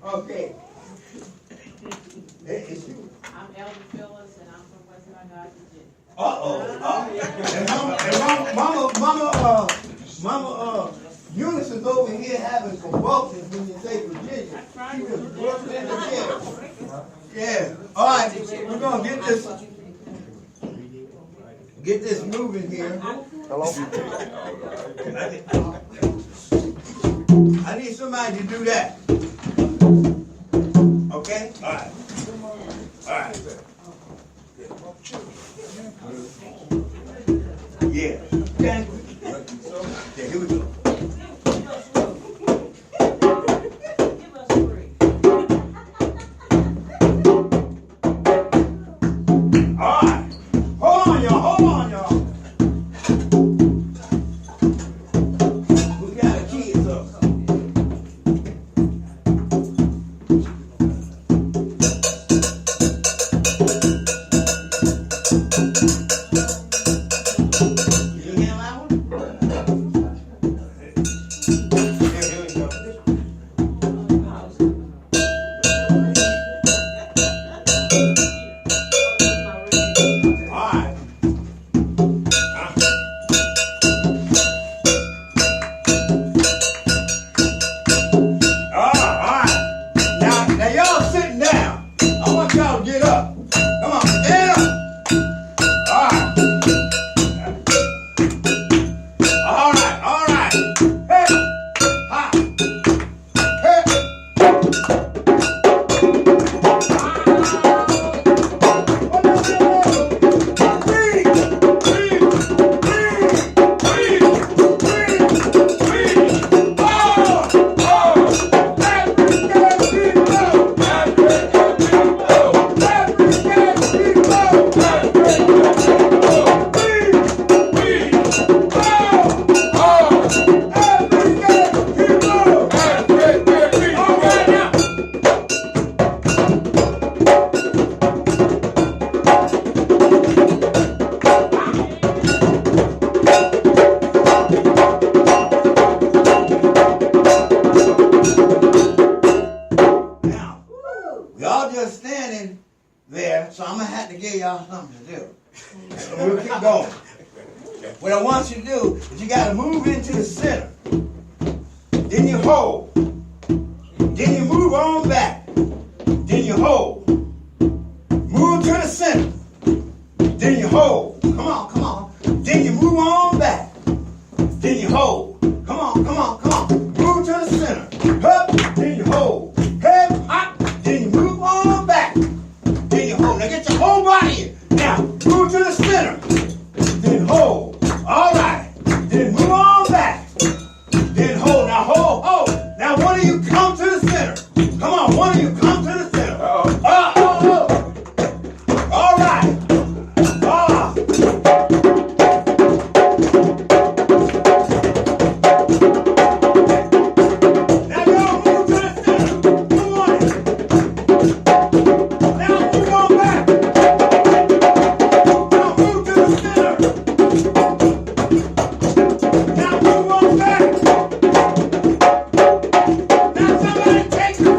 Okay. It's you. I'm Elder Phyllis, and I'm from West Virginia. And Mama Eunice is over here having convulsions when you say Virginia. She was working in the chair. Yeah. All right. We're gonna get this moving here. Hello? I need somebody to do that. Okay? All right. All right. Yeah. Yeah, here we go. All right. Hold on, y'all. We got the kids up. What I want you to do is you got to move into the center. Then you hold. Then you move on back. Then you hold. Move to the center. Then you hold. Come on. Then you move on back. Then you hold. Come on. Move to the center. Up. Then you hold. Head hop. Then you move on back. Then you hold. Now get your whole body in. Now move to the center. Then hold. All right. Then move on back. Then hold. Now hold. Now one of you come to the center. Come on. One of you come to the center. All right. Now y'all move to the center. Come on. Now move on back. Now move to the center. Now move on back. Now somebody take the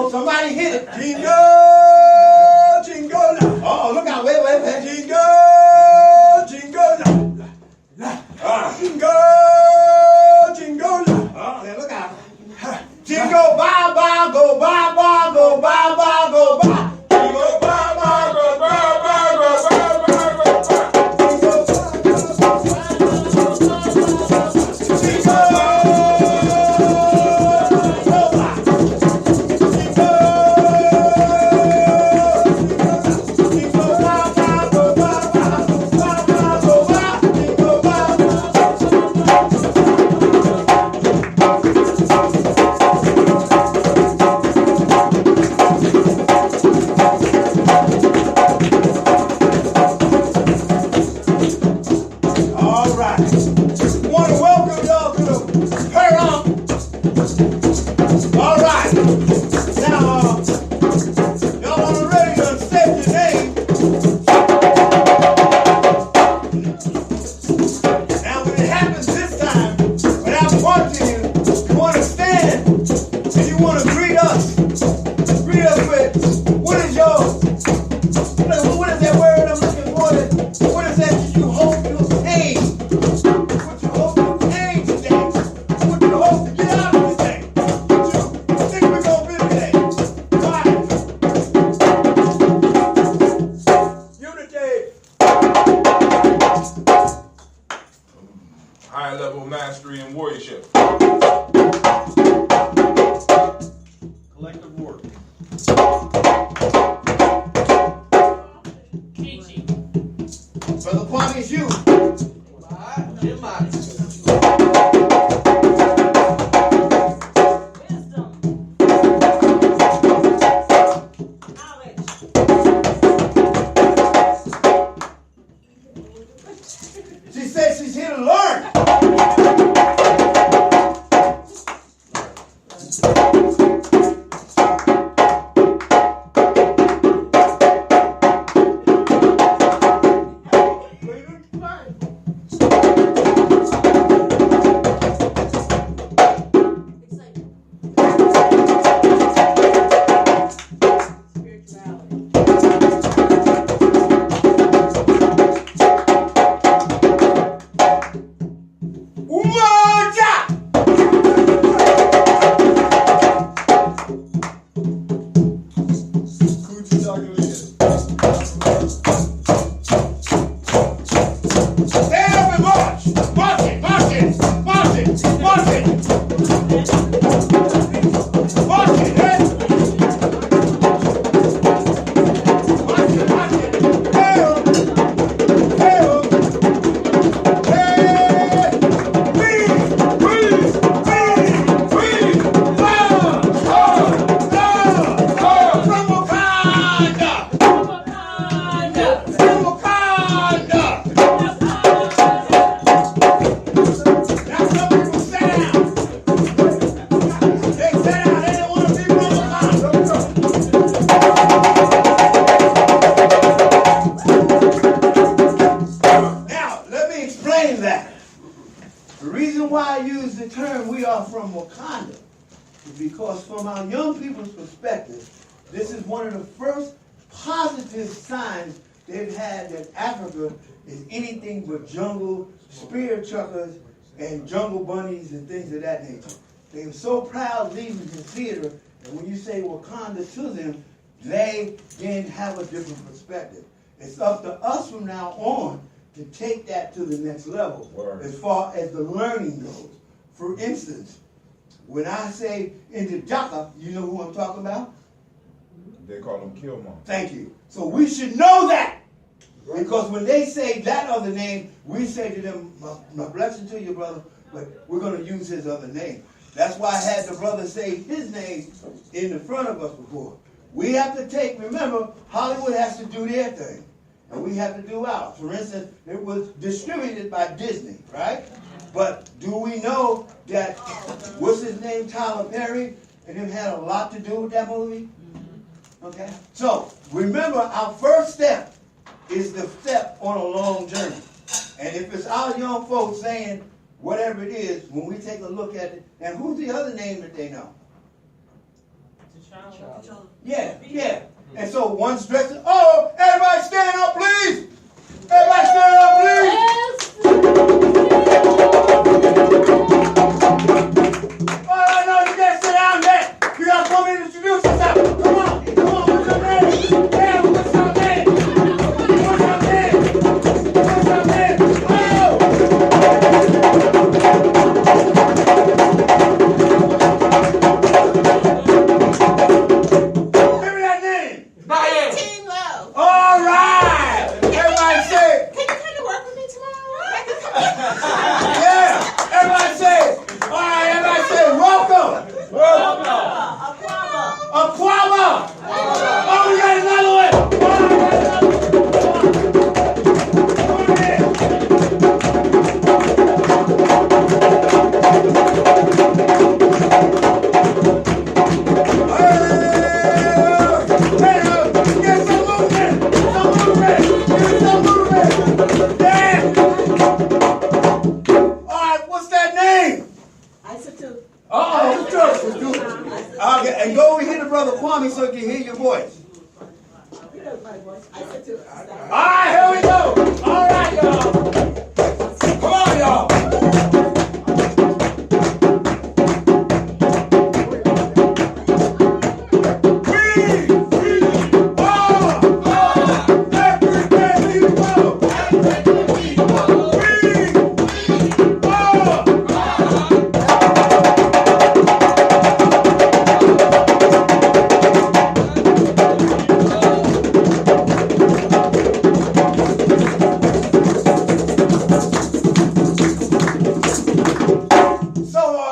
Somebody hit it. Jingle, jingle. Oh, look out. Wait. Jingle, jingle. Jingle, jingle. Oh, yeah, look out. Jingle, bye, bye, go, bye, bye, go, bye, bye, go, bye. Jingle, bye, bye, go, bye, bye, go, bye, bye, go, bye. High-level mastery and warriorship. Collective work. Teaching. Brother Kwame, it's you. Wisdom. Knowledge. She said she's here to learn. Because from our young people's perspective, this is one of the first positive signs they've had that Africa is anything but jungle, spear chuckers, and jungle bunnies and things of that nature. They were so proud leaving the theater, and when you say Wakanda to them, they then have a different perspective. It's up to us from now on to take that to the next level as far as the learning goes. For instance, when I say in the Jaka, you know who I'm talking about? They call them Killmonger. Thank you. So we should know that. Because when they say that other name, we say to them, my blessing to you, brother, but we're going to use his other name. That's why I had the brother say his name in the front of us before. We have to remember, Hollywood has to do their thing. And we have to do ours. For instance, it was distributed by Disney, right? But do we know that, what's his name, Tyler Perry, and him had a lot to do with that movie? Okay? So, remember, our first step is the step on a long journey. And if it's our young folks saying whatever it is, when we take a look at it, and who's the other name that they know? Yeah, yeah. And so one's dressed, oh, everybody stand up, please! Everybody stand up, please! Oh, I know you can't sit down there. You gotta come in and introduce yourself. Come on, what's your name? Yeah, what's your name? What's your name? What's your name? Oh! Give me that name. Team Love. All right. Everybody say, Can you come to work with me tomorrow? yeah. Everybody say, all right, everybody say, welcome. Aquaba. Oh, we got another one. Oh, we got another one. Come on in. Get some movement. Get some movement. Yeah. All right, what's that name? Okay, and go over here to Brother Kwame so he can hear your voice. All right, here we go. All right, y'all. Come on, y'all.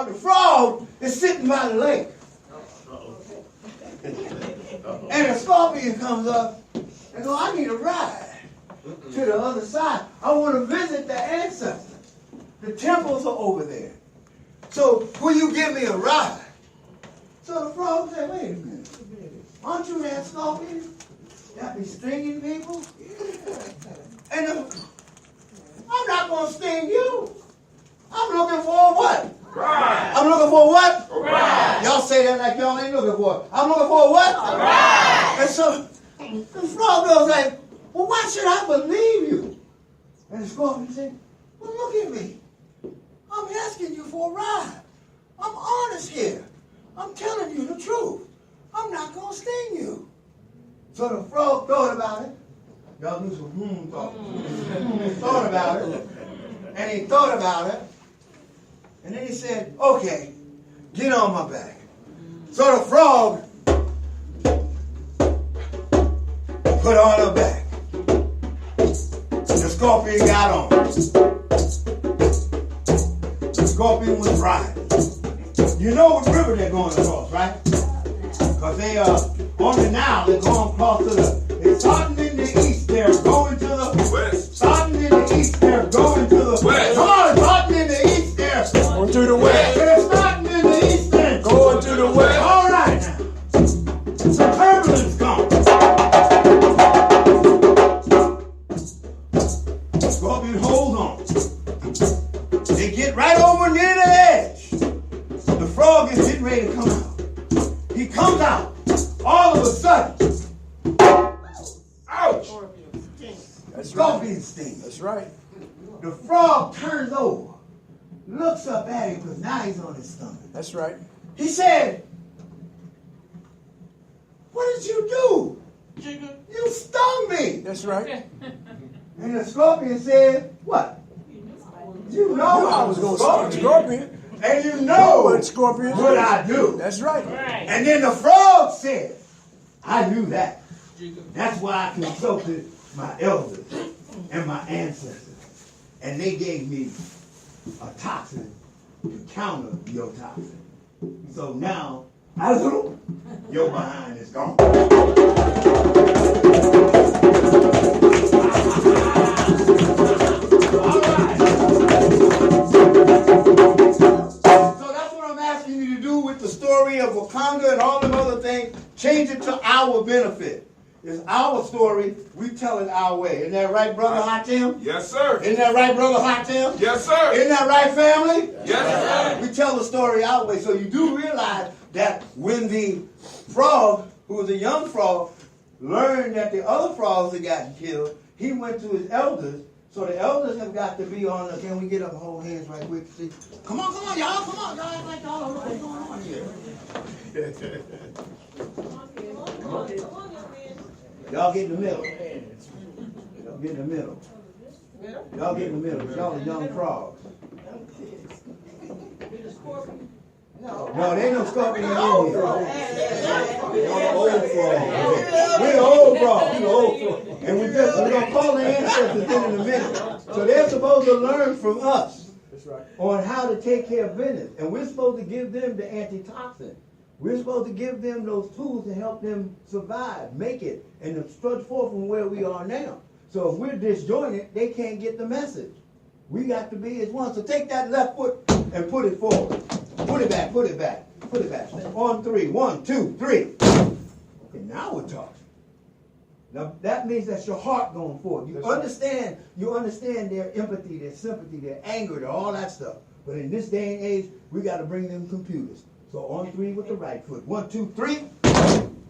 The frog is sitting by the lake. And a scorpion comes up and goes, I need a ride to the other side. I want to visit the ancestors. The temples are over there. So will you give me a ride? So the frog said, wait a minute. Aren't you that scorpion that be stinging people? And I'm not going to sting you. I'm looking for what? Right. I'm looking for what? Right. Y'all say that like y'all ain't looking for it. I'm looking for what? Right. And so the frog goes like, well, why should I believe you? And the scorpion said, well, look at me. I'm asking you for a ride. I'm honest here. I'm telling you the truth. I'm not going to sting you. So the frog thought about it. Y'all do some thought. Thought about it. And he thought about it. And then he said, okay, get on my back. So the frog put on her back. The scorpion got on. The scorpion was riding. You know what river they're going across, right? Because they are on the Nile, they're going across to they're starting in the east, they're going to the West. Starting in the east, they're going to the West. Come on, starting in the east, they're Going to the west. they're starting in the east, they're Going to the west. all right now. Some turbulence comes. Scorpion holds on. They get right over near the edge. The frog is getting ready to come out. He comes out. All of a sudden, ouch! That's right. Scorpion stings. That's right. The frog turns over, looks up at him because now he's on his stomach. That's right. He said, what did you do? You stung me. That's right. And the scorpion said, what? You know I was going to scorpion. Scorpion. And you know What scorpion? what I do. That's right. And then the frog said, I knew that. That's why I consulted my elders and my ancestors. And they gave me a toxin to counter your toxin. So now, your behind is gone. All right. with the story of Wakanda and all them other things, change it to our benefit. It's our story. We tell it our way. Isn't that right, Brother Hatim? Yes, sir. Isn't that right, Brother Hatim? Yes, sir. Isn't that right, family? Yes, sir. We tell the story our way. So you do realize that when the frog, who was a young frog, learned that the other frogs had gotten killed, he went to his elders. So the elders have got to be on the, can we get up and hold hands right quick? See? Come on, y'all. Come on, y'all. Act like y'all don't know what's going on here. Y'all get in the middle. Y'all get in the middle. Y'all get in the middle. Y'all are young frogs. No, there ain't no scorpion in here. Y'all old frogs. We're old frogs. We're old frogs. And we're gonna call the ancestors in a minute. So they're supposed to learn from us on how to take care of business. And we're supposed to give them the antitoxin. We're supposed to give them those tools to help them survive, make it, and to stretch forth from where we are now. So if we're disjointed, they can't get the message. We got to be as one. So take that left foot and put it forward. Put it back, put it back, put it back. On three. 1, 2, 3. Okay, now we're talking. Now that means that's your heart going forward. You understand their empathy, their sympathy, their anger, all that stuff. But in this day and age, we got to bring them computers. So on 3 with the right foot. 1, 2, 3.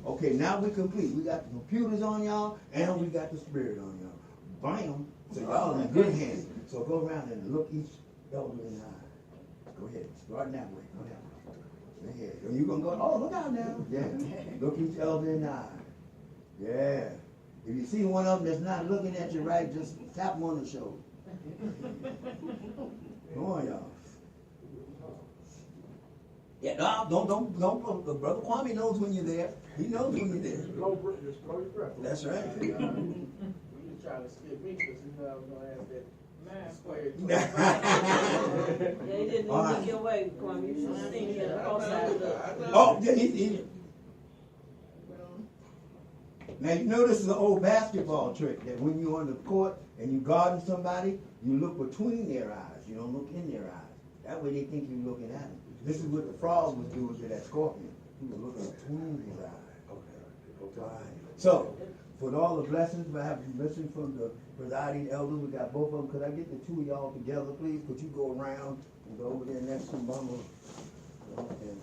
Okay, now we're complete. We got the computers on y'all, and we got the spirit on y'all. Bam. So y'all in good hands. So go around and look each elder in the eye. Go ahead. Start that way. Go ahead. You're going to go, oh, look out now. Yeah. Look each elder in the eye. Yeah. If you see one of them that's not looking at you right, just tap them on the shoulder. Come on, y'all. Yeah, no, don't. Brother Kwame knows when you're there. He knows when you're there. Just blow your breath. That's right. You trying to skip me because you know I was going to ask that man squared. Yeah, he didn't All even right. get away, Kwame. You should have seen him outside of the... Oh, yeah, he. Now, you know this is an old basketball trick, that when you're on the court and you guarding somebody, you look between their eyes. You don't look in their eyes. That way they think you're looking at them. This is what the frog was doing to that scorpion. He was looking between his eyes. Okay. All right. So, for all the blessings, I have listened from the presiding elders. We got both of them. Could I get the two of y'all together, please? Could you go around and go over there next to Mama? And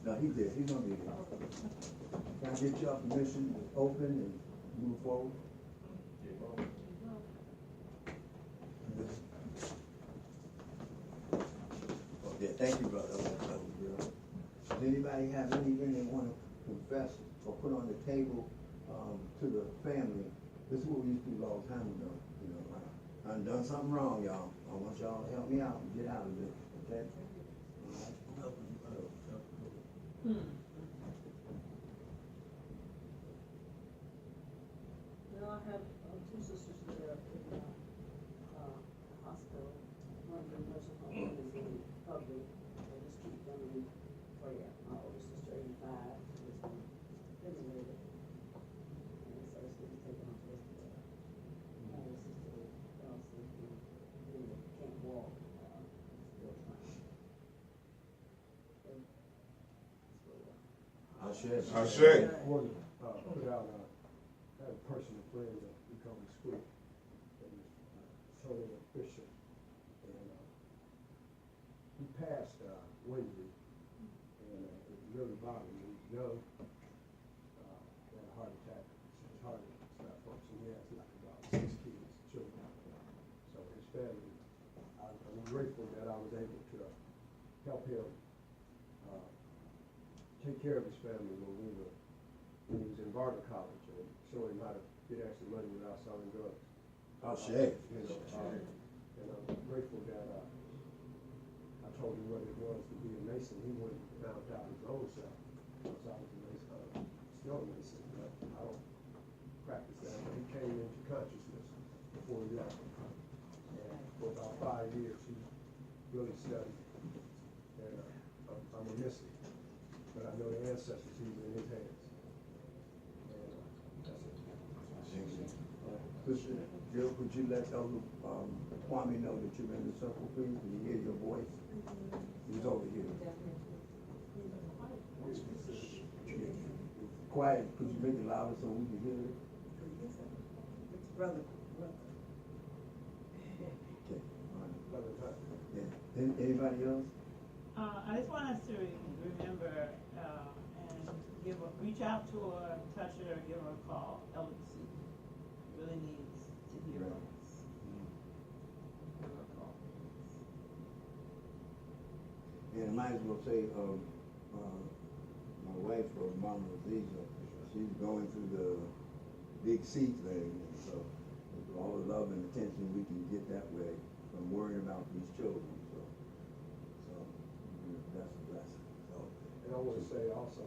no, he did. He's gonna be there. Can I get y'all permission to open and move forward? Yeah, thank you, brother. Does anybody have anything they want to confess or put on the table to the family? This is what we used to do a long time ago. You know, I've done something wrong, y'all. I want y'all to help me out and get out of this. Okay? Well, I have two sisters that are in the hospital. One in the nursing home, one is in recovery. They just keep them in prayer. My older sister, 85, is ventilated. And so it's getting taken off yesterday. My older sister, also, can't walk. Still trying. Ashe. Put out a personal friend that becomes sweet. And Tony Bishop. And he passed Wednesday. And it really bothered me. Young, had a heart attack. His heart stopped functioning. He has like about 6 kids, children. So his family, I'm grateful that I was able to help him take care of his family when he was in Barter College and show him how to get extra money without selling drugs. Ashe. You know, and I'm grateful that I told him what it was to be a Mason. He went and found out his own self. Because I was a Mason, still a Mason, but I don't practice that. But he came into consciousness before he left. And for about 5 years, he really studied. And I'm a mystic. But I know the ancestors, he was in his hands. And that's it. Good shit. Jill, could you let Elder Kwame know that you're in the circle, please? Can you hear your voice? He's over here. Quiet, could you make it louder so we can hear it? Brother. Okay. All right. Yeah. Anybody else? I just want us to remember and reach out to her, touch her, give her a call. Elder C really needs to hear from us. Give her a call. And I might as well say, my wife, Mama Aziza, she's going through the big C thing, and so with all the love and attention we can get that way from worrying about these children. So that's a blessing. So, And I want to say also,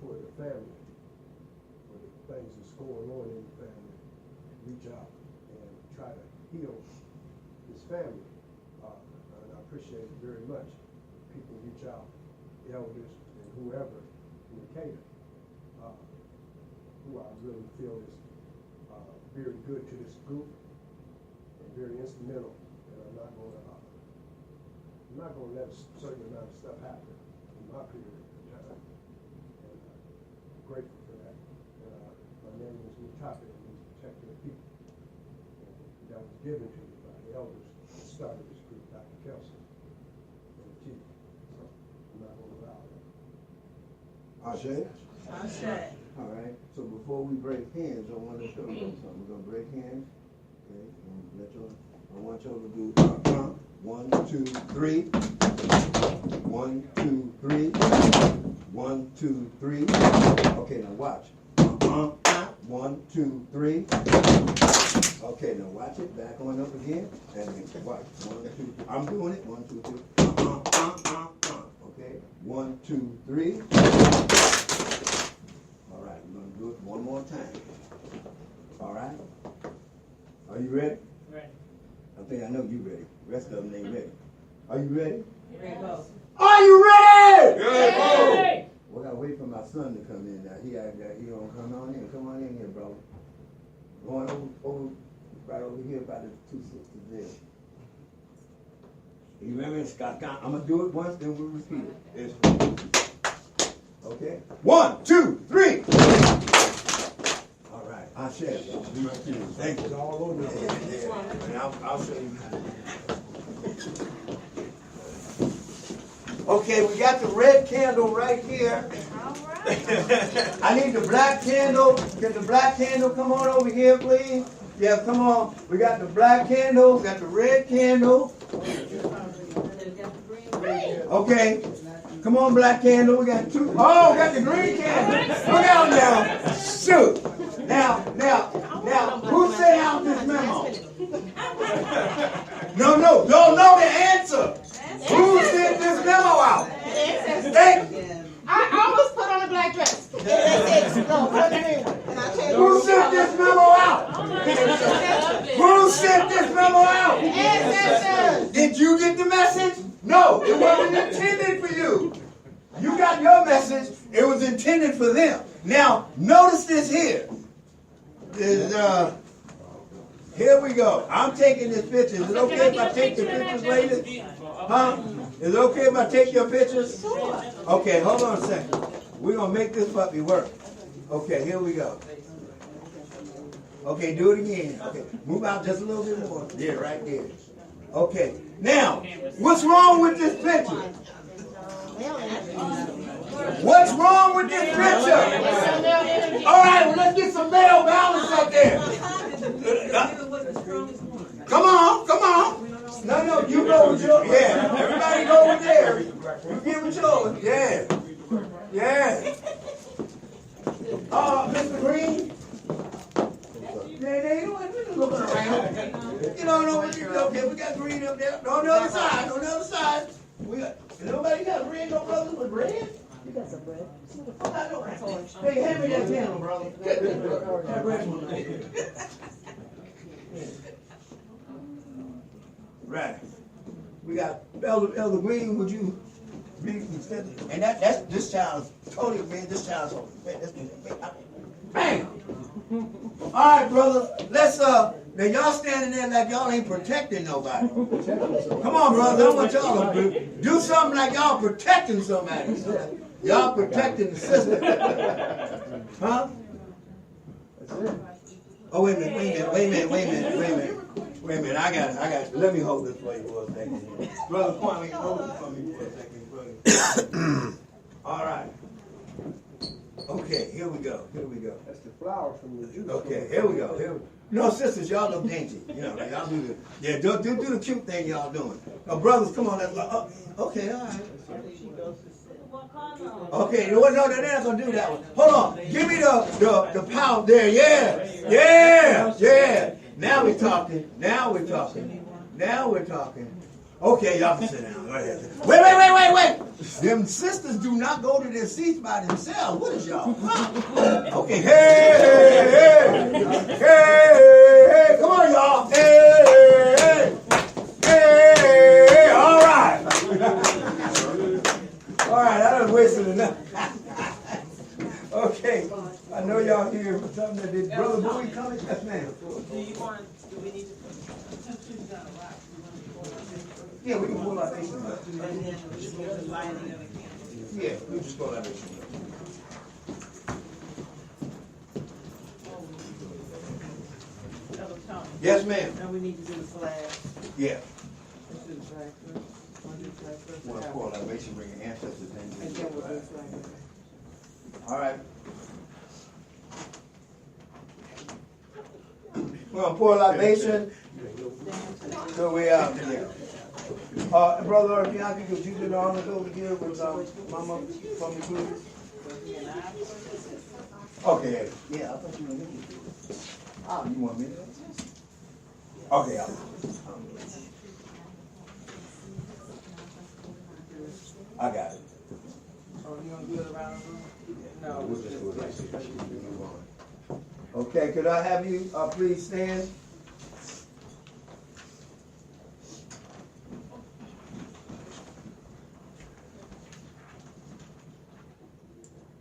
for the family, for the things that's going on in the family, reach out and try to heal this family. And I appreciate it very much. People reach out, elders and whoever in Decatur, who I really feel is very good to this group and very instrumental. And I'm not going to let a certain amount of stuff happen in my period of time. And I'm grateful for that. My name is Mutape, and means protecting the people. And that was given to me by the elders that started this group, Dr. Kelson and the chief. So I'm not going to allow that. Ashe? All right. So before we break hands, I want to show you something. We're going to break hands. Okay. I want y'all to do 1, 2, 3. 1, 2, 3. 1, 2, 3. Okay, now watch. 1, 2, 3. Okay, now watch it. Back on up again. And then watch. 1, 2. I'm doing it. 1, 2, 3. Okay. 1, 2, 3. All right, we're gonna do it one more time. All right. Are you ready? Ready. I know you ready. The rest of them ain't ready. Are you ready? Ready. Go. Are you ready? Ready. Well, I gotta wait for my son to come in now. He gonna come on in. Come on in here, bro. Going over right over here by the 2 sisters there. You remember, Scott? I'm gonna do it once, then we'll repeat it. Okay. 1, 2, 3. All right. I share. Thank you. It's all over. Yeah. And I'll show you how. Okay, we got the red candle right here. All right. I need the black candle. Can the black candle come on over here, please? Yeah, come on. We got the black candle. We got the red candle. Okay. Come on, black candle. We got 2. Oh, we got the green candle. Look out now. Shoot. Now, who sent out this memo? No. Y'all know the answer. Who sent this memo out? I almost put on a black dress. Who sent this memo out? Who sent this memo out? Did you get the message? No, it wasn't intended for you. You got your message. It was intended for them. Now, notice this here. Here we go. I'm taking this picture. Is it okay if I take the pictures later? Huh? Is it okay if I take your pictures? Okay, hold on a second. We're going to make this puppy work. Okay, here we go. Okay, do it again. Okay, move out just a little bit more. Yeah, right there. Okay, now, what's wrong with this picture? What's wrong with this picture? All right, well, let's get some male balance up there. Come on. No, you go with yours. Yeah, everybody go with theirs. You get with yours. Yeah. Mr. Green? They don't looking around. You don't know what you're doing. Okay, we got green up there. On the other side. Nobody got bread, no brothers with bread? You got some bread? Hey, hand me that candle, brother. That bread one. Right. We got Elder Green, would you read instead? And that's this child's totally man, this child's bam! All right, brother. Let's now y'all standing there like y'all ain't protecting nobody. Come on, brother. I want y'all to do something like y'all protecting somebody. Y'all protecting the system. Huh? Oh, wait a minute. I got it. Let me hold this for you for a second. Brother Kwame, hold this for me for a second, brother. All right. Okay, here we go. That's the flower from the juice. Okay, here we go. No, sisters, y'all look dainty. You know, y'all do do the cute thing y'all doing. Brothers, come on, let's okay, all right. Okay, no, they're not gonna do that one. Hold on, give me the pound there. Yeah. Now we're talking. Okay, y'all can sit down. Go ahead. Wait. Them sisters do not go to their seats by themselves. What is y'all? Okay, hey, come on, y'all. Hey, all right. All right, I done wasted enough. Okay, I know y'all here for something that did. Brother Bowie coming? Yes, ma'am. Do we need to put down a rock? Yeah, we can pull our nation up. And then the lighting of the candles. Yeah, we just pull our nation up. Elder Tony. Yes, ma'am. Now we need to do the flag. Yeah. Let's do the flag first. Want to do the flag first? Want to pull our nation, bring your ancestors in. And then we'll do the flag. All right. We're going to pour libation. So we out there. Brother Bianchi, could you do the honors over here with Mama from the please? Okay. Yeah, I thought you wanted me to. Oh, you want me to? Okay, I got it. Oh, you want to do it around the room? No. We'll just do it like this. Okay, could I have you please stand?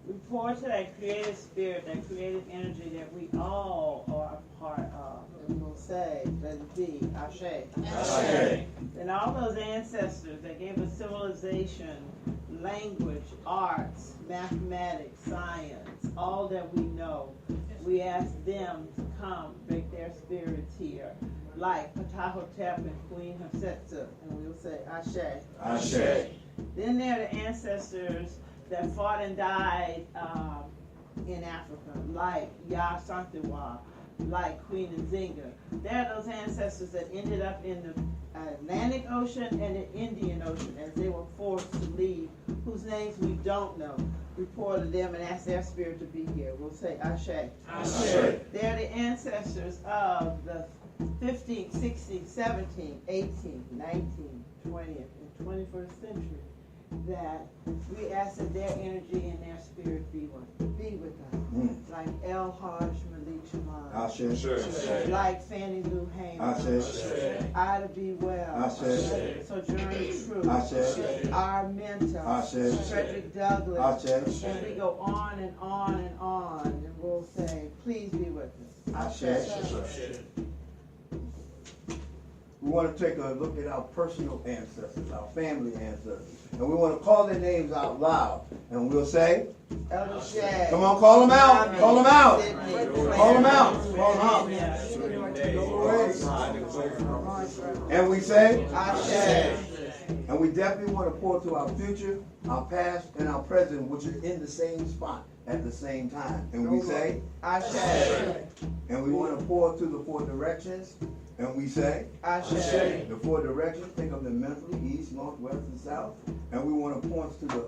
We pour to that creative spirit, that creative energy that we all are a part of. And we'll say, let it be, Ashe. Ashe. And all those ancestors that gave us civilization, language, arts, mathematics, science, all that we know, we ask them to come, bring their spirits here, like Ptahhotep and Queen Hatshepsut, and we'll say Ashe. Ashe. Then there are the ancestors that fought and died in Africa, like Yah Santewa, like Queen Nzinga. There are those ancestors that ended up in the Atlantic Ocean and the Indian Ocean as they were forced to leave, whose names we don't know. We pour to them and ask their spirit to be here. We'll say Ashe. Ashe. They're the ancestors of the 15th, 16th, 17th, 18th, 19th, 20th, and 21st century. That we ask that their energy and their spirit be with us. Like El Hajj Malik Shaman. Ashe. Like Fannie Lou Hamer. Ashe. Ida B. Wells. Ashe. Sojourner Truth. Ashe. Our mentor. Ashe. Frederick Douglass. Ashe. And we go on and on and on. And we'll say, please be with us. Ashe. We want to take a look at our personal ancestors, our family ancestors. And we want to call their names out loud. And we'll say, Elder Shag. come on, call them out. Call them out. Call them out. Call them out. And we say, Ashe. and we definitely want to pour to our future, our past, and our present, which are in the same spot at the same time. And we say, Ashe. and we want to pour to the four directions. And we say, Ashe. The four directions, think of them mentally, east, north, west, and south. And we want to point to the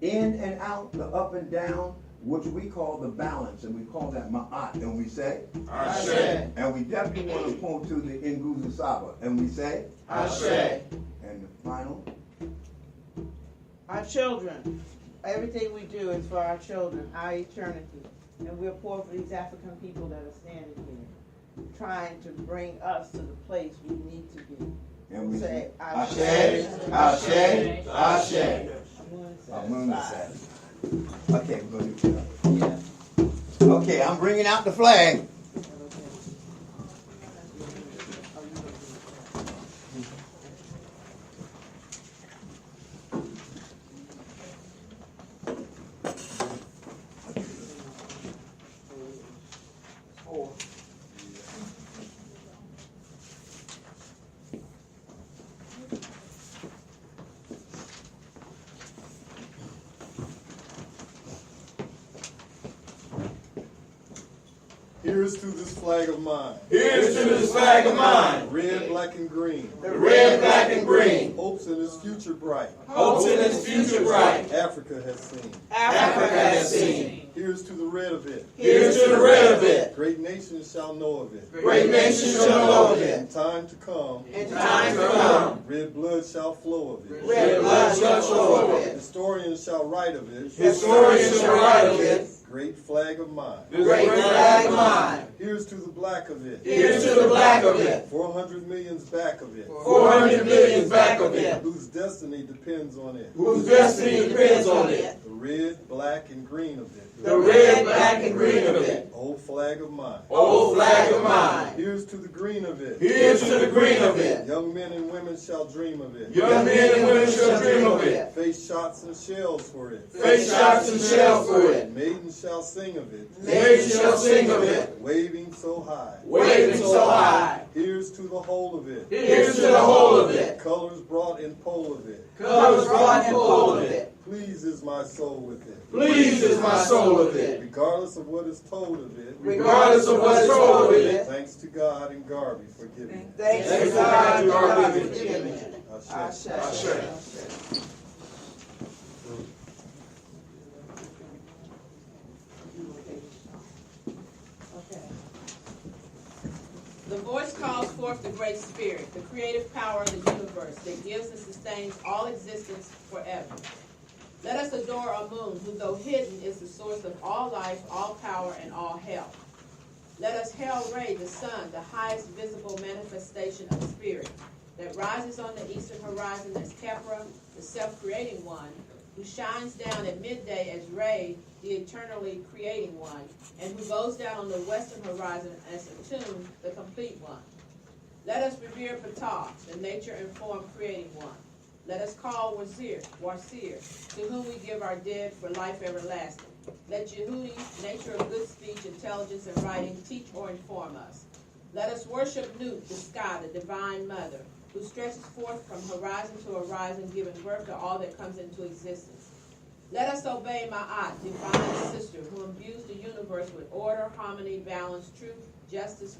in and out, the up and down, which we call the balance. And we call that ma'at. And we say, Ashe. and we definitely want to point to the Nguzu Saba. And we say, Ashe. and the final, Our children. Everything we do is for our children, our eternity. And we're poor for these African people that are standing here, trying to bring us to the place we need to be. and we Say, say, Ashe, Ashe, Ashe. Amun says. Okay, we're going to do that. Yeah. Okay, I'm bringing out the flag. Here's to this flag of mine. Here's to this flag of mine. Red, black, and green. The red, black, and green. Hopes in its future bright. Hopes in its future bright. Africa has seen. Africa has seen. Here's to the red of it. Here's to the red of it. Great nations shall know of it. Great nations shall know of it. In time to come. In time to come. Red blood shall flow of it. Red blood shall flow of it. Historians shall write of it. Historians shall write of it. Great flag of mine. Great flag of mine. Here's to the black of it. Here's to the black of it. 400 millions back of it. 400 millions back of it. Whose destiny depends on it. Whose destiny depends on it. The red, black, and green of it. The red, black, and green of it. Old flag of mine. Old flag of mine. Here's to the green of it. Here's to the green of it. Young men and women shall dream of it. Young men and women shall dream of it. Face shots and shells for it. Face shots and shells for it. Maidens shall sing of it. Maidens shall sing of it. Waving so high. Waving so high. Here's to the whole of it. Here's to the whole of it. Colors brought in pole of it. Colors brought and full of it. Pleases my soul with it. Pleases my soul with it. Regardless of what is told of it. Regardless of what is told of it. Thanks to God and Garvey for giving it. Thanks Thanks to God to for God giving for giving it. it. Ashe. Ashe. Okay. The voice calls forth the Great Spirit, the creative power of the universe that gives and sustains all existence forever. Let us adore Amun, who though hidden is the source of all life, all power, and all health. Let us hail Re, the sun, the highest visible manifestation of spirit, that rises on the eastern horizon as Kepra, the self-creating one, who shines down at midday as Re, the eternally creating one, and who goes down on the western horizon as Atum, the complete one. Let us revere Ptah, the nature-informed creating one. Let us call Wazir, to whom we give our dead for life everlasting. Let Yehudi, nature of good speech, intelligence, and writing, teach or inform us. Let us worship Nut, the sky, the divine mother, who stretches forth from horizon to horizon, giving birth to all that comes into existence. Let us obey Ma'at, divine sister, who imbues the universe with order, harmony, balance, truth, justice,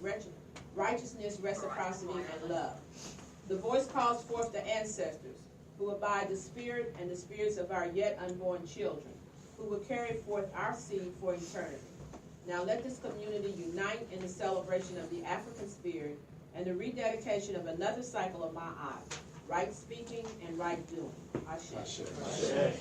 righteousness, reciprocity, and love. The voice calls forth the ancestors, who abide the spirit and the spirits of our yet unborn children, who will carry forth our seed for eternity. Now let this community unite in the celebration of the African spirit and the rededication of another cycle of Ma'at, right speaking and right doing. Ashe. Ashe. Ashe.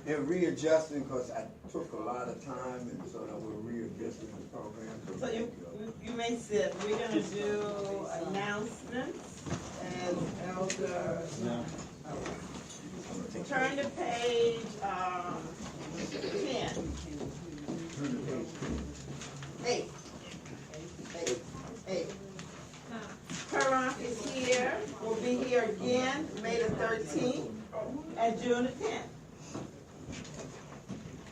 They're readjusting because I took a lot of time, and so that we're readjusting the program. So you may sit. We're gonna do announcements as Elder. Turn to page 10. 8. Karak is here. We'll be here again May the 13th and June the 10th.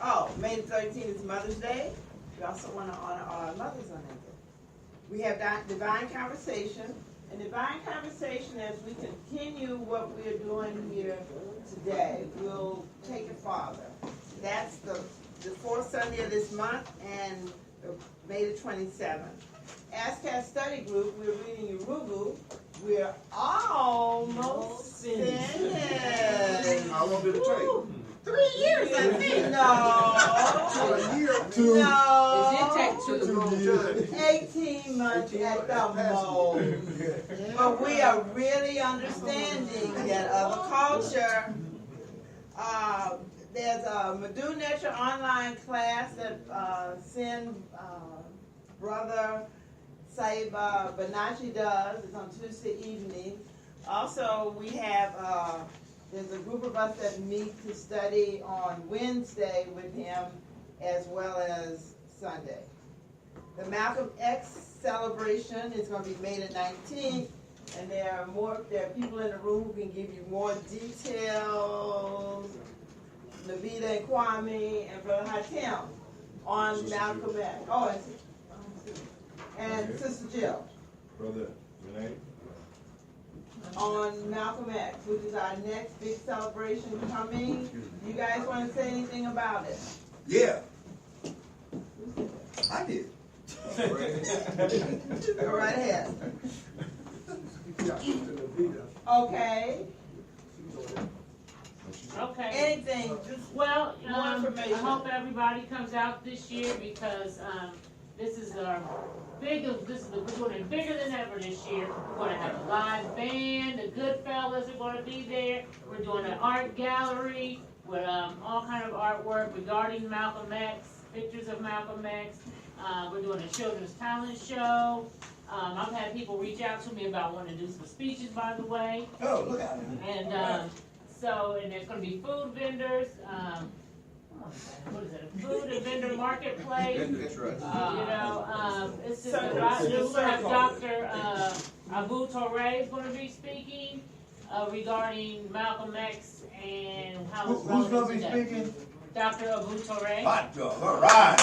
Oh, May the 13th is Mother's Day. We also want to honor our mothers on that day. We have Divine Conversation. And Divine Conversation, as we continue what we're doing here today, we'll take it farther. That's the fourth Sunday of this month and May the 27th. ASCAT Study Group, we're reading Yoruba. We're almost finished. How long did it take? 3 years, I think. No. A year or two. It did take 2 years. 18 months at the most. But we are really understanding that other culture. There's a Medu Nature online class that Sin Brother Saib Banachi does. It's on Tuesday evening. Also, we have there's a group of us that meet to study on Wednesday with him as well as Sunday. The Malcolm X celebration is going to be May the 19th, and there are people in the room who can give you more details. Navita and Kwame and Brother Hatem on Malcolm X. Oh, and Sister Jill. Brother Renee? on Malcolm X, which is our next big celebration coming. You guys want to say anything about it? Yeah. I did. Go right ahead. Okay. Okay. Anything, just Well, more I information. hope everybody comes out this year because this is our we're doing it bigger than ever this year. We're going to have a live band. The Goodfellas are going to be there. We're doing an art gallery with all kind of artwork regarding Malcolm X, pictures of Malcolm X. We're doing a children's talent show. I've had people reach out to me about wanting to do some speeches, by the way. Oh, look at it. And and there's going to be food vendors. What is it? A food and vendor marketplace. It's just a lot. We're going to have Dr. Abu Torre is going to be speaking regarding Malcolm X and how it's Who's going to be today. speaking? Dr. Abu Torre. Hot dog. All right.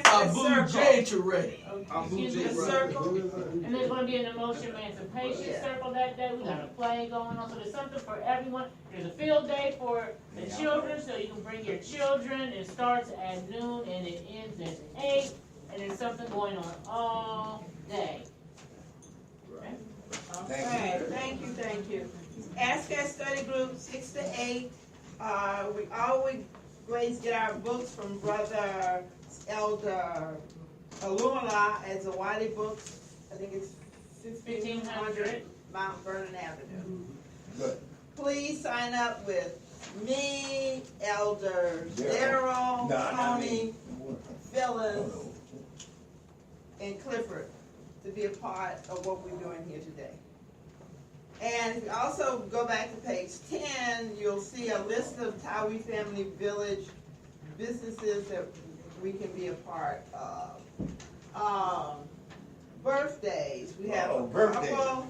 Abu J. Touré. Excuse me, the circle. And there's going to be an emotion emancipation circle that day. We got a play going on, so there's something for everyone. There's a field day for the children, so you can bring your children. It starts at noon and it ends at 8, and there's something going on all day. Okay, thank you. Ask Our Study Group 6 to 8. We always get our books from Brother Elder Alumala at Zawadi Books. I think it's 1500 Mount Vernon Avenue. Good. Please sign up with me, Elder Daryl, Tony, Phyllis, and Clifford to be a part of what we're doing here today. And if you also go back to page 10, you'll see a list of Towee Family Village businesses that we can be a part of. Birthdays. We have a couple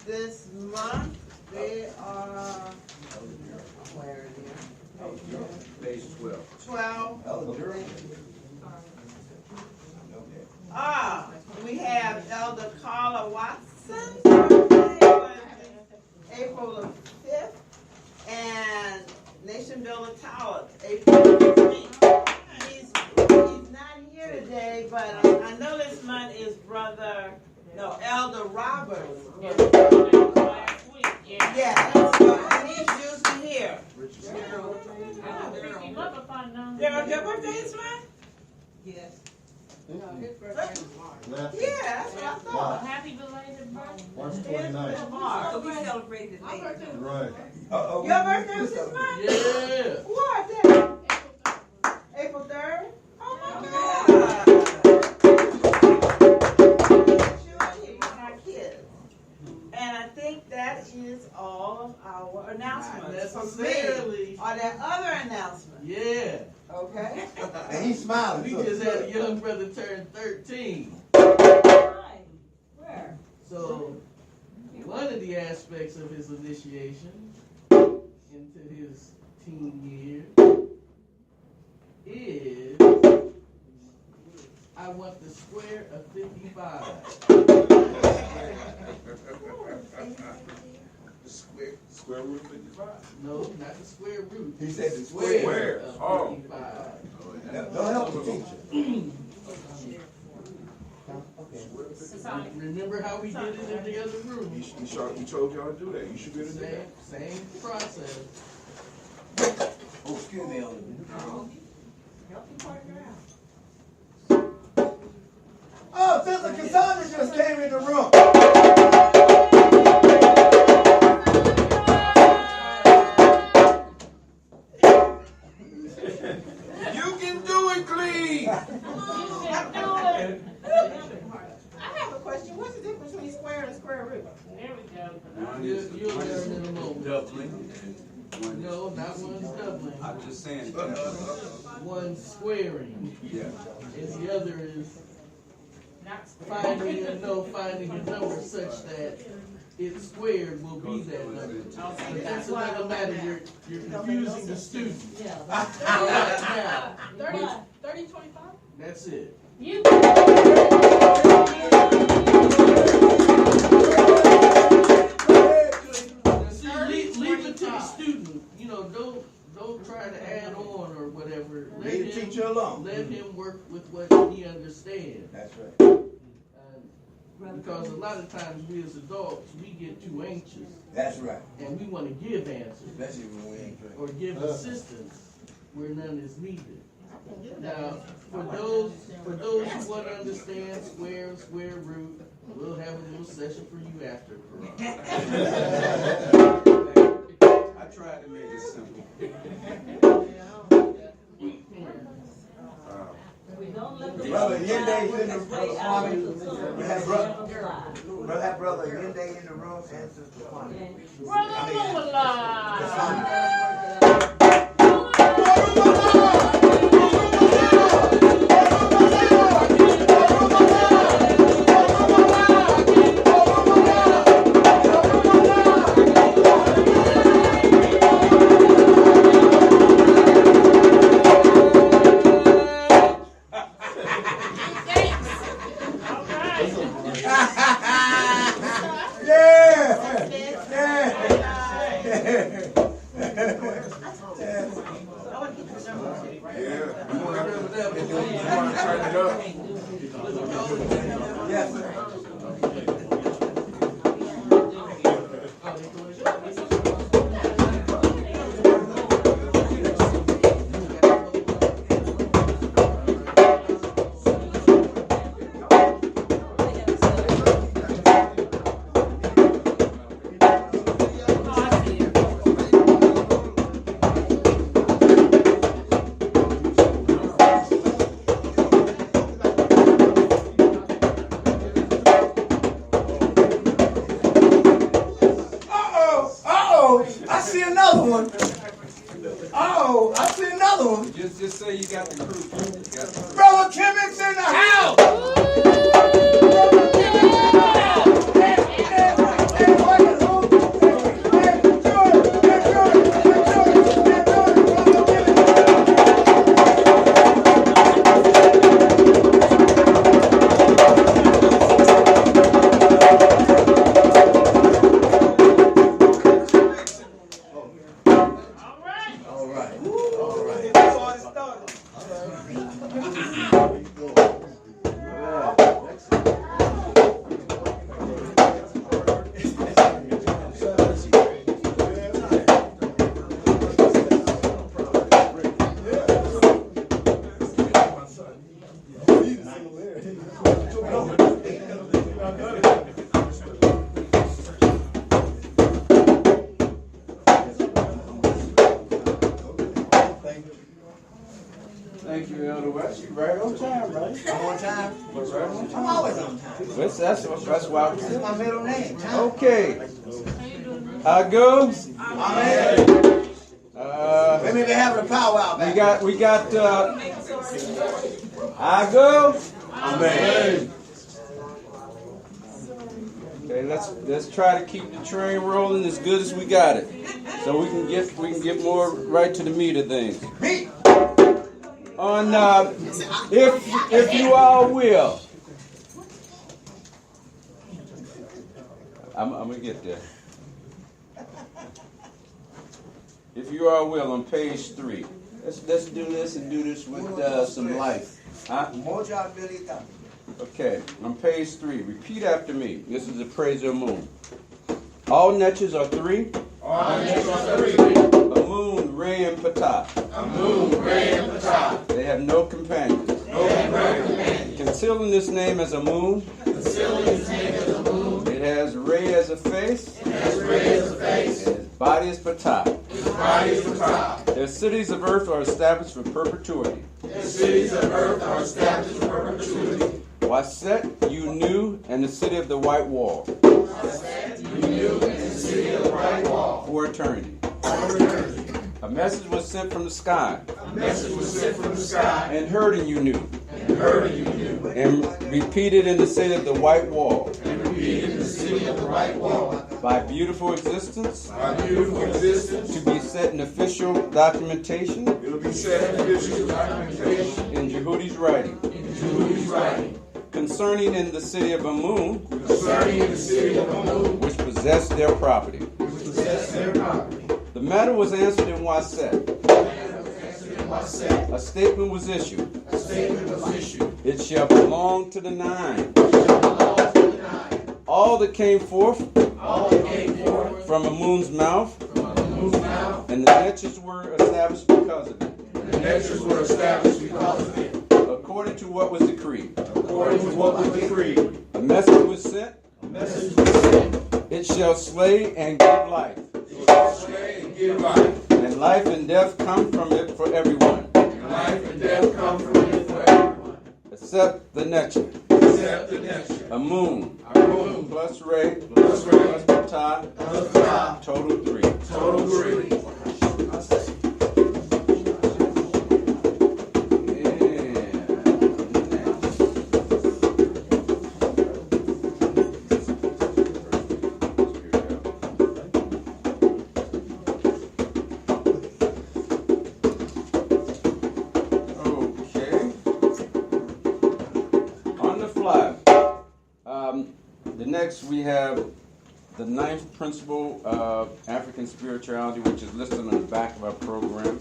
this month. They are, where are they? Page 12. 12. Okay. We have Elder Carla Watson's birthday was April the 5th, and Nationbuilding Tower, April the 15th. He's not here today, but I know this month is Elder Roberts. Last week, Yeah, so he's usually here. Your birthday is month? Yes. Yeah, that's what I thought. Happy belated birthday. March It's 29th. March. So we celebrated My today. birthday was Right. Your birthday was this month? Yeah. What day? April 3rd? Oh my God. Sure, you got our kids. And I think that is all of our announcements. Not from me. necessarily. Are there other announcements? Yeah. Okay. And he's smiling. We just had a young brother turn 13. Hi. Where? So, one of the aspects of his initiation into his teen years is I want the square of 55. The square root of 55. No, not the square root. He said the Square square. of 55. Don't help the teacher. Remember how we did it in the other room? He told y'all to do that. You should be able to do that. Same process. Oh, excuse me, Elder. Help you partner out. Oh, Sister Cassandra just came in the room. You can do it, Cleve. You can do it. I have a question. What's the difference between square and square root? There we go. You'll learn in a moment. Doubling. No, not one's doubling. I'm just saying. One's squaring. Yeah. And the other is Not finding a number such that it squared will be that number. But that's another matter. You're confusing the student. Yeah. All right, now, 30, 25? that's it. You. don't try to add on or whatever. Leave the teacher alone. Let him work with what he understands. That's right. Because a lot of times we as adults, we get too anxious. That's right. And we want to give answers. Especially when we ain't drinking. Or give assistance where none is needed. Now, for those who want to understand square root, we'll have a little session for you after. I tried to make it simple. Brother Yende's in the room. We have brother Yende in the room and Sister Kwame. Brother Lula! Just say you got the crew. Brother Kimmick's in the house! Thank you, Elder West. You're right on time, brother. I'm on time. I'm always on time. That's why This is my middle name. Time. Okay. I go. Amen. Maybe they have a powwow back. We got I go. Amen. Okay, let's try to keep the train rolling as good as we got it, so we can get more right to the meat of things. Meat. On if you all will, I'm gonna get there. If you all will, on page 3, let's do this and do this with some life. Huh? Okay, on page 3, repeat after me. This is the praise of moon. All netches are 3. All netches are 3. Amun, Re, and Ptah. Amun, Re, and Ptah. They have no companions. No companions. Concealing this name as a moon. Concealing this name as a moon. It has Re as a face. It has Re as a face. And its body is Ptah. Its body is Ptah. Their cities of earth are established for perpetuity. Their cities of earth are established for perpetuity. Waset, you knew, and the city of the white wall. Waset, you knew, and the city of the white wall. For eternity. For eternity. A message was sent from the sky. A message was sent from the sky. And heard and you knew. And heard and you knew. And repeated in the city of the white wall. And repeated in the city of the white wall. By beautiful existence. By beautiful existence. To be set in official documentation. It will be set in official documentation. In Jehudi's writing. In Jehudi's writing. Concerning in the city of Amun. Concerning in the city of Amun. Which possessed their property. Which possessed their property. The matter was answered in Waset. A statement was issued. It shall belong to the 9. All that came forth from a moon's mouth, and the natures were established because of it. According to what was decreed. A message was sent. It shall slay and give life. And life and death come from it for everyone. Except the nature. A moon. Plus ray. Plus pata. Total 3. Next, we have the 9th principle of African spirituality, which is listed on the back of our program.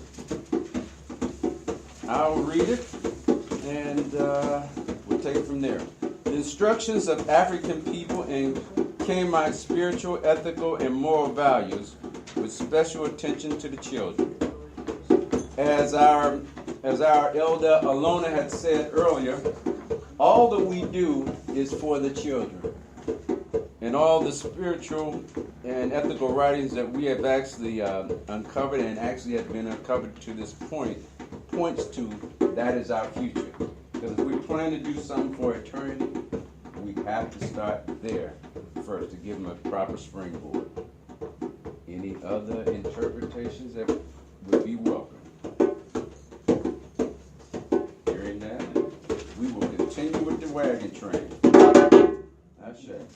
I'll read it, and we'll take it from there. The instructions of African people in Gye-Nyame spiritual, ethical, and moral values, with special attention to the children. As our elder Alona had said earlier, all that we do is for the children. And all the spiritual and ethical writings that we have actually uncovered and actually have been uncovered to this point points to that is our future. Because if we plan to do something for eternity, we have to start there first to give them a proper springboard. Any other interpretations that would be welcome? Hearing that, we will continue with the wagon train. That's it.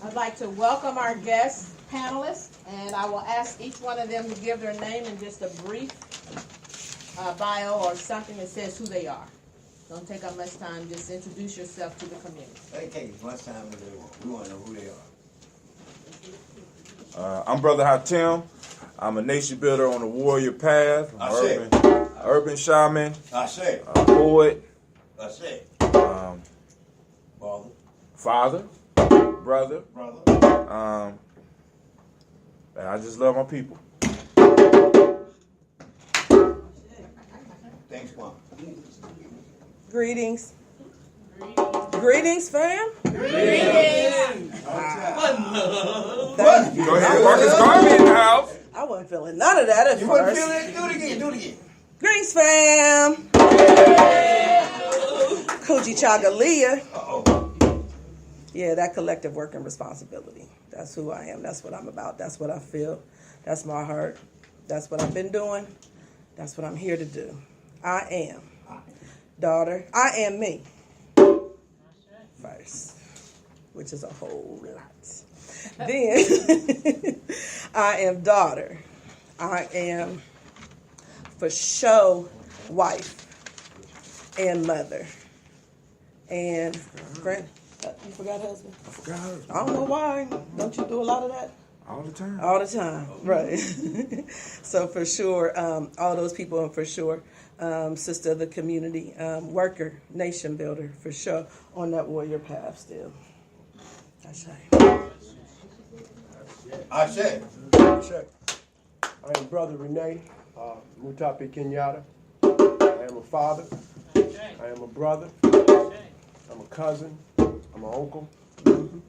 I'd like to welcome our guest panelists, and I will ask each one of them to give their name and just a brief bio or something that says who they are. Don't take up much time. Just introduce yourself to the community. They take as much time as they want. We want to know who they are. I'm Brother Hatem. I'm a nation builder on the warrior path. Urban shaman. A poet. Father. Brother. And I just love my people. Thanks, Mom. Greetings. Greetings, fam. Greetings. Go ahead, Marcus Garvey in the house. I wasn't feeling none of that at first. You wasn't feeling it? Do it again. Do it again. Greetings, fam. Coochie Chagalia. Yeah, that collective work and responsibility. That's who I am. That's what I'm about. That's what I feel. That's my heart. That's what I've been doing. That's what I'm here to do. I am daughter. I am me. First, which is a whole lot. Then, I am daughter. I am for sure wife and mother and friend. You forgot husband? I forgot husband. I don't know why. Don't you do a lot of that? All the time. All the time, right. So for sure, all those people, and for sure, sister of the community, worker, nation builder, for sure, on that warrior path still. I say. I am Brother Renee, Mutapi Kenyatta. am a father. I am a brother. I'm a cousin. I'm an uncle. I'm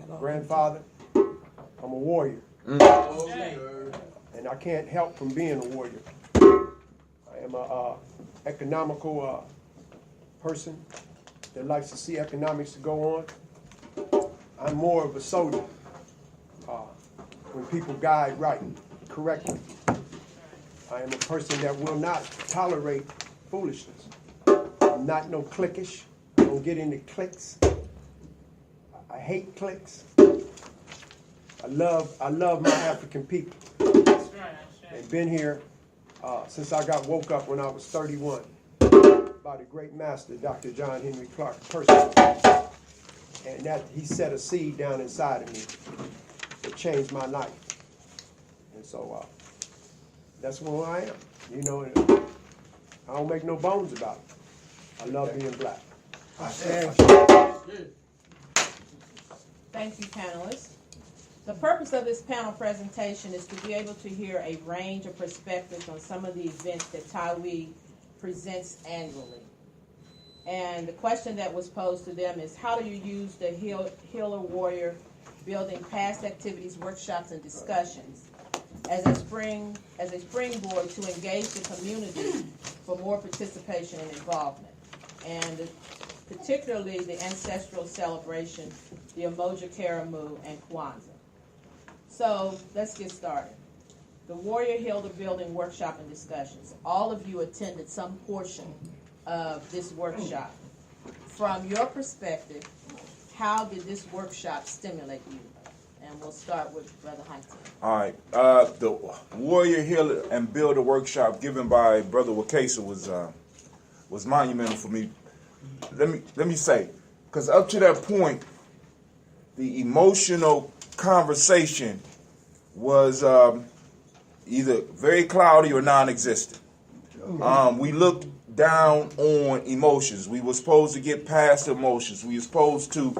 a grandfather. I'm a warrior. And I can't help from being a warrior. I am a economical person that likes to see economics to go on. I'm more of a soldier. When people guide right, correctly. I am a person that will not tolerate foolishness. I'm not no cliquish. I don't get into cliques. I hate cliques. I love my African people. They've been here since I got woke up when I was 31 by the great master, Dr. John Henry Clark, personally. And that he set a seed down inside of me that changed my life. And so that's who I am. You know, I don't make no bones about it. I love being black. Thank you, panelists. The purpose of this panel presentation is to be able to hear a range of perspectives on some of the events that Taiwi presents annually. And the question that was posed to them is, how do you use the Healer Warrior Building past activities, workshops, and discussions as a springboard to engage the community for more participation and involvement, and particularly the ancestral celebration, the Umoja Karamu and Kwanzaa. So let's get started. The Warrior Healer Building workshop and discussions. All of you attended some portion of this workshop. From your perspective, how did this workshop stimulate you? And we'll start with Brother Huntington. All right. The Warrior Healer and Builder workshop given by Brother Wakesa was monumental for me. Let me say, because up to that point, the emotional conversation was either very cloudy or non-existent. We looked down on emotions. We were supposed to get past emotions. We were supposed to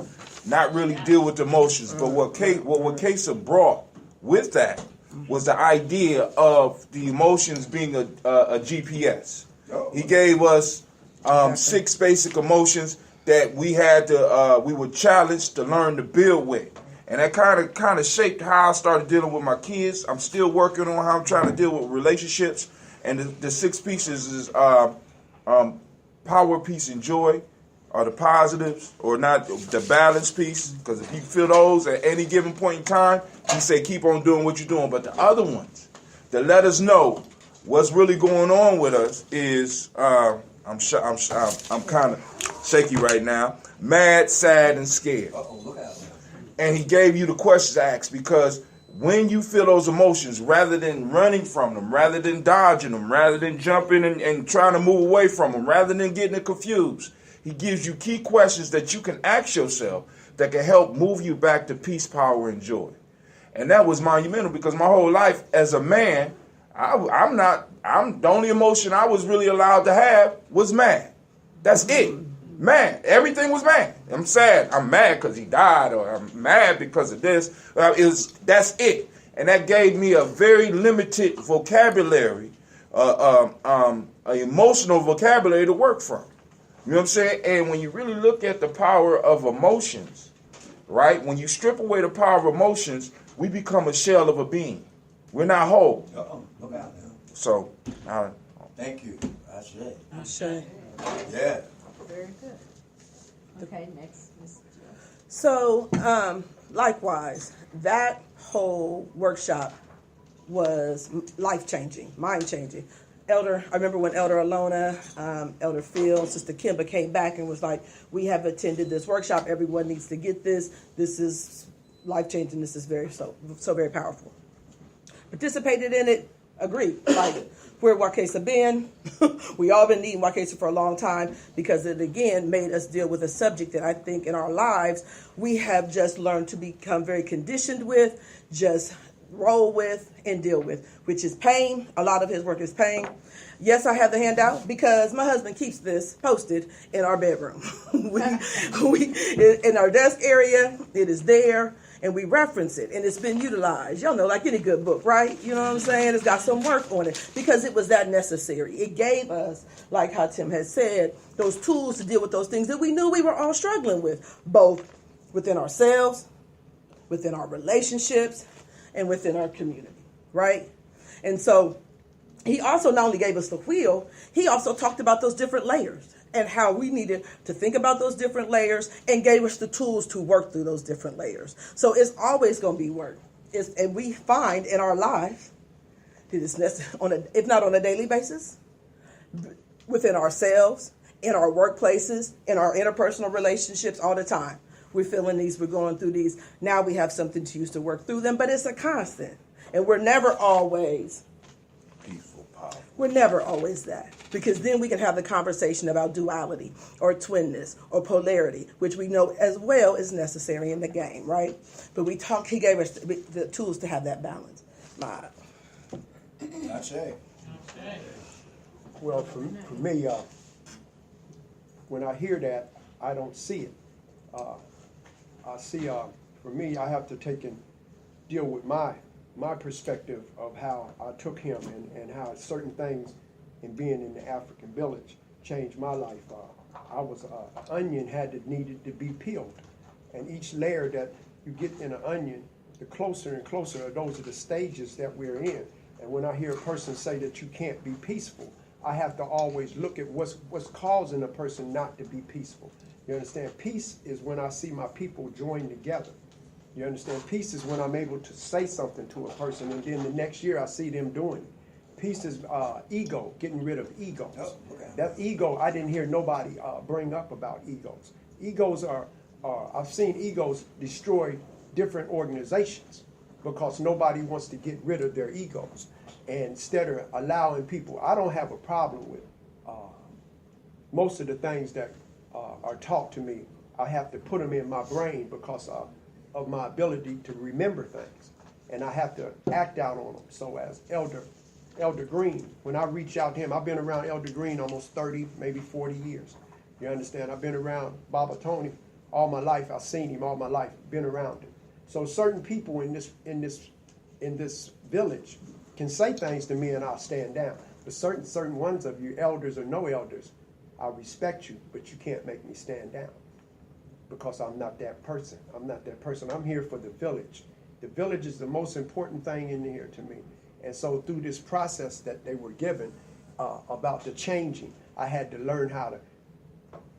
not really deal with emotions. But what Wakesa brought with that was the idea of the emotions being a GPS. He gave us 6 basic emotions that we had to we were challenged to learn to build with. And that kind of shaped how I started dealing with my kids. I'm still working on how I'm trying to deal with relationships. And the 6 pieces is power, peace, and joy are the positives, or not the balance piece. Because if you feel those at any given point in time, you say keep on doing what you're doing. But the other ones that let us know what's really going on with us is I'm kind of shaky right now. Mad, sad, and scared. And he gave you the questions to ask, because when you feel those emotions, rather than running from them, rather than dodging them, rather than jumping and trying to move away from them, rather than getting confused, he gives you key questions that you can ask yourself that can help move you back to peace, power, and joy. And that was monumental, because my whole life as a man, I'm the only emotion I was really allowed to have was mad. That's it. Mad. Everything was mad. I'm sad. I'm mad because he died, or I'm mad because of this. That's it. And that gave me a very limited vocabulary, an emotional vocabulary to work from. You know what I'm saying? And when you really look at the power of emotions, right? When you strip away the power of emotions, we become a shell of a being. We're not whole. Look out now. So, thank you. That's it. Yeah. Very good. Okay, next, Ms. Jill. So, likewise, that whole workshop was life-changing, mind-changing. I remember when Elder Alona, Elder Phil, Sister Kimba came back and was like, we have attended this workshop. Everyone needs to get this. This is life-changing. This is so very powerful. Participated in it, agreed. Like, where Wakesa been? We all been needing Wakesa for a long time, because it again made us deal with a subject that I think in our lives we have just learned to become very conditioned with, just roll with and deal with, which is pain. A lot of his work is pain. Yes, I have the handout because my husband keeps this posted in our bedroom. we in our desk area, it is there. and we reference it, and it's been utilized. Y'all know, like any good book, right? You know what I'm saying? It's got some work on it because it was that necessary. It gave us, like how Tim has said, those tools to deal with those things that we knew we were all struggling with, both within ourselves, within our relationships, and within our community, right? And so he also not only gave us the wheel, he also talked about those different layers and how we needed to think about those different layers and gave us the tools to work through those different layers. So it's always going to be work. And we find in our lives, if not on a daily basis, within ourselves, in our workplaces, in our interpersonal relationships all the time. We're feeling these, we're going through these. Now we have something to use to work through them, but it's a constant. And we're never always Peaceful, powerful. We're never always that, because then we can have the conversation about duality or twinness or polarity, which we know as well is necessary in the game, right? But he gave us the tools to have that balance. Well, for me, when I hear that, I don't see it. I see, for me, I have to take and deal with my perspective of how I took him and how certain things in being in the African village changed my life. I was an onion needed to be peeled, and each layer that you get in an onion, the closer and closer, those are the stages that we're in. And when I hear a person say that you can't be peaceful, I have to always look at what's causing a person not to be peaceful. You understand? Peace is when I see my people join together. You understand? Peace is when I'm able to say something to a person, and then the next year I see them doing it. Peace is ego, getting rid of egos. Oh, okay. That ego, I didn't hear nobody bring up about egos. Egos are I've seen egos destroy different organizations because nobody wants to get rid of their egos. And instead of allowing people, I don't have a problem with most of the things that are taught to me. I have to put them in my brain because of my ability to remember things, and I have to act out on them. So as Elder Green, when I reach out to him, I've been around Elder Green almost 30, maybe 40 years. You understand? I've been around Baba Tony all my life. I've seen him all my life, been around him. So certain people in this village can say things to me and I'll stand down. But certain ones of you, elders or no elders, I respect you, but you can't make me stand down. Because I'm not that person. I'm not that person. I'm here for the village. The village is the most important thing in here to me. And so through this process that they were given about the changing, I had to learn how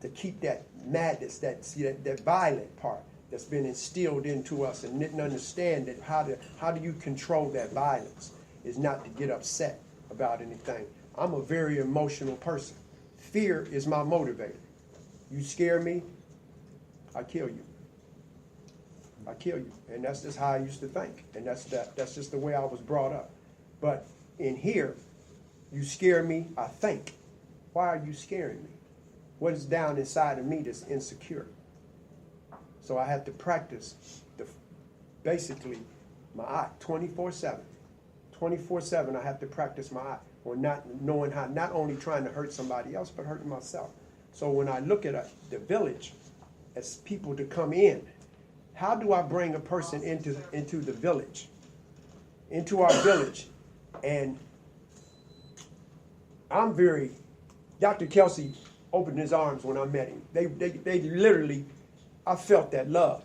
to keep that madness, that violent part that's been instilled into us, and didn't understand that how do you control that violence is not to get upset about anything. I'm a very emotional person. Fear is my motivator. You scare me, I kill you. I kill you. And that's just how I used to think. And that's just the way I was brought up. But in here, you scare me, I think. Why are you scaring me? What is down inside of me that's insecure? So I had to practice basically my eye 24/7. 24/7 I have to practice my eye on not knowing how, not only trying to hurt somebody else, but hurting myself. So when I look at the village as people to come in, how do I bring a person into the village, into our village? And I'm Dr. Kelsey opened his arms when I met him. They literally, I felt that love.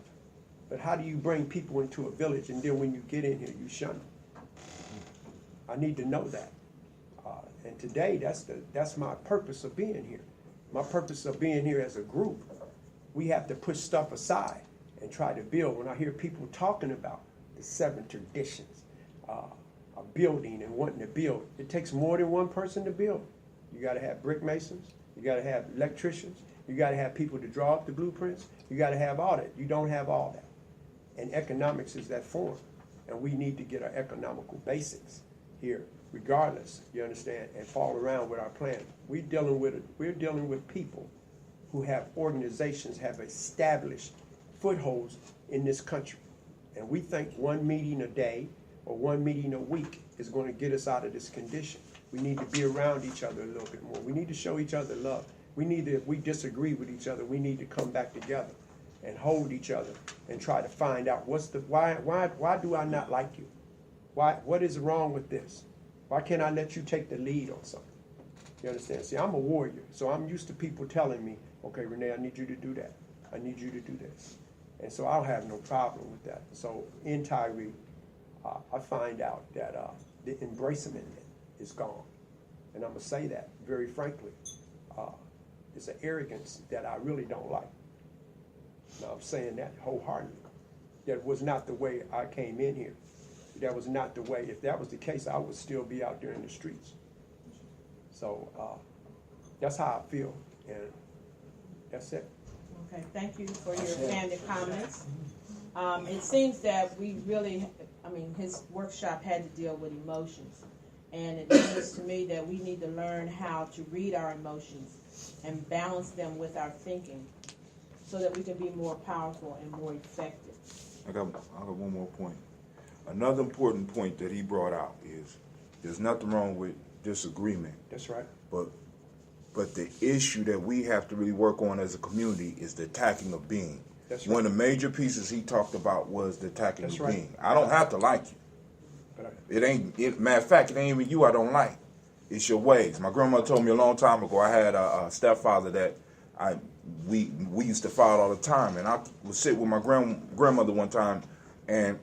But how do you bring people into a village and then when you get in here, you shun them? I need to know that. And today, that's my purpose of being here. My purpose of being here as a group, we have to push stuff aside and try to build. When I hear people talking about the 7 traditions, of building and wanting to build, it takes more than one person to build. You got to have brick masons. You got to have electricians. You got to have people to draw up the blueprints. You got to have all that. You don't have all that. And economics is that form. And we need to get our economical basics here, regardless, you understand, and fall around with our plan. We're dealing with people who have organizations, have established footholds in this country. And we think one meeting a day or one meeting a week is going to get us out of this condition. We need to be around each other a little bit more. We need to show each other love. We need to, if we disagree with each other, we need to come back together and hold each other and try to find out why do I not like you? What is wrong with this? Why can't I let you take the lead on something? You understand? See, I'm a warrior, so I'm used to people telling me, okay, Renee, I need you to do that. I need you to do this. And so I'll have no problem with that. So in Tyree, I find out that the embracement is gone. And I'm going to say that very frankly. It's an arrogance that I really don't like. Now, I'm saying that wholeheartedly. That was not the way I came in here. That was not the way. If that was the case, I would still be out there in the streets. So that's how I feel, and that's it. Okay, thank you for your candid comments. It seems that we really, his workshop had to deal with emotions. And it seems to me that we need to learn how to read our emotions and balance them with our thinking so that we can be more powerful and more effective. I got one more point. Another important point that he brought out is there's nothing wrong with disagreement. That's right. But the issue that we have to really work on as a community is the attacking of being. That's right. One of the major pieces he talked about was the attacking That's of right. being. I don't have to like you. Matter of fact, it ain't even you I don't like. It's your ways. My grandmother told me a long time ago. I had a stepfather that we used to fight all the time, and I would sit with my grandmother one time, and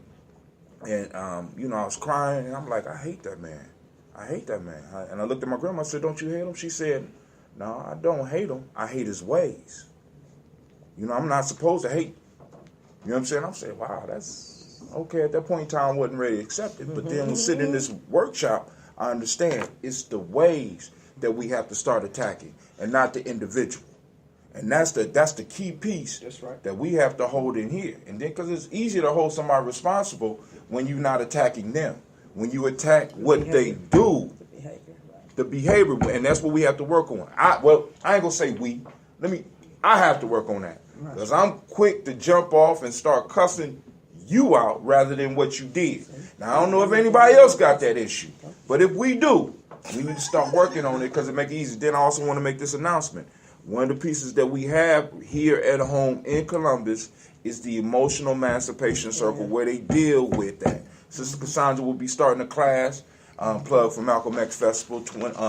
I was crying, and I'm like, I hate that man. I hate that man. And I looked at my grandma and said, don't you hate him? She said, no, I don't hate him. I hate his ways. I'm not supposed to hate. You know what I'm saying? I'm saying, wow, that's okay. At that point in time, I wasn't ready to accept it. But then when sitting in this workshop, I understand it's the ways that we have to start attacking and not the individual. And that's the key piece. That's right. That we have to hold in here. And then, because it's easier to hold somebody responsible when you're not attacking them. When you attack what they do, the behavior, and that's what we have to work on. I ain't gonna say we. I have to work on that because I'm quick to jump off and start cussing you out rather than what you did. Now I don't know if anybody else got that issue, but if we do, we need to start working on it because it makes it easy. Then I also want to make this announcement. One of the pieces that we have here at home in Columbus is the Emotional Emancipation Circle, where they deal with that. Sister Cassandra will be starting a class, plug for Malcolm X Festival,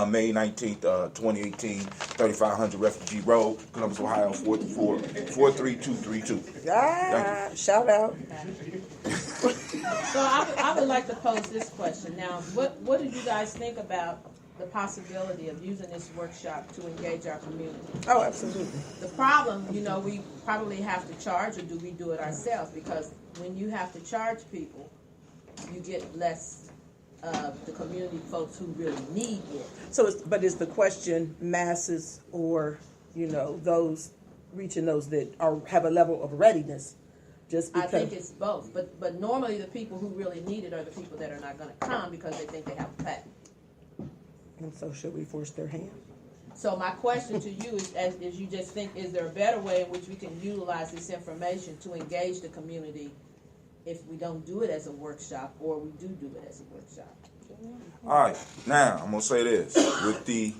May 19th, 2018, 3500 Refugee Road, Columbus, Ohio, 43232. Ah, shout out. So I would like to pose this question. Now, what do you guys think about the possibility of using this workshop to engage our community? Oh, absolutely. The problem, we probably have to charge, or do we do it ourselves? Because when you have to charge people, you get less of the community folks who really need it. So, but is the question masses or, those reaching those that have a level of readiness? Just because? I think it's both. But normally the people who really need it are the people that are not going to come because they think they have a patent. And so should we force their hand? So my question to you is you just think, is there a better way in which we can utilize this information to engage the community if we don't do it as a workshop, or we do it as a workshop? All right, now I'm going to say this. With the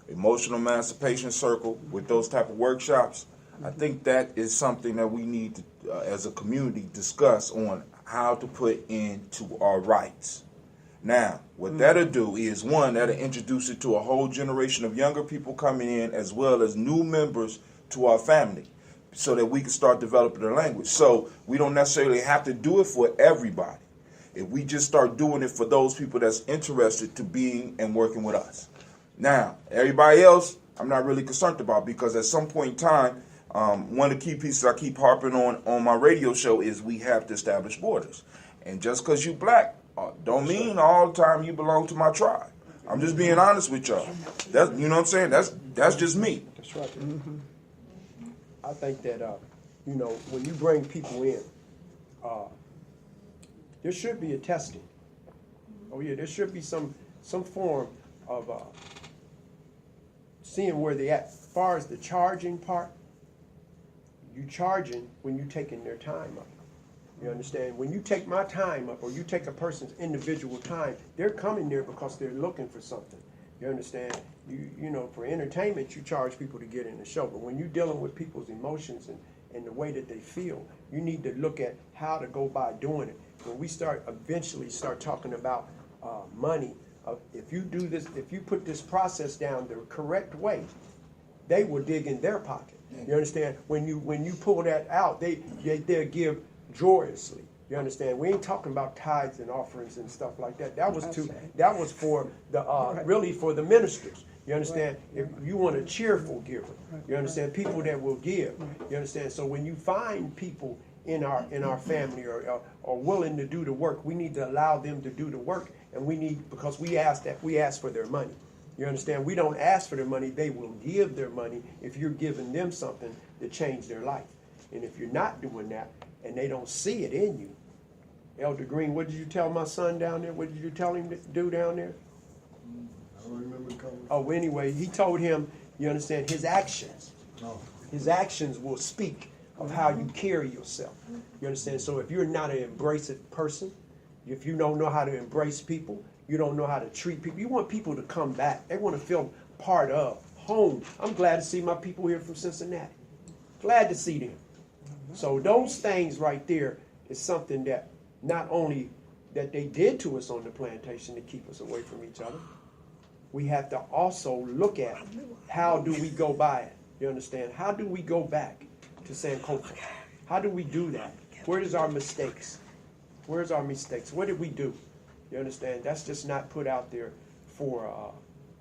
Emotional Emancipation Circle, with those type of workshops, I think that is something that we need to, as a community, discuss on how to put into our rights. Now, what that'll do is, one, that'll introduce it to a whole generation of younger people coming in, as well as new members to our family, so that we can start developing the language. So we don't necessarily have to do it for everybody. If we just start doing it for those people that's interested to being and working with us. Now, everybody else, I'm not really concerned about, because at some point in time, one of the key pieces I keep harping on my radio show is we have to establish borders. And just because you black, don't mean all the time you belong to my tribe. I'm just being honest with y'all. That's, you know what I'm saying? That's just me. That's right. Mm-hmm. I think that, when you bring people in, there should be a testing. Oh, yeah, there should be some form of seeing where they at. As far as the charging part, you charging when you taking their time up. You understand? When you take my time up, or you take a person's individual time, they're coming there because they're looking for something. You understand? You know, for entertainment, you charge people to get in the show. But when you're dealing with people's emotions and the way that they feel. You need to look at how to go by doing it. When we eventually start talking about money, if you do this, if you put this process down the correct way, they will dig in their pocket. You understand? When you pull that out, they'll give joyously. You understand? We ain't talking about tithes and offerings and stuff like that. That was for the really for the ministers. You understand? If you want a cheerful giver, you understand? People that will give. You understand? So when you find people in our family or willing to do the work, we need to allow them to do the work, and because we ask for their money. You understand? We don't ask for their money. They will give their money if you're giving them something to change their life. And if you're not doing that and they don't see it in you, Elder Green, what did you tell my son down there? What did you tell him to do down there? I don't remember coming. Oh, anyway, he told him, you understand, his actions. His actions will speak of how you carry yourself. You understand? So if you're not an embracive person, if you don't know how to embrace people, you don't know how to treat people, you want people to come back. They want to feel part of home. I'm glad to see my people here from Cincinnati. Glad to see them. So those things right there is something that not only that they did to us on the plantation to keep us away from each other, we have to also look at how do we go by it. You understand? How do we go back to Sankofa? How do we do that? Where is our mistakes? Where's our mistakes? What did we do? You understand? That's just not put out there for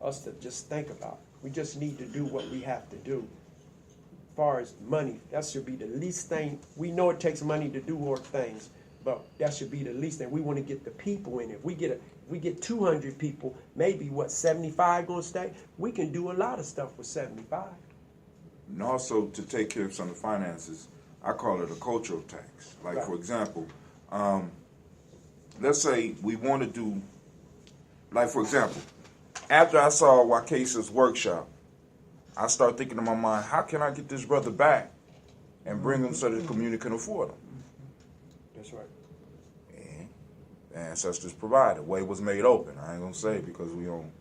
us to just think about. We just need to do what we have to do. As far as money, that should be the least thing. We know it takes money to do more things, but that should be the least thing. We want to get the people in it. If we get 200 people, maybe 75 going to stay? We can do a lot of stuff with 75. And also to take care of some of the finances, I call it a cultural tax. Like, for example, let's say we want to do, like, for example, after I saw Wakesa's workshop, I start thinking in my mind, how can I get this brother back and bring him so that the community can afford him? That's right. And the ancestors provided. Way was made open. I ain't going to say because I'm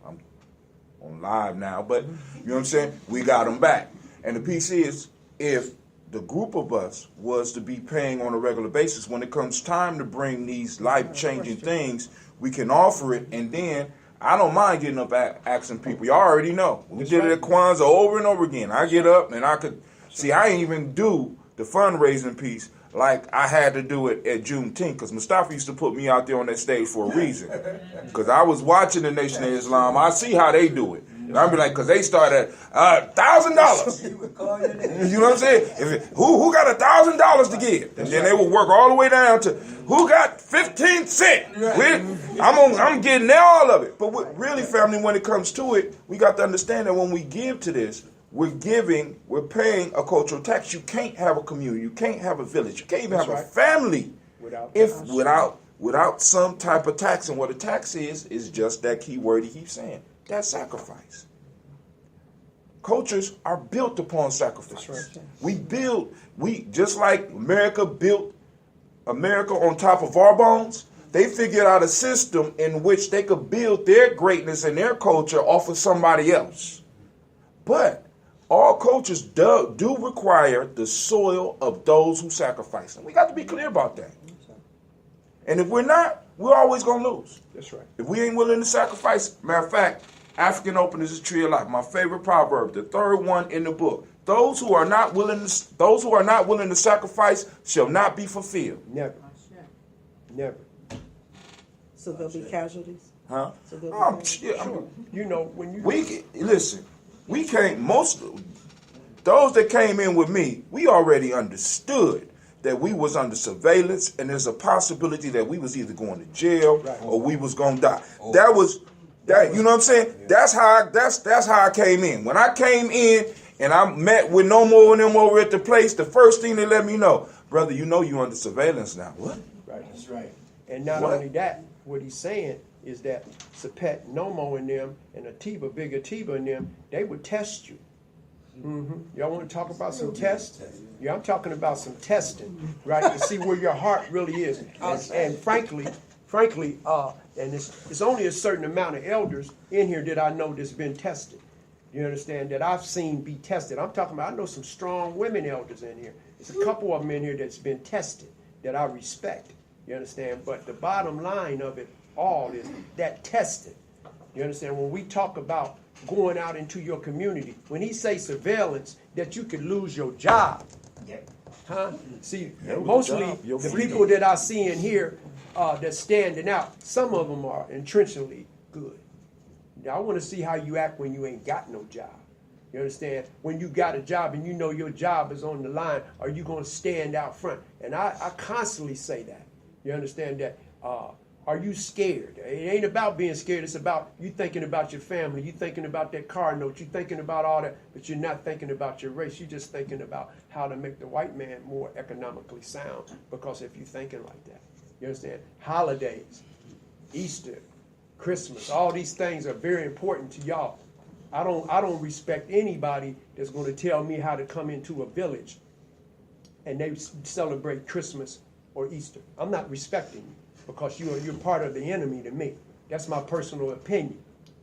on live now, but you know what I'm saying? We got him back. And the piece is, if the group of us was to be paying on a regular basis, when it comes time to bring these life-changing things, we can offer it, and then I don't mind getting up asking people. Y'all already know. We did it at Kwanzaa over and over again. I get up and I could, see, I ain't even do the fundraising piece like I had to do it at Juneteenth, because Mustafa used to put me out there on that stage for a reason. Because I was watching the Nation of Islam. I see how they do it. And I'd be like, because they start at $1,000. You know what I'm saying? Who got $1,000 to give? And then they would work all the way down to who got 15 cents. I'm getting all of it. But really, family, when it comes to it, we got to understand that when we give to this, we're paying a cultural tax. You can't have a community. You can't have a village. You can't even have a family without some type of tax. And what a tax is just that key word he keeps saying. That's sacrifice. Cultures are built upon sacrifice. Right. We just like America built America on top of our bones, they figured out a system in which they could build their greatness and their culture off of somebody else. But all cultures do require the soil of those who sacrifice. And we got to be clear about that. And if we're not, we're always going to lose. That's right. If we ain't willing to sacrifice, matter of fact, African open is a tree of life. My favorite proverb, the third one in the book. Those who are not willing to sacrifice shall not be fulfilled. Never. Never. So there'll be casualties? Huh? So there'll be Sure. You know, when you those that came in with me, we already understood that we was under surveillance, and there's a possibility that we was either going to jail or we was going to die. You know what I'm saying? Yeah. That's how I came in. When I came in and I met with no more of them over at the place, the first thing they let me know, brother, you know you under surveillance now. What? Right. That's right. And not only that, what he's saying is that Sapet, Nomo and them, and Atiba, Big Atiba and them, they would test you. Mm-hmm. Y'all want to talk about some tests? Yeah, I'm talking about some testing, right, to see where your heart really is. And frankly, and it's only a certain amount of elders in here that I know that's been tested. you understand, that I've seen be tested. I'm talking about, I know some strong women elders in here. There's a couple of them in here that's been tested that I respect, you understand? But the bottom line of it all is that testing. You understand? When we talk about going out into your community, when he say surveillance, that you could lose your job. Yep. Huh? See, mostly the people that I see in here that's standing out, some of them are intentionally good. Now, I want to see how you act when you ain't got no job. You understand? When you got a job and you know your job is on the line, are you going to stand out front? And I constantly say that. You understand that? Are you scared? It ain't about being scared. It's about you thinking about your family. You thinking about that car note. You thinking about all that, but you're not thinking about your race. You're just thinking about how to make the white man more economically sound. Because if you're thinking like that, you understand? Holidays, Easter, Christmas, all these things are very important to y'all. I don't respect anybody that's going to tell me how to come into a village and they celebrate Christmas or Easter. I'm not respecting you. Because you're part of the enemy to me. That's my personal opinion.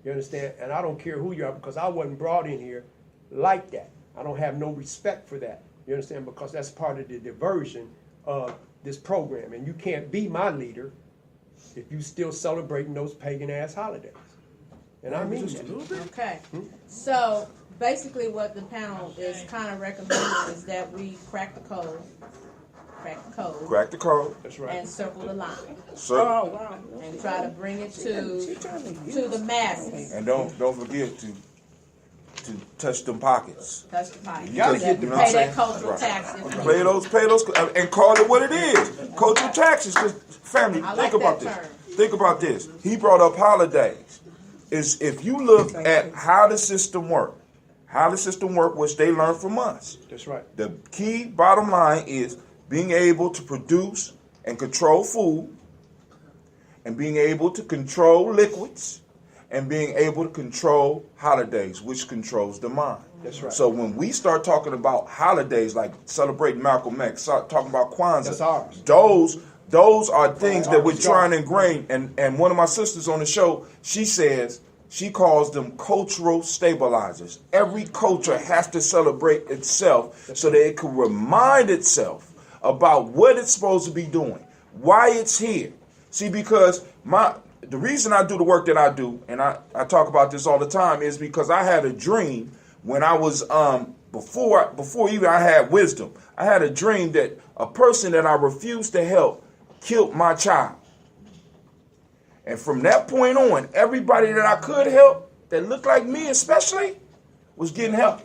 You understand? And I don't care who you are because I wasn't brought in here like that. I don't have no respect for that. You understand? Because that's part of the diversion of this program. And you can't be my leader if you still celebrating those pagan ass holidays. And I mean that. Okay. So basically what the panel is kind of recommending is that we crack the code. Crack the code. That's right. And circle the line. Oh, wow. And try to bring it to the masses. And don't forget to touch them pockets. Touch the pockets. You gotta get the pay that cultural tax. Pay those, and call it what it is. Cultural taxes. Because family, think about this. Think about this. He brought up holidays. Is if you look at how the system works, which they learned from us. That's right. The key bottom line is being able to produce and control food, and being able to control liquids, and being able to control holidays, which controls the mind. That's right. So when we start talking about holidays, like celebrating Malcolm X, start talking about Kwanzaa, that's ours. Those are things that we're trying to ingrain. And one of my sisters on the show, she says, she calls them cultural stabilizers. Every culture has to celebrate itself so that it can remind itself about what it's supposed to be doing, why it's here. See, because the reason I do the work that I do, and I talk about this all the time, is because I had a dream when I was, before even I had wisdom, I had a dream that a person that I refused to help killed my child. And from that point on, everybody that I could help, that looked like me especially, was getting help.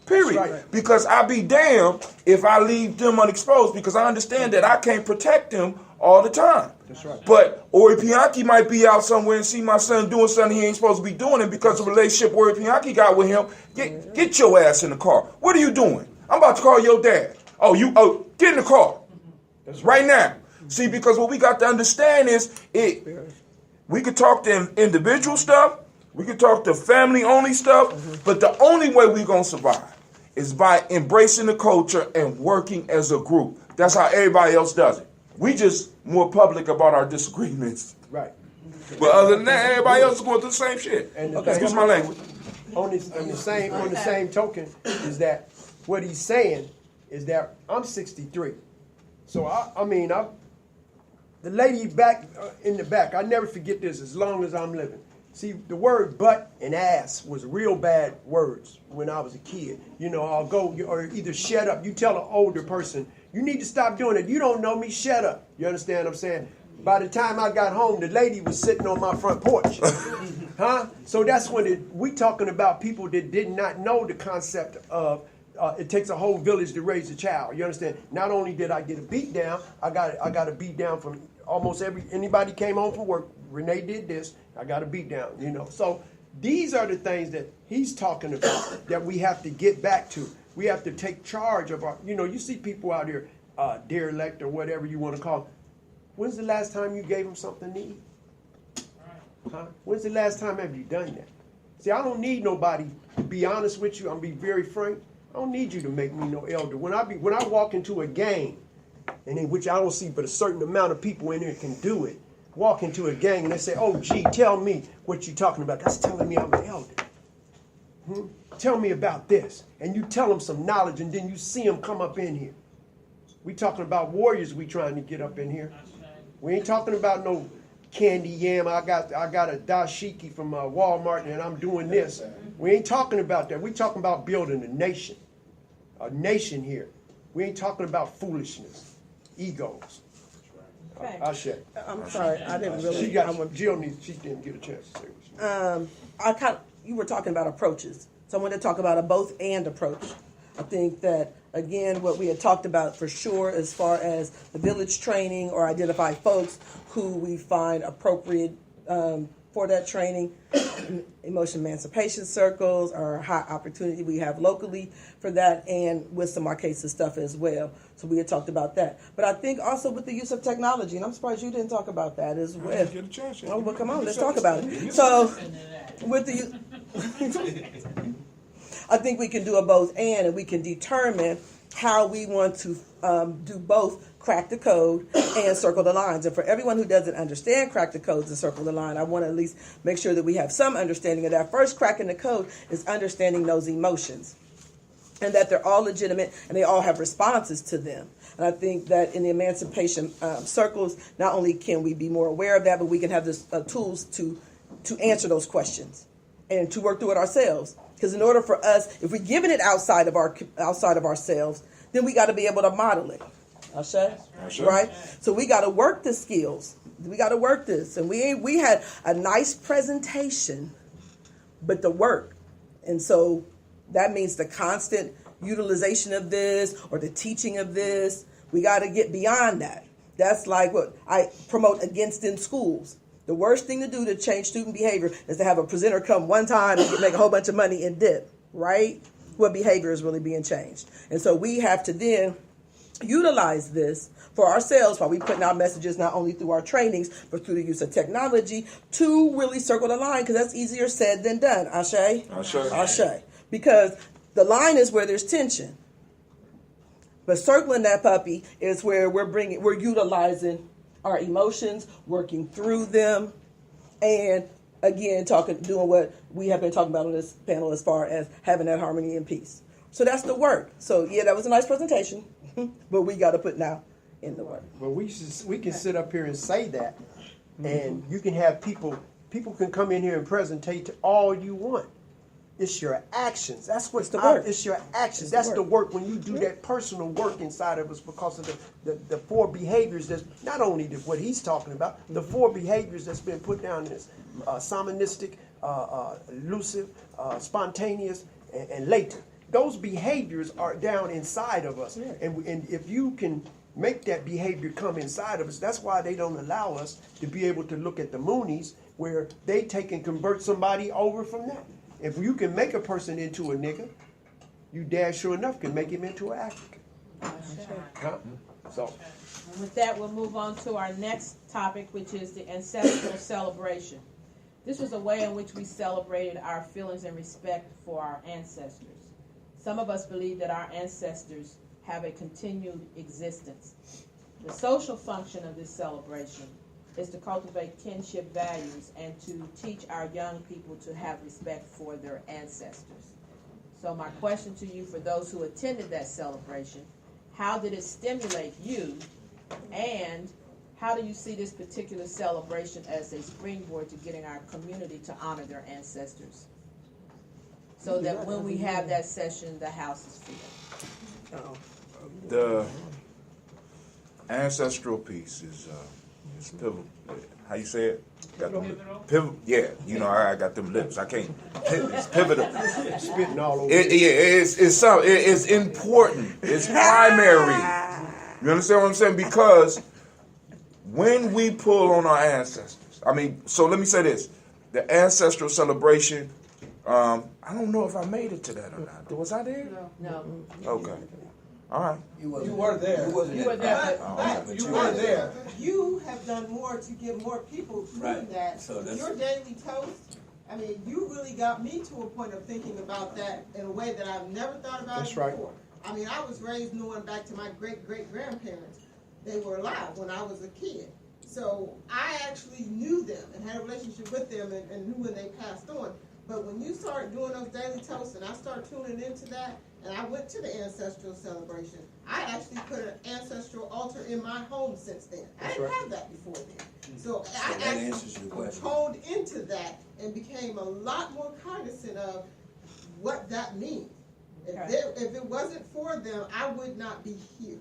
Period. Right. Because I be damned if I leave them unexposed, because I understand that I can't protect them all the time. That's right. But Ori Pianki might be out somewhere and see my son doing something he ain't supposed to be doing, and because of the relationship Ori Pianki got with him, get your ass in the car. What are you doing? I'm about to call your dad. Get in the car. That's right now. See, because what we got to understand is we could talk to individual stuff, we could talk to family-only stuff, but the only way we're going to survive is by embracing the culture and working as a group. That's how everybody else does it. We just more public about our disagreements. Right. But other than that, everybody else is going through the same shit. And excuse my language. On the same token is that what he's saying is that I'm 63. So the lady back in the back, I never forget this as long as I'm living. See, the word butt and ass was real bad words when I was a kid. I'll go, or either shut up. You tell an older person, you need to stop doing it. You don't know me, shut up. You understand what I'm saying? By the time I got home, the lady was sitting on my front porch. Huh? So that's when we talking about people that did not know the concept of it takes a whole village to raise a child. You understand? Not only did I get a beat down, I got a beat down from almost anybody came home from work. Renee did this. I got a beat down. So these are the things that he's talking about that we have to get back to. We have to take charge of our. You see people out here, derelict or whatever you want to call it. When's the last time you gave them something to eat? Huh? When's the last time have you done that? See, I don't need nobody. To be honest with you, I'm be very frank. I don't need you to make me no elder. When I walk into a gang, and in which I don't see but a certain amount of people in there can do it, walk into a gang and they say, "Oh, gee, tell me what you're talking about." That's telling me I'm an elder. Tell me about this. And you tell them some knowledge, and then you see them come up in here. We talking about warriors we trying to get up in here. We ain't talking about no candy yam. I got a dashiki from Walmart, and I'm doing this. We ain't talking about that. We talking about building a nation here. We ain't talking about foolishness, egos. Okay. I'm sorry, I didn't really. She didn't get a chance to say what she You were talking about approaches, so I wanted to talk about a both and approach. I think that, again, what we had talked about for sure as far as the village training or identify folks who we find appropriate for that training, emotion emancipation circles or high opportunity we have locally for that, and with some Marquesa stuff as well. So we had talked about that. But I think also with the use of technology, and I'm surprised you didn't talk about that as well. Get a chance. Oh, well, come on, let's talk about it. So with the I think we can do a both and we can determine how we want to do both crack the code and circle the lines. And for everyone who doesn't understand crack the codes and circle the line, I want to at least make sure that we have some understanding of that. First, cracking the code is understanding those emotions and that they're all legitimate and they all have responses to them. And I think that in the emancipation circles, not only can we be more aware of that, but we can have the tools to answer those questions and to work through it ourselves. Because in order for us, if we're giving it outside of ourselves, then we got to be able to model it. Right? So we got to work the skills. We got to work this. And we had a nice presentation, but the work. And so that means the constant utilization of this or the teaching of this. We got to get beyond that. That's like what I promote against in schools. The worst thing to do to change student behavior is to have a presenter come one time and make a whole bunch of money and dip, right? What behavior is really being changed. And so we have to then utilize this for ourselves while we putting out messages not only through our trainings, but through the use of technology to really circle the line, because that's easier said than done. Ashe. Because the line is where there's tension. But circling that puppy is where we're utilizing our emotions, working through them, and again, doing what we have been talking about on this panel as far as having that harmony and peace. So that's the work. So yeah, that was a nice presentation, but we got to put now in the work. Well, we can sit up here and say that, and you can have people can come in here and presentate to all you want. It's your actions. That's what's the work. It's your actions. That's the work when you do that personal work inside of us, because of the four behaviors that's not only what he's talking about, the four behaviors that's been put down in this shamanistic, elusive, spontaneous, and latent. Those behaviors are down inside of us. And if you can make that behavior come inside of us, that's why they don't allow us to be able to look at the Moonies where they take and convert somebody over from that. If you can make a person into a nigga, you dash sure enough can make him into an African. So, and with that, we'll move on to our next topic, which is the ancestral celebration. This was a way in which we celebrated our feelings and respect for our ancestors. Some of us believe that our ancestors have a continued existence. The social function of this celebration is to cultivate kinship values and to teach our young people to have respect for their ancestors. So my question to you, for those who attended that celebration, how did it stimulate you, and how do you see this particular celebration as a springboard to getting our community to honor their ancestors, so that when we have that session, the house is filled? The ancestral piece is pivotal. How you say it? Pivotal. Yeah, I got them lips. I can't. It's pivotal. Spitting all over. It's important. It's primary. You understand what I'm saying? Because when we pull on our ancestors, so let me say this: the ancestral celebration. I don't know if I made it to that or not. Was I there? No. Okay. All right. You were there. You were there. You were there. You have done more to get more people through that. So your daily toast, you really got me to a point of thinking about that in a way that I've never thought about it before. Right. I was raised knowing back to my great-great-grandparents. They were alive when I was a kid. So I actually knew them and had a relationship with them and knew when they passed on. But when you start doing those daily toasts and I start tuning into that, and I went to the ancestral celebration, I actually put an ancestral altar in my home since then. I didn't have that before then. So I actually honed into that and became a lot more cognizant of what that means. If it wasn't for them, I would not be here.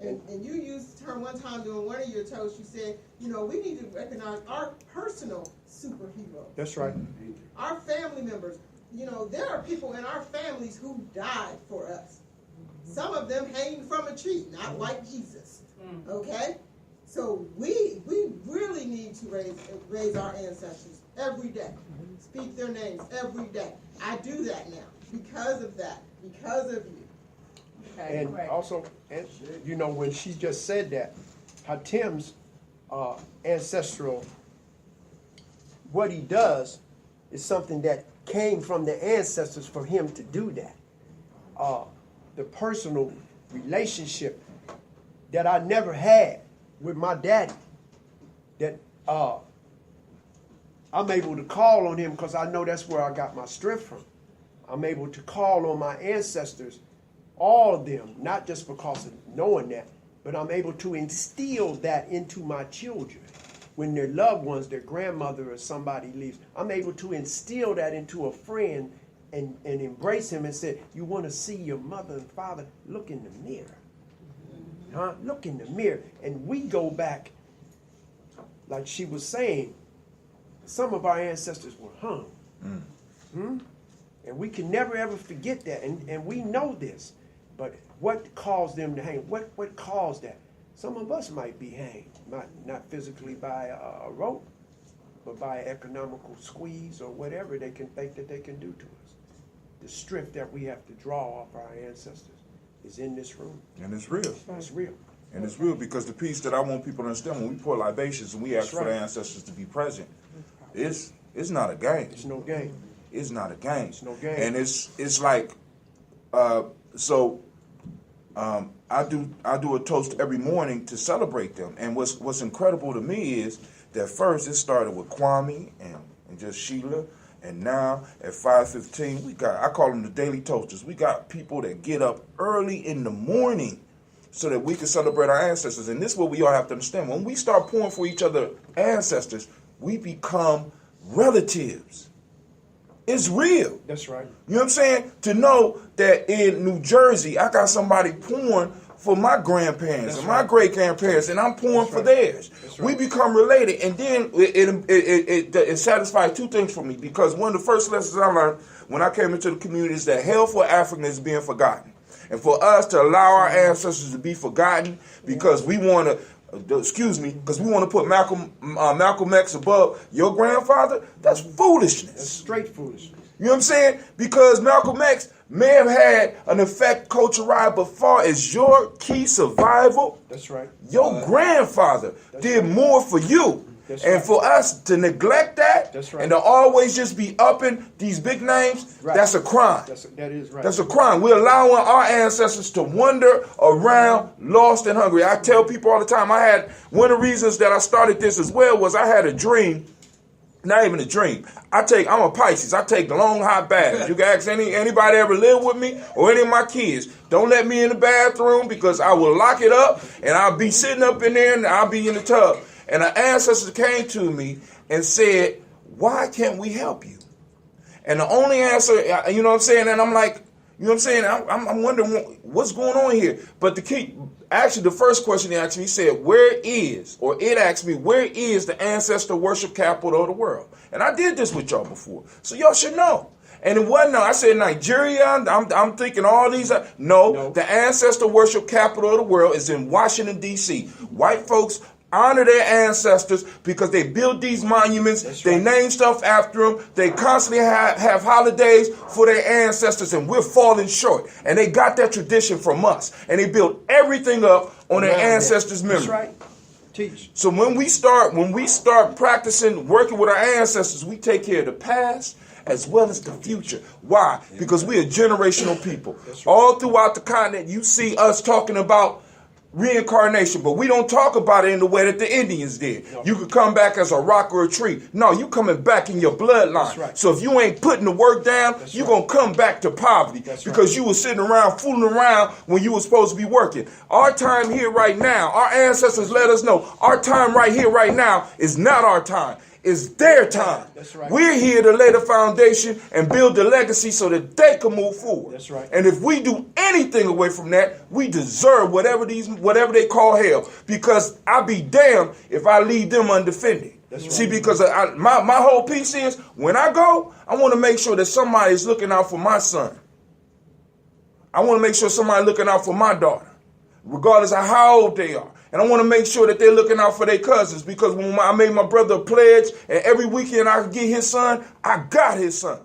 And you used the term one time during one of your toasts, you said, we need to recognize our personal superheroes. That's right. Our family members. There are people in our families who died for us. Some of them hanging from a tree, not like Jesus. Okay? So we really need to raise our ancestors every day. Speak their names every day. I do that now because of that, because of you. And also, when she just said that, Hatim's ancestral, what he does is something that came from the ancestors for him to do that. The personal relationship that I never had with my daddy, that I'm able to call on him because I know that's where I got my strength from. I'm able to call on my ancestors, all of them, not just because of knowing that, but I'm able to instill that into my children. When their loved ones, their grandmother or somebody leaves, I'm able to instill that into a friend and embrace him and say, you want to see your mother and father? Look in the mirror. Huh? Look in the mirror. And we go back, like she was saying, some of our ancestors were hung. And we can never ever forget that. And we know this. But what caused them to hang? What caused that? Some of us might be hanged, not physically by a rope, but by an economical squeeze or whatever they can think that they can do to us. The strength that we have to draw off our ancestors is in this room. And it's real. It's real. And it's real because the piece that I want people to understand, when we pour libations and we ask for the ancestors to be present, it's not a game. It's no game. It's not a game. It's no game. And it's like, I do a toast every morning to celebrate them. And what's incredible to me is that first it started with Kwame and just Sheila, and now at 5:15 I call them the daily toasters. We got people that get up early in the morning so that we can celebrate our ancestors. And this is what we all have to understand. When we start pouring for each other ancestors, we become relatives. It's real. That's right. You know what I'm saying? To know that in New Jersey, I got somebody pouring for my grandparents and my great-grandparents, and I'm pouring for theirs. We become related, and then it satisfies two things for me, because one of the first lessons I learned when I came into the community is that hell for African is being forgotten. And for us to allow our ancestors to be forgotten because we want to, because we want to put Malcolm X above your grandfather, that's foolishness. That's straight foolishness. You know what I'm saying? Because Malcolm X may have had an effect culturally, but far as your key survival, that's right. Your grandfather did more for you. That's and right. for us to neglect that, that's right. and to always just be upping these big names, right. That's a crime. That is right. That's a crime. We're allowing our ancestors to wander around lost and hungry. I tell people all the time, one of the reasons that I started this as well was I had a dream. Not even a dream. I'm a Pisces. I take long hot baths. You can ask anybody ever live with me or any of my kids. Don't let me in the bathroom because I will lock it up and I'll be sitting up in there and I'll be in the tub. And an ancestor came to me and said, why can't we help you? And the only answer, you know what I'm saying? And I'm like, you know what I'm saying? I'm wondering what's going on here. But the first question he asked me, he said, it asked me, where is the ancestor worship capital of the world? And I did this with y'all before. So y'all should know. And it wasn't, I said Nigeria, I'm thinking all these. No, the ancestor worship capital of the world is in Washington, D.C. White folks honor their ancestors because they build these monuments. They name stuff after them. They constantly have holidays for their ancestors, and we're falling short. And they got that tradition from us. And they built everything up on their ancestors' memory. That's right. Teach. So when we start practicing working with our ancestors, we take care of the past as well as the future. Why? Because we are generational people. All throughout the continent, you see us talking about reincarnation, but we don't talk about it in the way that the Indians did. No. You could come back as a rock or a tree. No, you coming back in your bloodline. That's right. So if you ain't putting the work down, you're going to come back to poverty. That's because you were sitting around fooling around when you were supposed to be working. Our time here right now, our ancestors let us know, our time right here right now is not our time. It's their time. That's right. We're here to lay the foundation and build the legacy so that they can move forward. That's right. And if we do anything away from that, we deserve whatever they call hell. Because I'll be damned if I leave them undefended. That's right. See, because my whole piece is, when I go, I want to make sure that somebody is looking out for my son. I want to make sure somebody's looking out for my daughter, regardless of how old they are. And I want to make sure that they're looking out for their cousins, because when I made my brother a pledge and every weekend I could get his son, I got his son.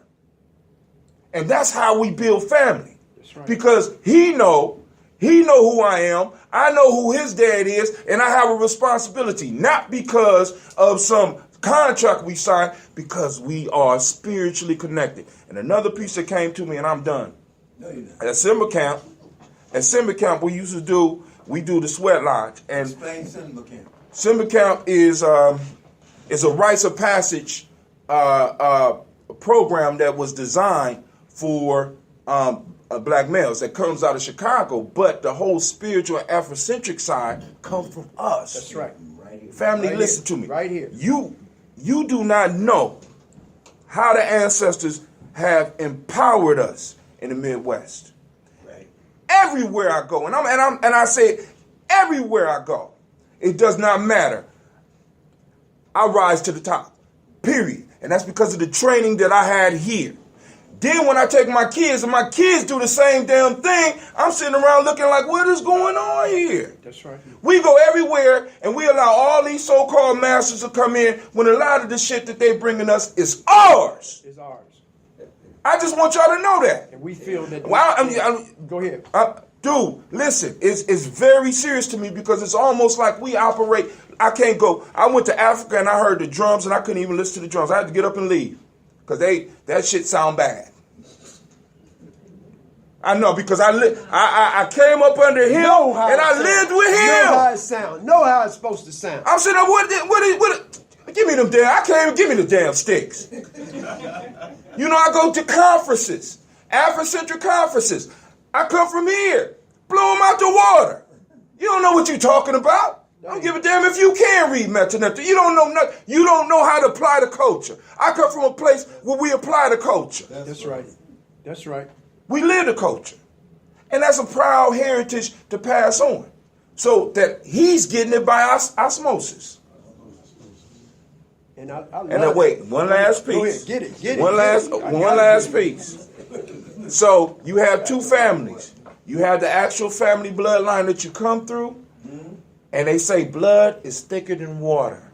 And that's how we build family. That's right. Because he know who I am. I know who his dad is, and I have a responsibility, not because of some contract we signed, because we are spiritually connected. And another piece that came to me, and I'm done. No, you're not. At Simba Camp, we do the sweat lodge. And explain Simba Camp. Simba Camp is a rites of passage program that was designed for black males that comes out of Chicago, but the whole spiritual Afrocentric side comes from us. That's right. Right here. Family, right, listen to me. Right here. You do not know how the ancestors have empowered us in the Midwest. Everywhere I go, and I say everywhere I go, it does not matter. I rise to the top, period. And that's because of the training that I had here. Then when I take my kids and my kids do the same damn thing, I'm sitting around looking like, what is going on here? That's right. We go everywhere and we allow all these so-called masters to come in when a lot of the shit that they bringing us is ours. It's ours. I just want y'all to know that. And we feel that. Well, go ahead. Dude, listen, it's very serious to me, because it's almost like we operate. I can't go. I went to Africa and I heard the drums and I couldn't even listen to the drums. I had to get up and leave because that shit sound bad. I know, because I came up under him and I lived with him. Know how it sound. Know how it's supposed to sound. I'm saying, what? Give me them damn. I can't even give me the damn sticks. You know, I go to conferences, Afrocentric conferences. I come from here, blow them out the water. You don't know what you're talking about. I don't give a damn if you can read Metaneptah. You don't know nothing. You don't know how to apply the culture. I come from a place where we apply the culture. That's right. That's right. We live the culture. And that's a proud heritage to pass on. So that he's getting it by osmosis. And wait, one last piece. Go ahead. Get it. One last piece. So you have two families. You have the actual family bloodline that you come through, and they say blood is thicker than water.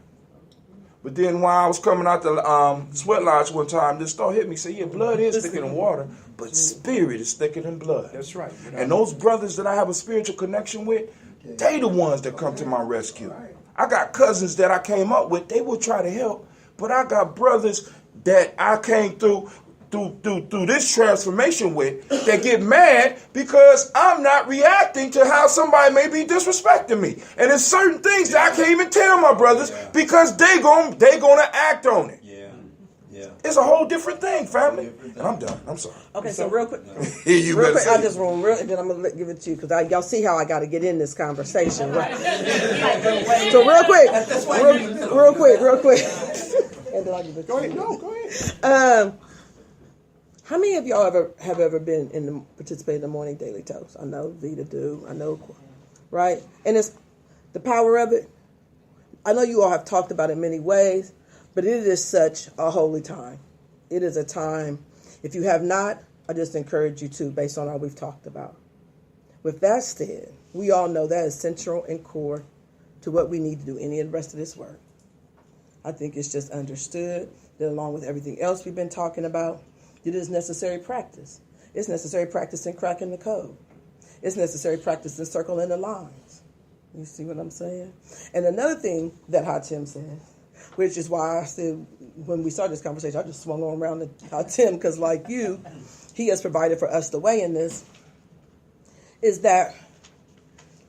But then while I was coming out the sweat lodge one time, this thought hit me. Say, yeah, blood is thicker than water, but spirit is thicker than blood. That's right. And those brothers that I have a spiritual connection with, they the ones that come to my rescue. I got cousins that I came up with. They will try to help, but I got brothers that I came through this transformation with that get mad because I'm not reacting to how somebody may be disrespecting me. And there's certain things that I can't even tell my brothers because they gonna act on it. Yeah. It's a whole different thing, family. And I'm done. I'm sorry. Okay, so real quick. real quick, I just want and then I'm gonna give it to you because y'all see how I got to get in this conversation, right? So real quick. And then I'll give it to you. Go ahead. How many of y'all have ever been participated in the morning daily toast? I know Vita do. I know, right? And it's the power of it. I know you all have talked about it in many ways, but it is such a holy time. It is a time. If you have not, I just encourage you to, based on all we've talked about. With that said, we all know that is central and core to what we need to do any of the rest of this work. I think it's just understood that along with everything else we've been talking about, it is necessary practice. It's necessary practice in cracking the code. It's necessary practice in circling the lines. You see what I'm saying? And another thing that Hatim said, which is why I said when we started this conversation, I just swung on around to Hatim because like you, he has provided for us the way in this, is that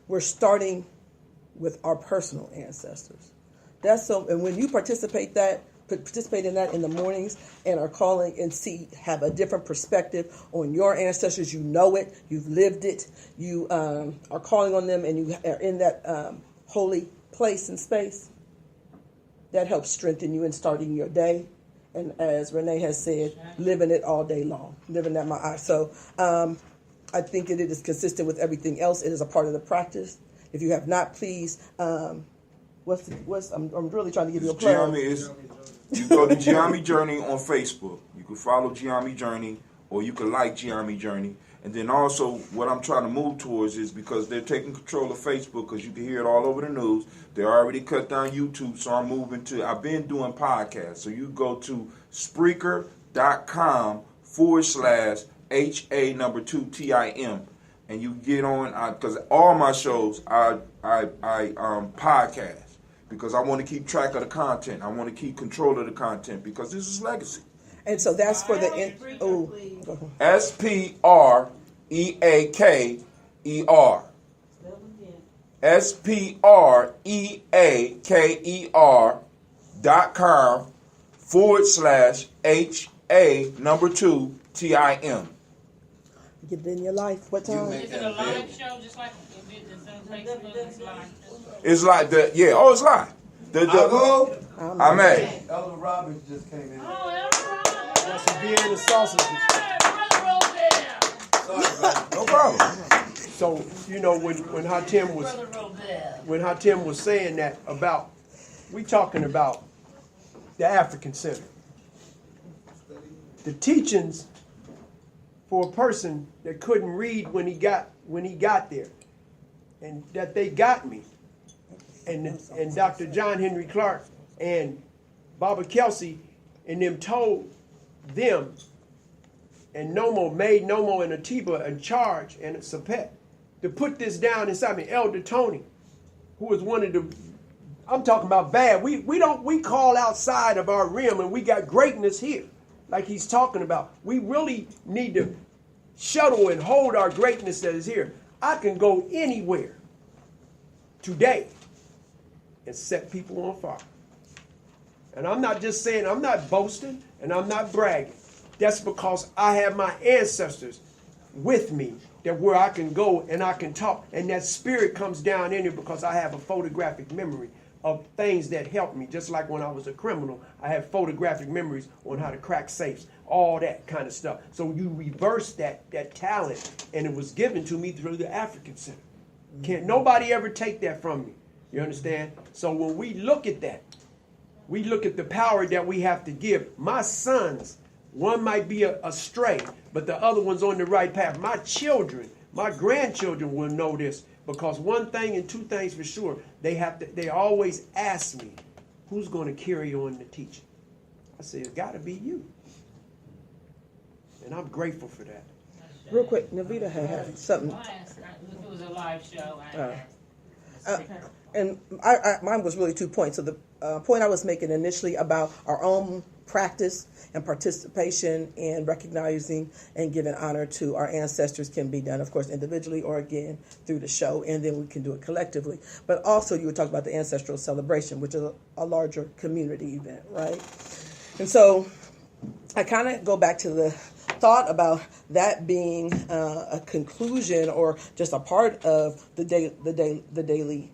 we're starting with our personal ancestors. That's so, and when you participate in that in the mornings and are calling and have a different perspective on your ancestors, you know it, you've lived it, you are calling on them, and you are in that holy place and space, that helps strengthen you in starting your day. And as Renee has said, living it all day long, living that my. So I think it is consistent with everything else. It is a part of the practice. If you have not, please, I'm really trying to give you a plug. You go to Gye-Nyame Journey on Facebook. You can follow Gye-Nyame Journey, or you can like Gye-Nyame Journey. And then also, what I'm trying to move towards is, because they're taking control of Facebook, because you can hear it all over the news. They already cut down YouTube, so I'm moving to, I've been doing podcasts. So you go to Spreaker.com/HA2TIM. And you get on, because all my shows I podcast, because I want to keep track of the content. I want to keep control of the content, because this is legacy. And so that's for the SPREAKER. SPREAKER.com/HA2TIM. Get it in your life. What time? Is it a live show, just like it's on Facebook? It's live. It's like the it's live. I'm at. Elder Roberts just came in. Oh, Elder Roberts. That's a beer and the sausages. No problem. So, you know, when Hatim was saying that about, we talking about the African Center. The teachings for a person that couldn't read when he got there, and that they got me, and Dr. John Henry Clark and Baba Kelsey and them told them, and made Nomo and Atiba in charge, and Sapet, to put this down inside me. Elder Tony, who was one of the, I'm talking about bad. We call outside of our rim, and we got greatness here, like he's talking about. We really need to shuttle and hold our greatness that is here. I can go anywhere today and set people on fire. And I'm not just saying, I'm not boasting and I'm not bragging. That's because I have my ancestors with me, that where I can go and I can talk. And that spirit comes down in here because I have a photographic memory of things that helped me. Just like when I was a criminal, I have photographic memories on how to crack safes, all that kind of stuff. So you reverse that talent, and it was given to me through the African Center. Can't nobody ever take that from me. You understand? So when we look at that, we look at the power that we have to give. My sons, one might be astray, but the other one's on the right path. My children, my grandchildren will know this, because one thing and two things for sure, they always ask me, who's going to carry on the teaching? I say, it's got to be you. And I'm grateful for that. Real quick, Navita had something. If it was a live show, and mine was really 2 points. So the point I was making initially about our own practice and participation in recognizing and giving honor to our ancestors can be done, of course, individually or again through the show, and then we can do it collectively. But also you were talking about the ancestral celebration, which is a larger community event, right? And so I kind of go back to the thought about that being a conclusion or just a part of the daily,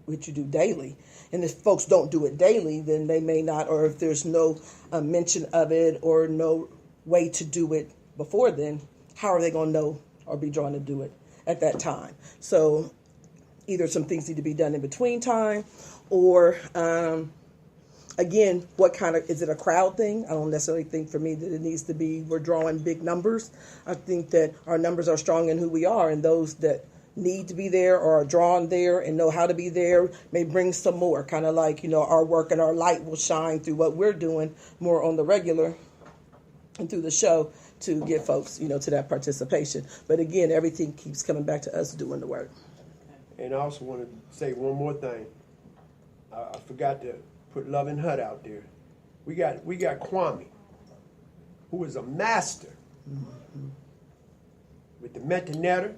which you do daily. And if folks don't do it daily, then they may not, or if there's no mention of it or no way to do it before then, how are they going to know or be drawn to do it at that time? So either some things need to be done in between time, or again, what kind of, is it a crowd thing? I don't necessarily think for me that it needs to be, we're drawing big numbers. I think that our numbers are strong in who we are, and those that need to be there or are drawn there and know how to be there may bring some more, kind of like, our work and our light will shine through what we're doing more on the regular and through the show to get folks, to that participation. But again, everything keeps coming back to us doing the work. And I also want to say one more thing. I forgot to put Love and Hut out there. We got Kwame, who is a master with the Metanetta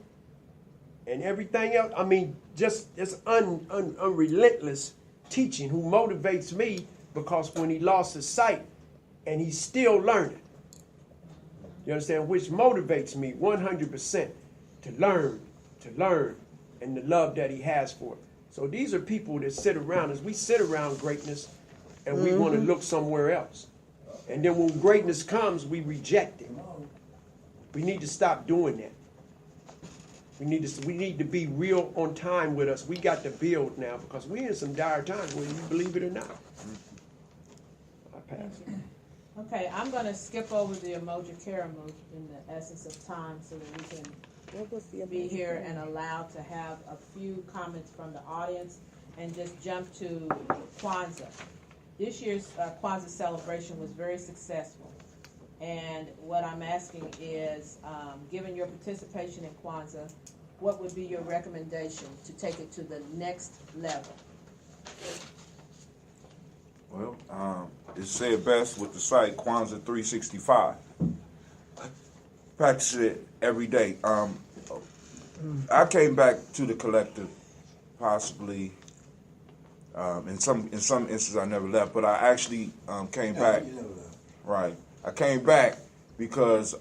and everything else. I mean, just unrelentless teaching who motivates me, because when he lost his sight and he's still learning. You understand? Which motivates me 100% to learn, and the love that he has for it. So these are people that sit around us. We sit around greatness and we want to look somewhere else. And then when greatness comes, we reject it. We need to stop doing that. We need to be real on time with us. We got to build now, because we're in some dire times, whether you believe it or not. I pass it. Okay, I'm going to skip over the emoji Karamu in the essence of time so that we can be here and allowed to have a few comments from the audience, and just jump to Kwanzaa. This year's Kwanzaa celebration was very successful. And what I'm asking is, given your participation in Kwanzaa, what would be your recommendation to take it to the next level? Well, it's said best with the site Kwanzaa 365. Practice it every day. I came back to the collective, possibly. In some instances, I never left, but I actually came back. Right, I came back because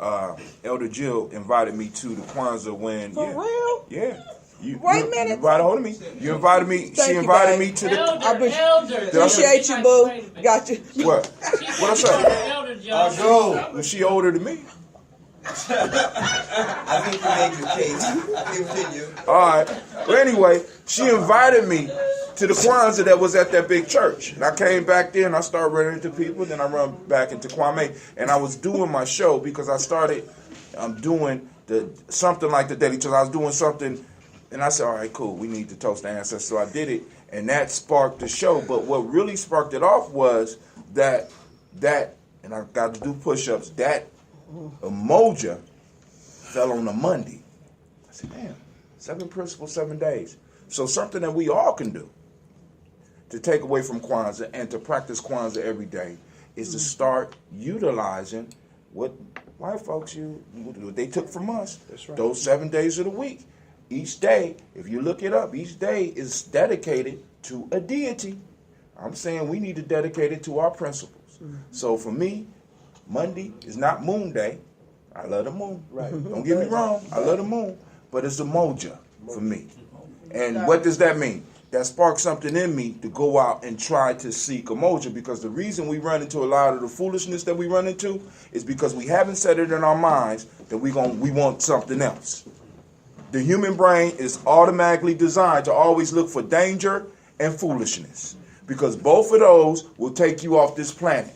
Elder Jill invited me to the Kwanzaa when. For real? Yeah. Wait a minute. You invited hold of me. You invited me. She invited me to the. Elder. Appreciate you, boo. Got you. What? What I say? Elder John. Was she older than me? I think you make the case. Continue. All right. But anyway, she invited me to the Kwanzaa that was at that big church. And I came back there and I started running into people. Then I run back into Gye-Nyame. And I was doing my show because I started doing something like the Daily Toast. I was doing something, and I said, all right, cool, we need to toast the ancestors. So I did it, and that sparked the show. But what really sparked it off was that, and I got to do push-ups, that emoji fell on a Monday. I said, damn, 7 principles, 7 days. So something that we all can do to take away from Kwanzaa and to practice Kwanzaa every day is to start utilizing what white folks what they took from us. That's right. Those 7 days of the week. Each day, if you look it up, each day is dedicated to a deity. I'm saying we need to dedicate it to our principles. Mm-hmm. So for me, Monday is not Moon Day. I love the moon. Right. Don't get me wrong. I love the moon. But it's a moja for me. And what does that mean? That sparks something in me to go out and try to seek a moja, because the reason we run into a lot of the foolishness that we run into is because we haven't set it in our minds that we want something else. The human brain is automatically designed to always look for danger and foolishness, because both of those will take you off this planet.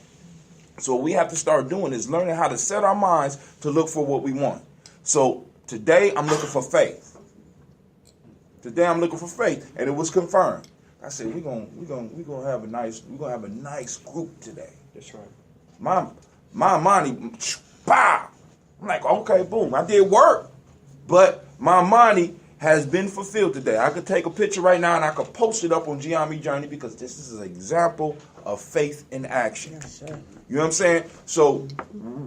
So what we have to start doing is learning how to set our minds to look for what we want. So today I'm looking for faith. Today I'm looking for faith, and it was confirmed. I said we're gonna have a nice group today. That's right. My money, pow. I'm like, okay, boom. I did work, but my money has been fulfilled today. I could take a picture right now and I could post it up on Gye-Nyame Journey, because this is an example of faith in action. Yeah, sure. You know what I'm saying? So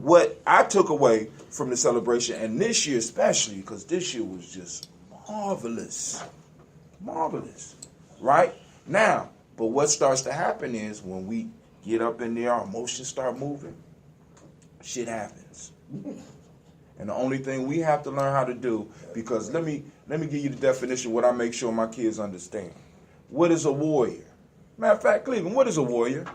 what I took away from the celebration, and this year especially, because this year was just marvelous, right? Now, but what starts to happen is when we get up in there, our emotions start moving, shit happens. And the only thing we have to learn how to do, because let me give you the definition, what I make sure my kids understand. What is a warrior? Matter of fact, Cleveland, what is a warrior?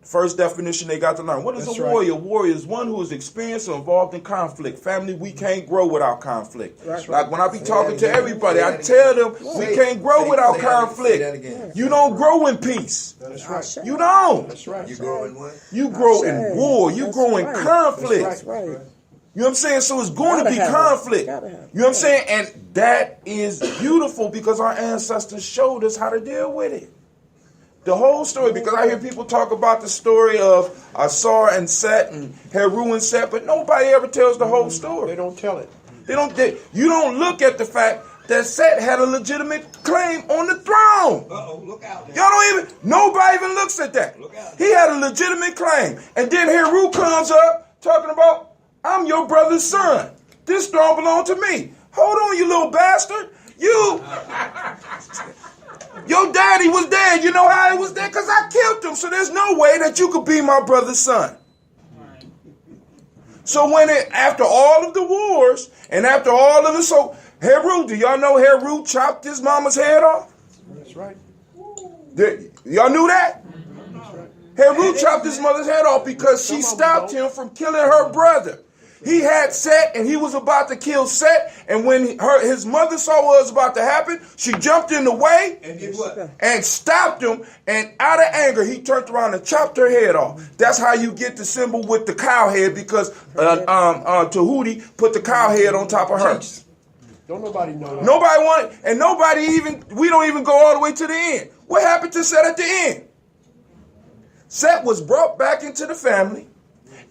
First definition they got to learn. What is a warrior? Right. Warrior is one who is experienced or involved in conflict. Family, we can't grow without conflict. That's like right. When I be talking to everybody, I tell them we can't grow without conflict. You don't grow in peace. That's right. You don't. That's right. You grow in what? You grow in war. You grow in conflict. That's right. You know what I'm saying? So it's going to be conflict. You know what I'm saying? And that is beautiful, because our ancestors showed us how to deal with it. The whole story, because I hear people talk about the story of Asar and Set and Heru and Set, but nobody ever tells the whole story. They don't tell it. You don't look at the fact that Set had a legitimate claim on the throne. Uh-oh, look out. Nobody even looks at that. He had a legitimate claim. And then Heru comes up talking about, I'm your brother's son. This throne belonged to me. Hold on, you little bastard. Your daddy was dead. You know how he was dead? Because I killed him. So there's no way that you could be my brother's son. So after all of the wars, and after all of so Heru, do y'all know Heru chopped his mama's head off? That's right. Y'all knew that? Heru chopped his mother's head off because she stopped him from killing her brother. He had Set, and he was about to kill Set, and when his mother saw what was about to happen, she jumped in the way and did what? And stopped him, and out of anger, he turned around and chopped her head off. That's how you get the symbol with the cow head, because Tahuti put the cow head on top of her. Don't nobody know that. Nobody wanted, and we don't even go all the way to the end. What happened to Set at the end? Set was brought back into the family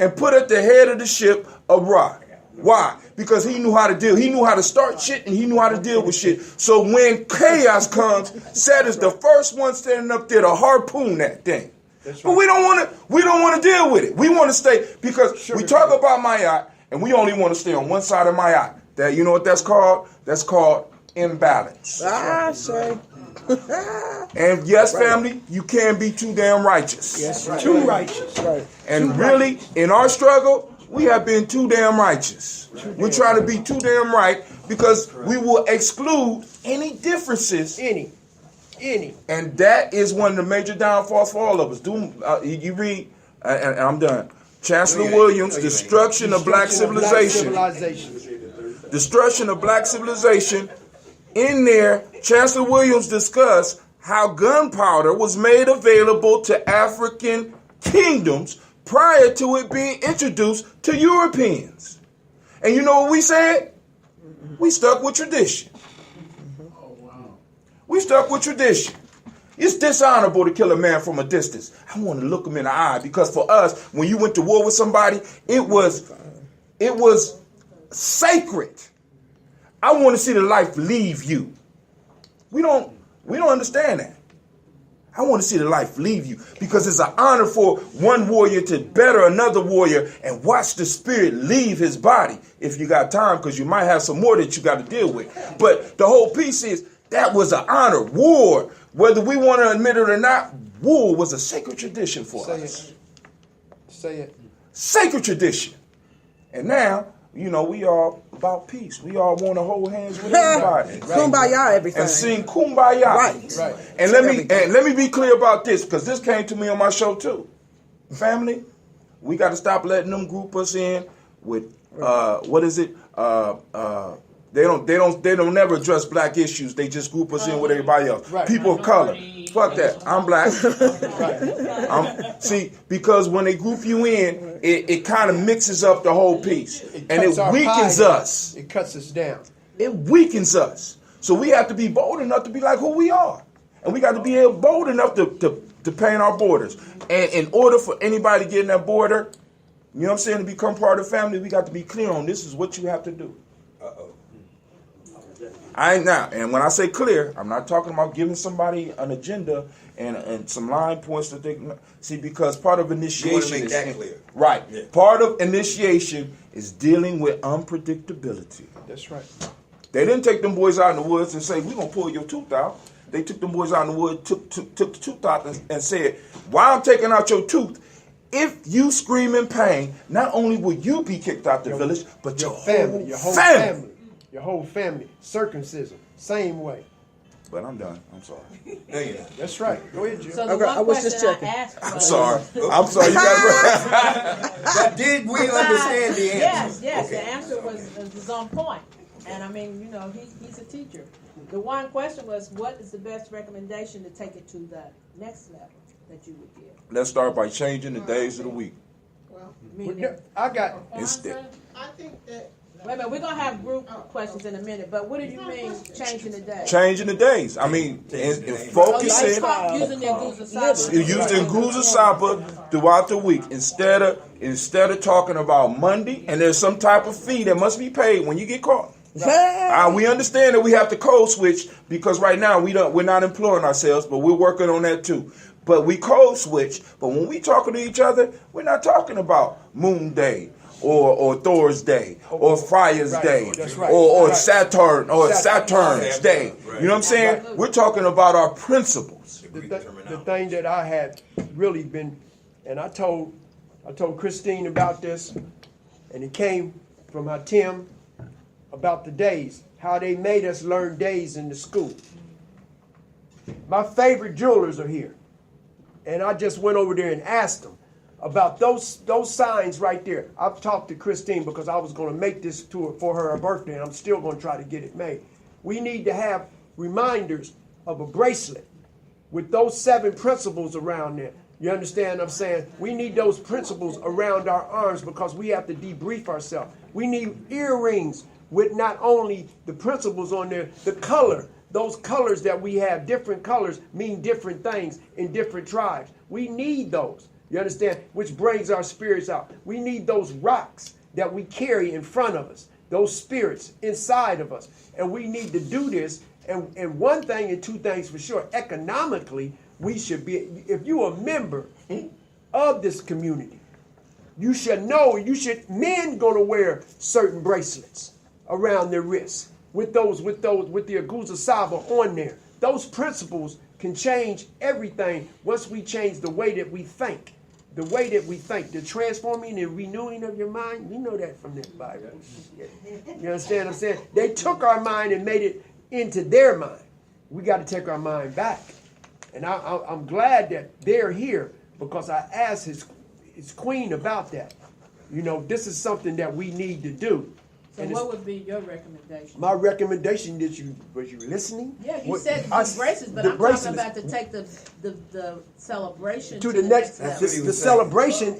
and put at the head of the ship of Ra. Why? Because he knew how to deal. He knew how to start shit and he knew how to deal with shit. So when chaos comes, Set is the first one standing up there to harpoon that thing. Right. But we don't want to deal with it. We want to stay, because we talk about Ma'at and we only want to stay on one side of Ma'at. That, you know what that's called? That's called imbalance. Shay. And yes, family, you can be too damn righteous. Yes, too righteous. Right. And really, in our struggle, we have been too damn righteous. We're trying to be too damn right because we will exclude any differences. Any. And that is one of the major downfalls for all of us. You read, and I'm done. Chancellor Williams, Destruction of Black Civilization. Destruction of Black Civilization. In there, Chancellor Williams discussed how gunpowder was made available to African kingdoms prior to it being introduced to Europeans. And you know what we said? We stuck with tradition. We stuck with tradition. It's dishonorable to kill a man from a distance. I want to look him in the eye, because for us, when you went to war with somebody, it was sacred. I want to see the life leave you. We don't understand that. I want to see the life leave you, because it's an honor for one warrior to better another warrior and watch the spirit leave his body, if you got time, because you might have some more that you got to deal with. But the whole piece is that was an honor. War, whether we want to admit it or not, war was a sacred tradition for us. Say it. Sacred tradition. And now, you know, we all about peace. We all want to hold hands with everybody. Kumbaya, everything. And sing Kumbaya. Right. And let me be clear about this, because this came to me on my show too. Family, we got to stop letting them group us in with what is it? They don't never address black issues. They just group us in with everybody else. Right. People of color. Fuck that. I'm black. See, because when they group you in, it kind of mixes up the whole piece. And it weakens us. It cuts us down. It weakens us. So we have to be bold enough to be like who we are. And we got to be bold enough to paint our borders. And in order for anybody to get in that border, you know what I'm saying, to become part of the family, we got to be clear on this is what you have to do. And when I say clear, I'm not talking about giving somebody an agenda and some line points that they see, because part of initiation make that clear. Right. Yeah. Part of initiation is dealing with unpredictability. That's right. They didn't take them boys out in the woods and say, we're gonna pull your tooth out. They took them boys out in the woods, took the tooth out and said, while I'm taking out your tooth, if you scream in pain, not only will you be kicked out the village, but your family. Your whole family. Your whole family. Circumcision. Same way. But I'm done. I'm sorry. That's right. Go ahead, Jim. So the one question I asked was, I'm sorry. You guys. But did we understand the answer? Yes. Okay. The answer was on point. And I mean, you know, he's a teacher. The one question was, what is the best recommendation to take it to the next level that you would give? Let's start by changing the days of the week. Well, I got instead. I think that. Wait a minute, we're going to have group questions in a minute, but what do you mean changing the day? Changing the days. I mean, focusing. Using their Guza Using Guza Sapa throughout the week. Instead of talking about Monday, and there's some type of fee that must be paid when you get caught. We understand that we have to code switch, because right now we're not employing ourselves, but we're working on that too. But we code switch. But when we talking to each other, we're not talking about Moon Day or Thor's Day, or Freya's Day, That's right. or Right. Saturn, or Saturn's Day. Right. You know what I'm saying? We're talking about our principles. The thing that I had really been, and I told Christine about this, and it came from how Tim about the days, how they made us learn days in the school. My favorite jewelers are here, and I just went over there and asked them about those signs right there. I've talked to Christine because I was going to make this to her for her birthday, and I'm still going to try to get it made. We need to have reminders of a bracelet with those 7 principles around there. You understand what I'm saying? We need those principles around our arms because we have to debrief ourselves. We need earrings with not only the principles on there, the color. Those colors that we have, different colors, mean different things in different tribes. We need those. You understand? Which brings our spirits out. We need those rocks that we carry in front of us, those spirits inside of us. And we need to do this. And one thing and 2 things for sure. Economically, we should be, if you're a member of this community, you should know, men gonna wear certain bracelets around their wrists with the Aguza Saba on there. Those principles can change everything once we change the way that we think. The way that we think, the transforming and renewing of your mind, you know that from the Bible. You understand what I'm saying? They took our mind and made it into their mind. We got to take our mind back. And I'm glad that they're here because I asked his queen about that. You know, this is something that we need to do. So what would be your recommendation? My recommendation was you listening? Yeah, you said the bracelets, but I'm talking about to take the celebration to the next level. The celebration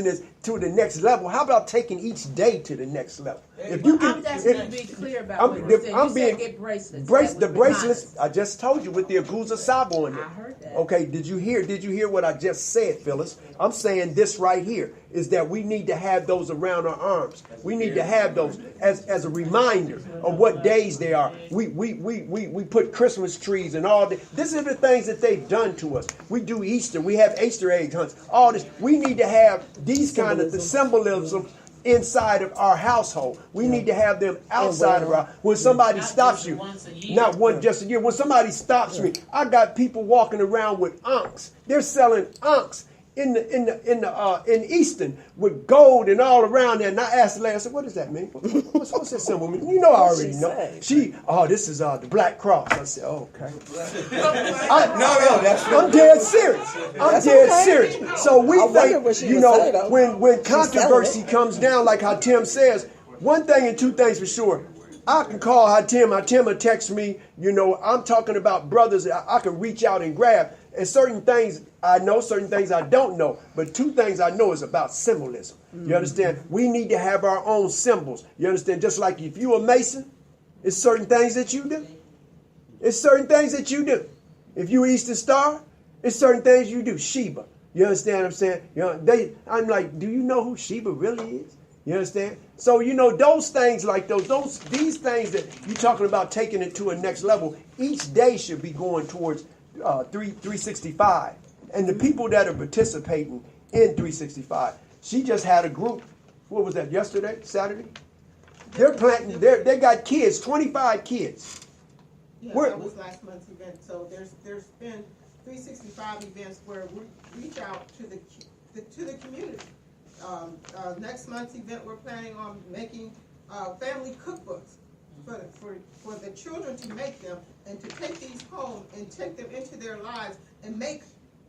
is to the next level. How about taking each day to the next level? If you can, I'm asking you to be clear about what you said. You said get bracelets. The bracelets, I just told you, with the Aguza Saba on there. I heard that. Okay, did you hear what I just said, Phyllis? I'm saying this right here is that we need to have those around our arms. We need to have those as a reminder of what days they are. We put Christmas trees and all this. These are the things that they've done to us. We do Easter. We have Easter egg hunts. All this. We need to have these kind of the symbolism inside of our household. We need to have them outside of our. When somebody stops you, not one just a year. When somebody stops me, I got people walking around with ankhs. They're selling ankhs in Easton with gold and all around there. And I asked the lady, I said, what does that mean? What's that symbol mean? You know, I already know. This is the Black Cross. I said, oh, okay. I'm dead serious. I'm dead serious. So we think, you know, when controversy comes down, like how Tim says, 1 thing and 2 things for sure. I can call Hatim will text me, you know, I'm talking about brothers that I can reach out and grab. And certain things I know, certain things I don't know. But 2 things I know is about symbolism. You understand? We need to have our own symbols. You understand? Just like if you're a Mason, it's certain things that you do. It's certain things that you do. If you Eastern Star, it's certain things you do. Sheba. You understand what I'm saying? You know, I'm like, do you know who Sheba really is? You understand? So, you know, those things like these things that you're talking about taking it to a next level, each day should be going towards 365. And the people that are participating in 365, she just had a group, what was that, yesterday, Saturday? They're planting, they got kids, 25 kids. Yeah, that was last month's event. So there's been 365 events where we reach out to the community. Next month's event, we're planning on making family cookbooks for the children to make them and to take these home and take them into their lives and make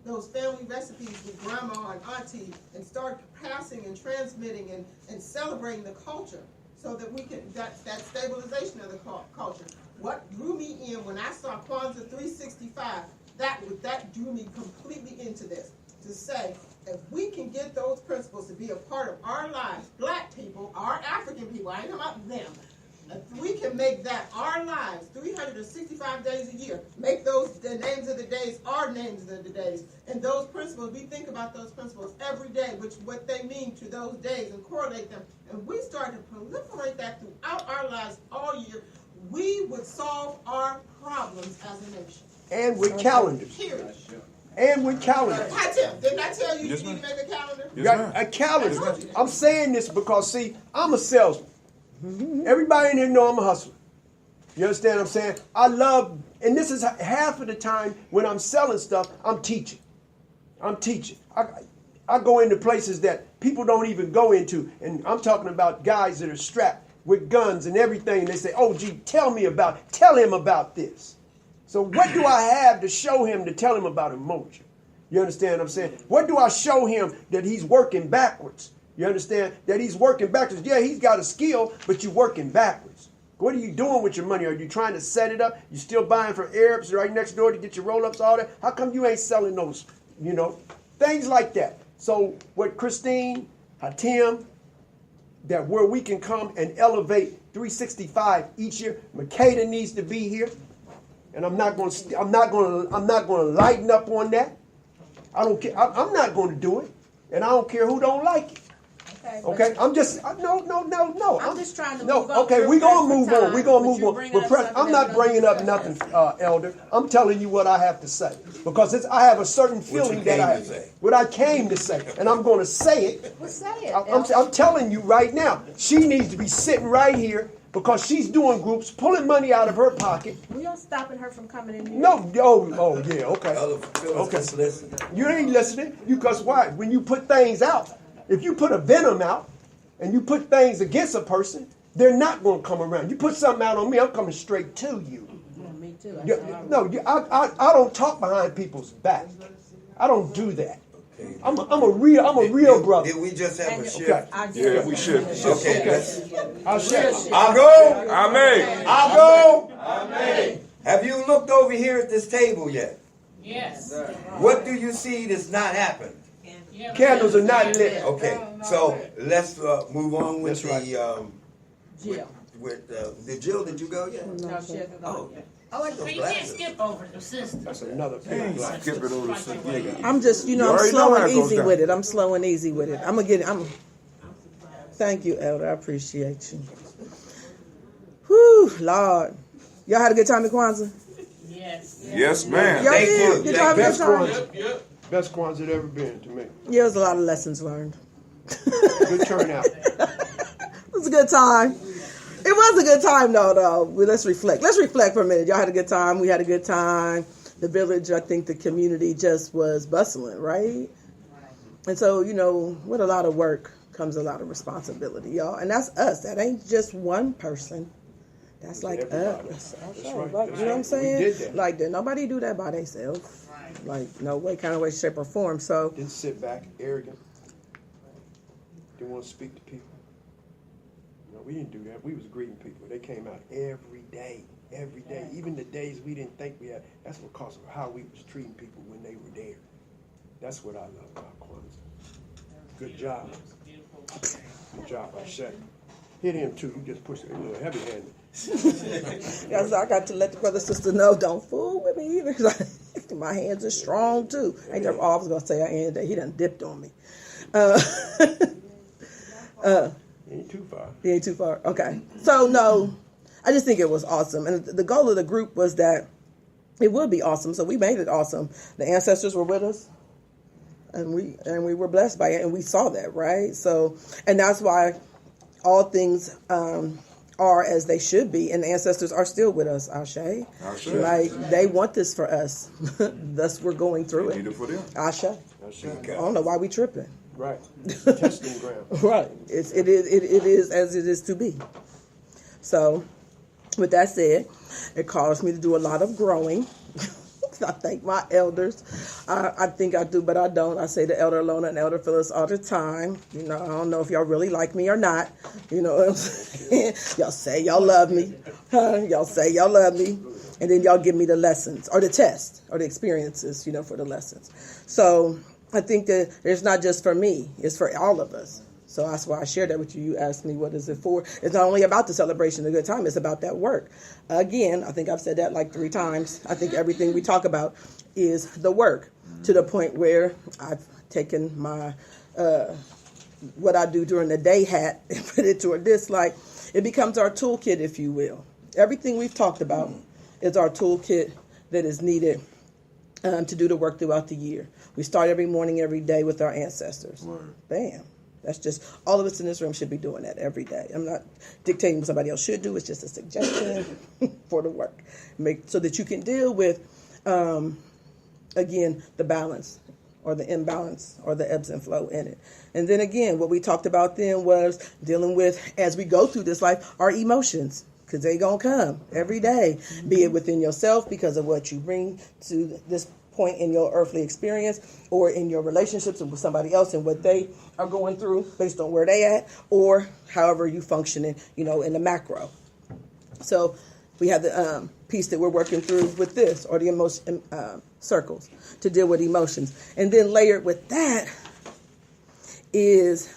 those family recipes with grandma and auntie and start passing and transmitting and celebrating the culture so that we can, that stabilization of the culture. What drew me in when I saw Kwanzaa 365, that drew me completely into this, to say, if we can get those principles to be a part of our lives, black people, our African people, I ain't talking about them, if we can make that our lives 365 days a year, make those the names of the days our names of the days, and those principles, we think about those principles every day, what they mean to those days and correlate them, and we start to proliferate that throughout our lives all year, we would solve our problems as a nation. And with calendars. Period. and with calendars. Didn't I tell you Yes, you need to make a calendar? Yes, Right, ma'am. a calendar. I'm saying this because, see, I'm a salesman. Everybody in here know I'm a hustler. You understand what I'm saying? I love, and this is half of the time when I'm selling stuff, I'm teaching. I go into places that people don't even go into, and I'm talking about guys that are strapped with guns and everything, and they say, oh, gee, tell him about this. So what do I have to show him to tell him about emotion? You understand what I'm saying? What do I show him that he's working backwards? You understand? That he's working backwards. Yeah, he's got a skill, but you're working backwards. What are you doing with your money? Are you trying to set it up? You still buying from Arabs right next door to get your roll-ups, all that? How come you ain't selling those? You know, things like that. So what Christine, Hatim, that where we can come and elevate 365 each year. Makeda needs to be here, and I'm not going to lighten up on that. I don't care. I'm not going to do it, and I don't care who don't like it. Okay, I'm just no. I'm just trying to no. move on. Okay, we're gonna move on. We're gonna move on. I'm not bringing up nothing, Elder. I'm telling you what I have to say because I have a certain feeling what I came to say, and I'm going to say it. Well, say it. I'm telling you right now. She needs to be sitting right here because she's doing groups, pulling money out of her pocket. We aren't stopping her from coming in here. No. Oh, yeah. Okay. You ain't listening. Because why? When you put things out. If you put a venom out and you put things against a person, they're not going to come around. You put something out on me, I'm coming straight to you. Yeah, me too. I don't talk behind people's back. I don't do that. Okay. I'm a real brother. Did we just have a shift? Okay. Yeah, we should. Okay. I'll shift. I'll go. Amen. I'll go. Amen. Have you looked over here at this table yet? Yes. What do you see that's not happened? Candles are not lit. Okay, so let's move on with Jill. with the Jill. Did you go yet? No, she hasn't gone yet. I like So those you can't glasses. skip over the sister. That's another thing. Skip it over to I'm just, I'm already know slow how and it goes easy down. with it. I'm slow and easy with it. Thank you, Elder. I appreciate you. Whew, Lord. Y'all had a good time at Kwanzaa? Yes. Yes, ma'am. Y'all Thank did? you. Did y'all have a good time? Yep. Best Kwanzaa it ever been to me. Yeah, it was a lot of lessons learned. Good turnout. It was a good time. It was a good time, though. Let's reflect. Let's reflect for a minute. Y'all had a good time. We had a good time. The village, I think the community just was bustling, right? And so, with a lot of work comes a lot of responsibility, y'all. And that's us. That ain't just one person. That's like Everybody. us. That's right. You know what I'm saying? We did that. Like, did nobody do that by themselves? Like, no way, kind of way, shape, or form. So, Didn't sit back, arrogant. Didn't want to speak to people. No, we didn't do that. We was greeting people. They came out every day. Even the days we didn't think we had. That's because of how we was treating people when they were there. That's what I love about Kwanzaa. Good job. Good job, I say. Hit him too. You just pushed it a little heavy-handed. yeah, so I got to let the brother sister know, don't fool with me either. 'Cause my hands are strong too. I was gonna say he done dipped on me. Ain't too far. He ain't too far. Okay. So no, I just think it was awesome, and the goal of the group was that it would be awesome. So we made it awesome. The ancestors were with us, and we were blessed by it, and we saw that, right? So, and that's why all things are as they should be, and the ancestors are still with us, Ashe. Like, they want this for us. Thus, we're going through it. Need it for them. Ashe. I don't know why we tripping. Right. Testing ground. Right. It is as it is to be. So, with that said, it caused me to do a lot of growing. I thank my elders. I think I do, but I don't. I say the Elder Lona and Elder Phyllis all the time. I don't know if y'all really like me or not. You know what I'm saying? Y'all say y'all love me. Y'all say y'all love me. And then y'all give me the lessons or the test or the experiences, for the lessons. So I think that it's not just for me. It's for all of us. So that's why I shared that with you. You asked me, what is it for? It's not only about the celebration, the good time. It's about that work. Again, I think I've said that like 3 times. I think everything we talk about is the work, to the point where I've taken my, what I do during the day hat and put it toward this. Like, it becomes our toolkit, if you will. Everything we've talked about is our toolkit that is needed to do the work throughout the year. We start every morning, every day with our ancestors. Word. Bam. That's just, all of us in this room should be doing that every day. I'm not dictating what somebody else should do. It's just a suggestion for the work. So that you can deal with, again, the balance or the imbalance or the ebbs and flow in it. And then again, what we talked about then was dealing with, as we go through this life, our emotions. Because they going to come every day, be it within yourself because of what you bring to this point in your earthly experience, or in your relationships with somebody else and what they are going through based on where they at, or however you functioning, in the macro. So we have the piece that we're working through with this, or the emotion circles to deal with emotions. And then layered with that is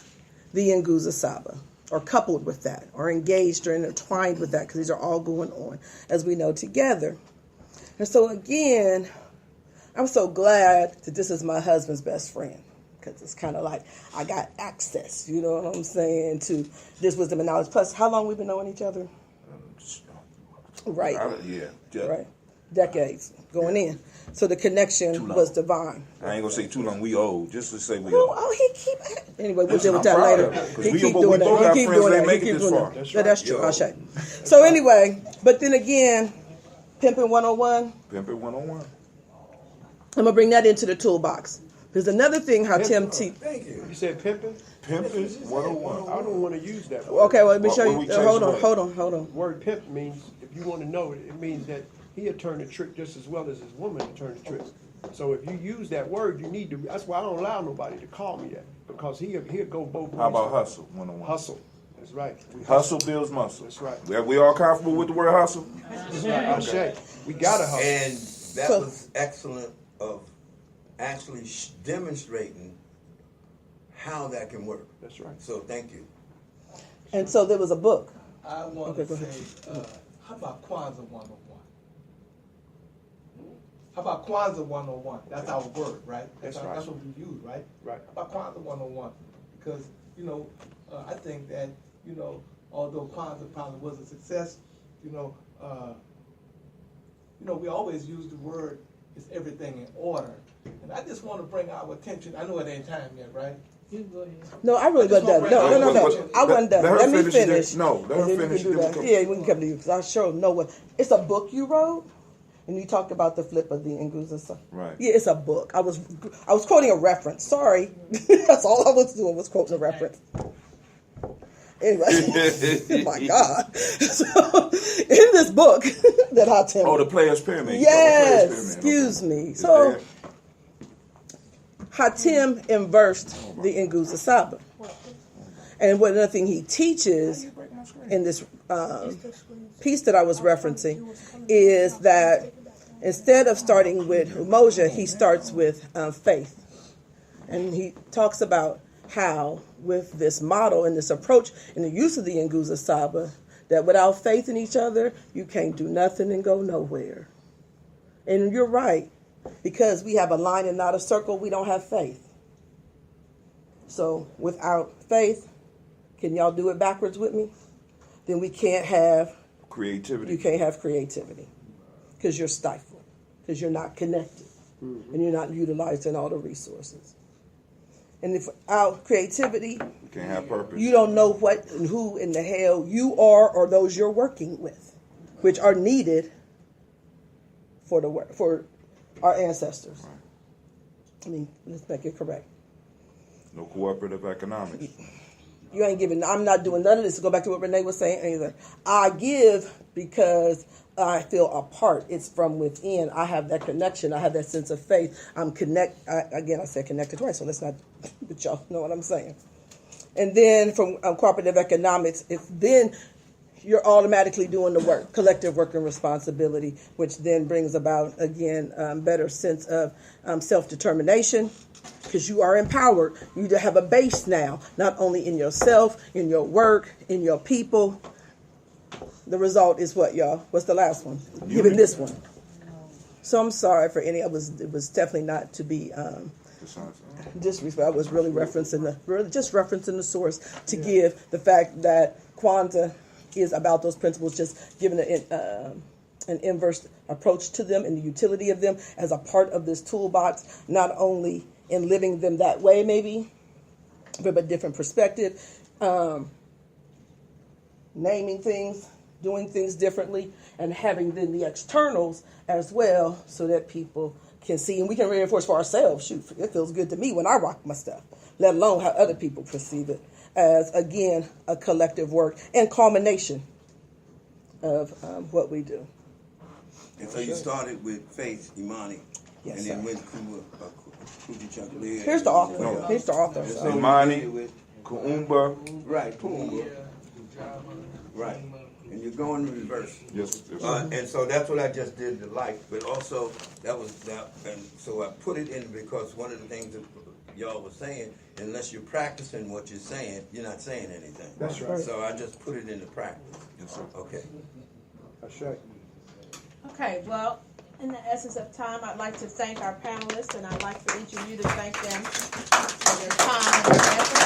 the Nguza Saba, or coupled with that, or engaged or intertwined with that, because these are all going on, as we know, together. And so again, I'm so glad that this is my husband's best friend, because it's kind of like I got access, you know what I'm saying, to this wisdom and knowledge. Plus, how long we've been knowing each other? Right. Right. Decades going in. So the connection was divine. I ain't gonna say too long. We old. Just to say we old. Oh, he keep. Anyway, we'll deal with that later. He keep doing that. He keep doing that. He keep doing that. That's true. I'll show you. So anyway, but then again, Pimpin' 101. Pimpin' 101. I'm gonna bring that into the toolbox. There's another thing how Tim T. Thank you. You said pimpin'? Pimpin' 101. I don't want to use that word. Okay, well, let me show you. Hold on. Word pimp means, if you want to know it, it means that he'll turn the trick just as well as his woman to turn the trick. So if you use that word, you need to. That's why I don't allow nobody to call me that, because he'll go both ways. How about hustle 101? Hustle. That's right. Hustle builds muscle. That's right. We all comfortable with the word hustle? That's right. Okay. We gotta hustle. And that was excellent of actually demonstrating how that can work. That's right. So thank you. And so there was a book. I want to say, how about Kwanzaa 101? How about Kwanzaa 101? That's our word, right? That's right. That's what we use, right? Right. How about Kwanzaa 101? Because, I think that, although Kwanzaa probably was a success, we always use the word, is everything in order. And I just want to bring our attention, I know it ain't time yet, right? No, I really wasn't done. No. I wasn't done. Let me finish. No, let her finish. Yeah, we can come to you, because I sure know what. It's a book you wrote, and you talked about the flip of the Nguza Saba. Right. Yeah, it's a book. I was quoting a reference. Sorry. That's all I was doing, was quoting a reference. Anyway, oh my God. So, in this book that Hatem. Oh, the Players Pyramid. Yes, Pyramid. excuse me. So, Hatem inversed the Nguza Saba. And one other thing he teaches in this piece that I was referencing is that instead of starting with Umoja, he starts with faith. And he talks about how, with this model and this approach and the use of the Nguza Saba, that without faith in each other, you can't do nothing and go nowhere. And you're right, because we have a line and not a circle, we don't have faith. So without faith, can y'all do it backwards with me? Then we can't have creativity. You can't have creativity, because you're stifled, because you're not connected, and you're not utilizing all the resources. And if without creativity, you can't have purpose. You don't know what and who in the hell you are, or those you're working with, which are needed for the work, for our ancestors. Right. I mean, let's make it correct. No cooperative economics. You ain't giving. I'm not doing none of this. To go back to what Renee was saying either. I give because I feel a part. It's from within. I have that connection. I have that sense of faith. I'm I said connected twice, so let's not, but y'all know what I'm saying. And then from cooperative economics, then you're automatically doing the work, collective work and responsibility, which then brings about, again, better sense of self-determination, because you are empowered. You have a base now, not only in yourself, in your work, in your people. The result is what, y'all? What's the last one? Given this one. So I'm sorry for any. It was definitely not to be disrespectful. I was really referencing the source to give the fact that Kwanzaa is about those principles, just giving an inverse approach to them and the utility of them as a part of this toolbox, not only in living them that way maybe, from a different perspective, naming things, doing things differently, and having then the externals as well so that people can see and we can reinforce for ourselves. Shoot, it feels good to me when I rock my stuff, let alone how other people perceive it as, again, a collective work and culmination of what we do. And so you started with Faith Imani, Yes, and then sir. went Kuja. Here's the author. Here's the author. So Imani, Kuumba. Right, Kuumba. Right. And you're going in reverse. Yes. And so that's what I just did to like, but also that was that, and so I put it in because one of the things that y'all were saying, unless you're practicing what you're saying, you're not saying anything. That's right. So I just put it into practice. Yes, sir. Okay. That's right. Okay, well, in the essence of time, I'd like to thank our panelists, and I'd like for each of you to thank them for their time and their effort.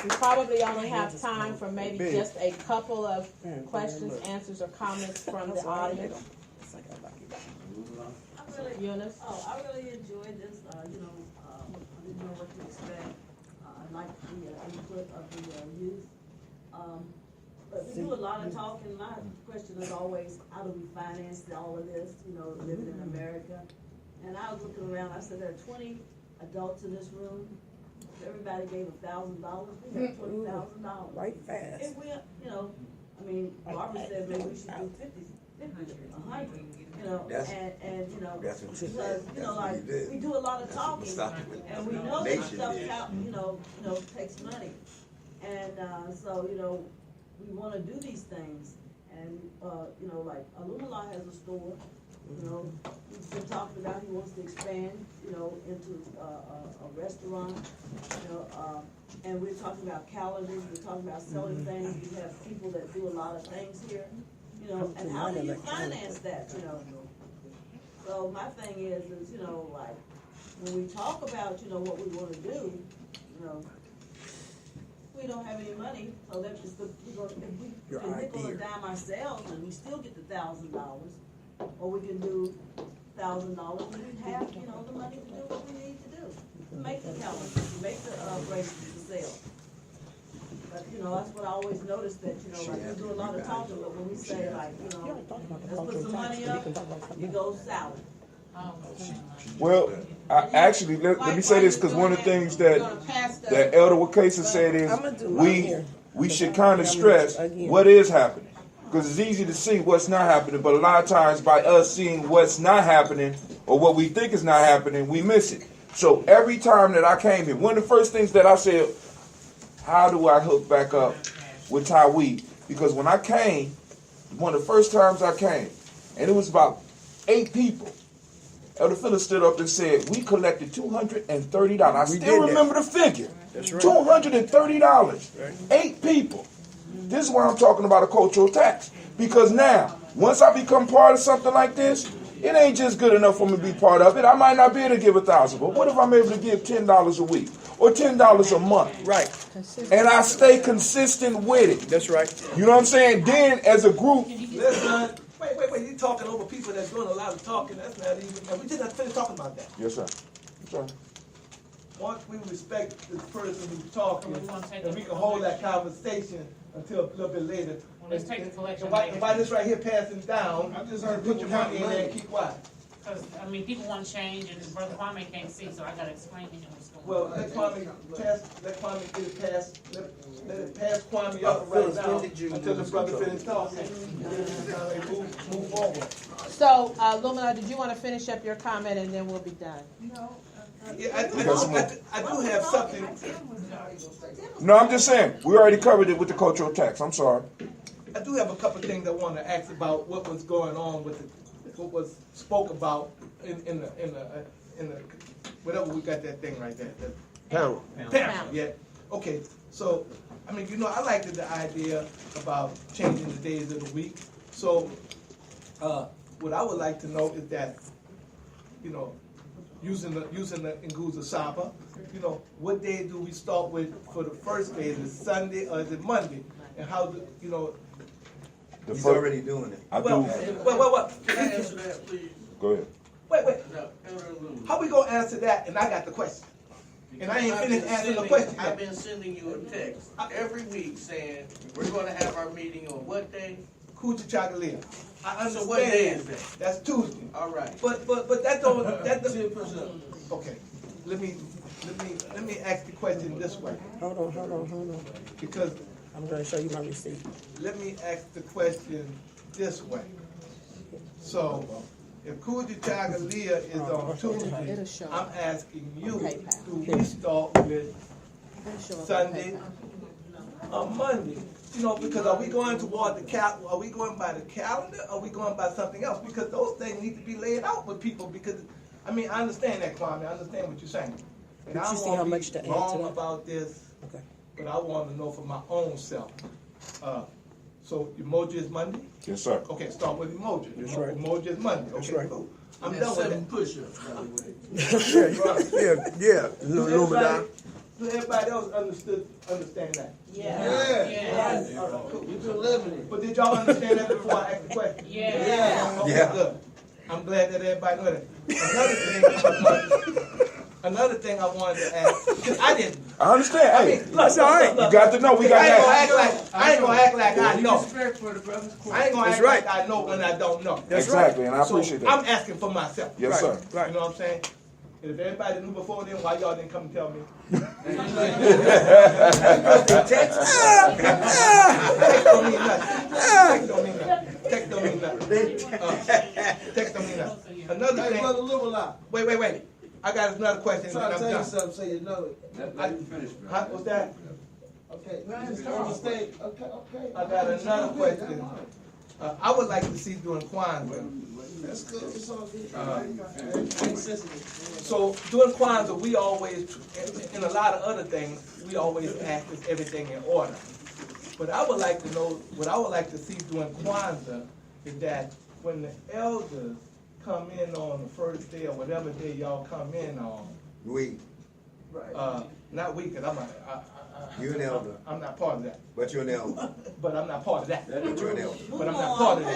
We probably only have time for maybe just a couple of questions, answers, or comments from the audience. Eunice? I really enjoyed this. I didn't know what to expect. I liked the input of the youth. But we do a lot of talking. My question is always, how do we finance all of this, living in America? And I was looking around, I said, there are 20 adults in this room. If everybody gave $1,000, we have $20,000. Right fast. If we, Barbara said maybe we should do 50, 100, That's what she because, said. we do a lot of talking, and we know that stuff takes money. And, we want to do these things, and like Alumala has a store. He's been talking about he wants to expand, into a restaurant. And we're talking about calendars. We're talking about selling things. We have people that do a lot of things here. And how do you finance that? So my thing is like when we talk about what we want to do, we don't have any money, so that's just if we can nickel and dime ourselves and we still get the $1,000, or we can do $1,000 and we have the money to do what we need to do, to make the calendar, to make the bracelets to sell. But that's what I always noticed, that like we do a lot of talking, but when we say like let's put some money up, it goes south. Well, actually, let me say this, because one of the things that Elder Wakasa said is we should kind of stress what is happening. Because it's easy to see what's not happening, but a lot of times by us seeing what's not happening or what we think is not happening, we miss it. So every time that I came here, one of the first things that I said, how do I hook back up with Tawee? Because when I came, one of the first times I came, and it was about 8 people, Elder Phillips stood up and said, we collected $230. I still remember the figure. That's right. $230. 8 people. This is why I'm talking about a cultural tax. Because now, once I become part of something like this, it ain't just good enough for me to be part of it. I might not be able to give $1,000, but what if I'm able to give $10 a week or $10 a month? Right. And I stay consistent with it. That's right. You know what I'm saying? Then, as a group, listen. Wait, you're talking over people that's doing a lot of talking. That's not even, and we didn't finish talking about that. Yes, sir. Yes, sir. Once we respect the person who's talking, and we can hold that conversation until a little bit later. Let's take the collection. And why this right here passing down, I just heard put your money in there and keep quiet. Because, people want change, and Brother Kwame can't see, so I got to explain to him what's going on. Well, let Kwame get it past, let it pass Kwame up right now until the brother finish talking. Move forward. So, Lumina, did you want to finish up your comment and then we'll be done? No. Yeah, I do have something. No, I'm just saying, we already covered it with the cultural tax. I'm sorry. I do have a couple of things I want to ask about what was going on with what was spoke about in the whatever we got that thing right there. Panel. Yeah. Okay. So, I liked the idea about changing the days of the week. So, what I would like to know is that, using the Nguza Saba, what day do we start with for the first day? Is it Sunday or is it Monday? and how, He's already doing it. I well, do. well, Can I answer that, please? Go ahead. wait. No, Elder Lou. How we gonna answer that? And I got the question. And I ain't I've finished been answering the sending- question yet. I've been sending you a text every week saying, we're gonna have our meeting on what day? Kujichagulia. I understand. So what day is that? That's Tuesday. All right. But that don't, that doesn't. 10%. Okay, let me ask the question this way, Hold on. because I'm gonna show you my receipt. let me ask the question this way. So, if Kujichagulia is on Tuesday, I'm asking you, do we start with Sunday or Monday? Because are we going toward are we going by the calendar, or are we going by something else? Because those things need to be laid out with people, because, I understand that, Kwame, I understand what you're saying. And Did I you see don't how want much to to be add to wrong that? about this, Okay. but I want to know for my own self. So emoji is Monday? Yes, sir. Okay, start with emoji. That's right. Emoji is Monday. That's Okay, right. cool. I'm And done with 7 that. push-ups, by the way. Yeah. Do Illuminati. everybody else understand that? Yes. All right, cool. You can eliminate it. But did y'all understand that before I asked the question? Yeah. Okay, Yeah. good. I'm glad that everybody knows that. Another thing I wanted to ask, because I didn't. I understand. Hey, Look, that's all right. You got to know. We got I ain't gonna that. act like I know. Respect for the brother's I ain't gonna That's act right. like I know when I don't know. That's Exactly, and I appreciate So I'm that. asking for myself. Yes, sir. Right. You know what I'm saying? And if everybody knew before then, why y'all didn't come and tell me? Text don't mean nothing. Text don't mean nothing. Text don't mean nothing. Text don't mean nothing. Another Hey, thing. brother, live a lot. Wait. I got another question. I'm trying to and tell I'm you done. something so you know it. Let him finish, bro. What's that? Okay, understand. Okay. I got another question. I would like to see during Kwanzaa. That's good. It's all good. Ain't sensitive. So during Kwanzaa, we always, in a lot of other things, we always ask is everything in order. But I would like to know, what I would like to see during Kwanzaa is that when the elders come in on the first day or whatever day y'all come in on, not we, because You're an elder. I'm not part of that. But you're an elder. But I'm not part of that. But you're an elder. But I'm not part of that.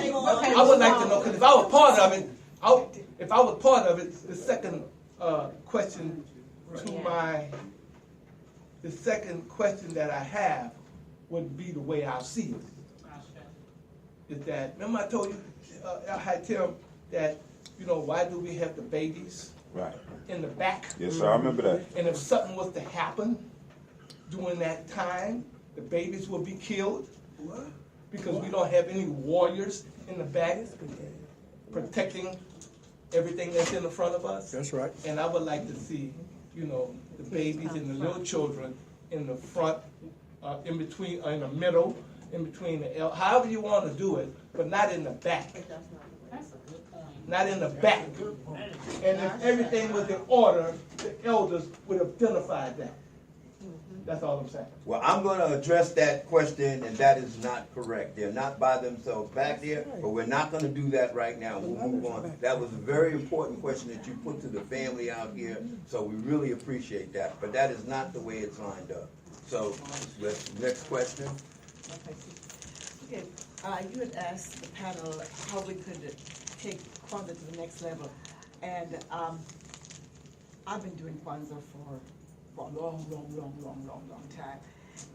I would like to know, because if I was part of it, the second question the second question that I have would be the way I see it. Is that, remember I told you, I had tell them that, why do we have the babies Right. in the back? Yes, sir. I remember that. And if something was to happen during that time, the babies will be killed because we don't have any warriors in the back protecting everything that's in the front of us. That's right. And I would like to see, the babies and the little children in the front, in between, in the middle, in between however you want to do it, but not in the back. That's a good point. Not in the back. And if everything was in order, the elders would have identified that. That's all I'm saying. Well, I'm going to address that question, and that is not correct. They're not by themselves back there, but we're not going to do that right now. We'll move on. That was a very important question that you put to the family out here, so we really appreciate that. But that is not the way it's lined up. So, next question. Okay, you had asked the panel how we could take Kwanzaa to the next level, and I've been doing Kwanzaa for a long time.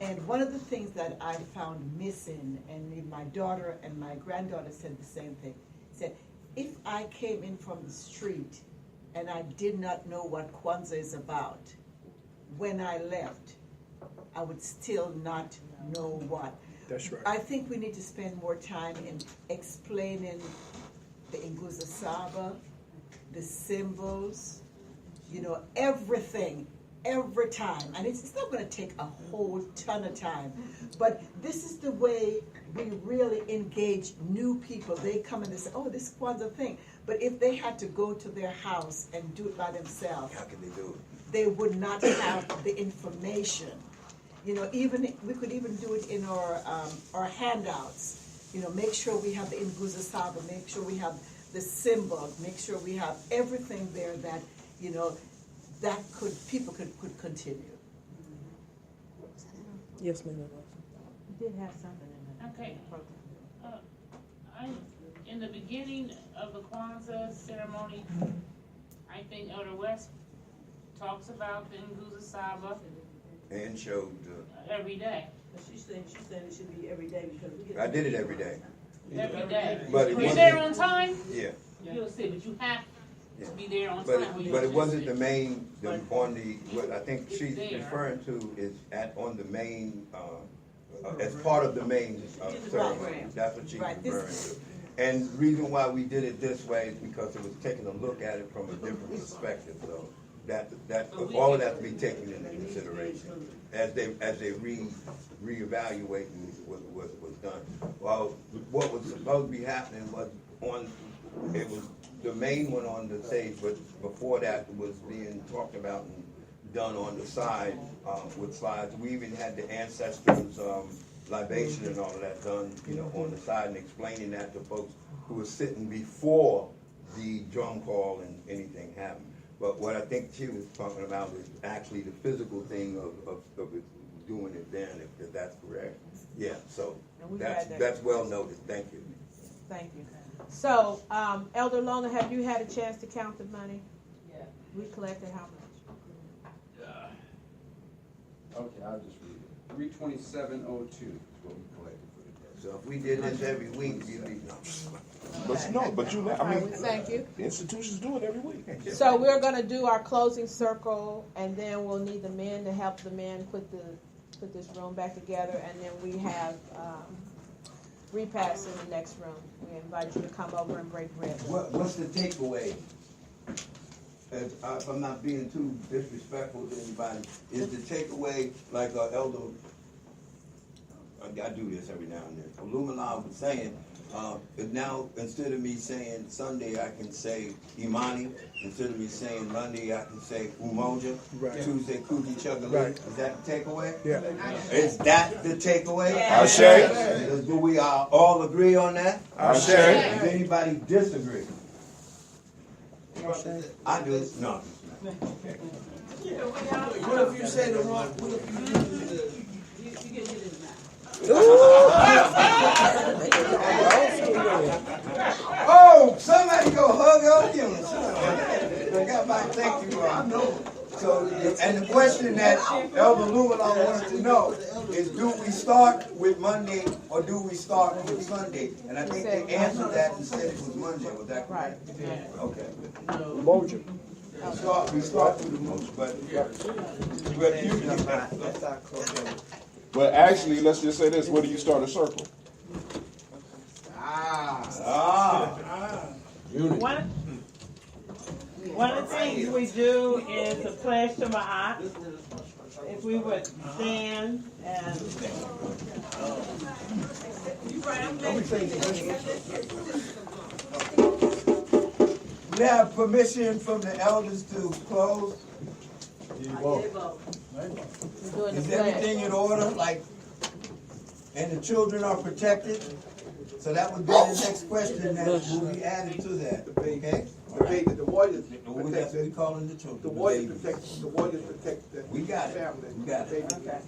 And one of the things that I found missing, and my daughter and my granddaughter said the same thing, said, if I came in from the street and I did not know what Kwanzaa is about, when I left, I would still not know what. That's right. I think we need to spend more time in explaining the Nguza Saba, the symbols, everything, every time. And it's not going to take a whole ton of time. But this is the way we really engage new people. They come and they say, oh, this Kwanzaa thing. But if they had to go to their house and do it by themselves, How can they do it? they would not have the information. Even we could even do it in our handouts. Make sure we have the Nguza Saba, make sure we have the symbol, make sure we have everything there that that people could continue. Yes, ma'am. did have something in there. Okay. In the beginning of the Kwanzaa ceremony, I think Elder West talks about the Nguzo Saba And showed. every day. But she said it should be every day because we get. I did it every day. Every day. But it You're there on wasn't. time? Yeah. You'll see, but you have to be there on But time. but it wasn't the main. On the what I think she's there. referring to is on the main. As part of the main ceremony. That's what she's referring to. And the reason why we did it this way is because it was taking a look at it from a different perspective. So that all of that to be taken into consideration as they reevaluating what was done. Well, what was supposed to be happening was it was the main one on the stage, but before that was being talked about and done on the side with slides. We even had the ancestors libation and all of that done, on the side and explaining that to folks who were sitting before the drum call and anything happened. But what I think she was talking about is actually the physical thing of it, doing it then, if that's correct. Yeah, so that's well noted. Thank you. Thank you. So, Elder Lona, have you had a chance to count the money? Yeah. We collected how much? Okay, I'll just read it. 327.02 is what we collected for the day. So if we did this every week, you'd be But you know, I mean, Thank you. the institutions do it every week. So we're gonna do our closing circle, and then we'll need the men to help the men put this room back together, and then we have repass in the next room. We invite you to come over and break bread. What's the takeaway? If I'm not being too disrespectful to anybody, is the takeaway like Elder? I do this every now and then. Illumina was saying, now instead of me saying Sunday, I can say Imani. Instead of me saying Monday, I can say Umoja. Right. Tuesday, Kuti Chugga. Right. Is that the takeaway? Yeah. Is that the takeaway? Ashe. Do we all agree on that? Ashe. Does anybody disagree? I do. No. What if you say the wrong? What if you use the? You get hit in the mouth. Oh, somebody go hug up you. Thank you. I know. So, and the question that Elder Lumina wants to know is, do we start with Monday or do we start with Sunday? And I think they answered that and said it was Monday. Was that correct? Okay. Moja. We start with the motion, but you But actually, let's just say this: where do you start a circle? One of the things we do is a pledge to Ma'at. If we would stand and. We have permission from the elders to close. Is everything in order? And the children are protected? So that would be the next question that will be added to that. Okay? The warriors That's what we calling the children. The warriors protect the We got it. family. We got it. Okay.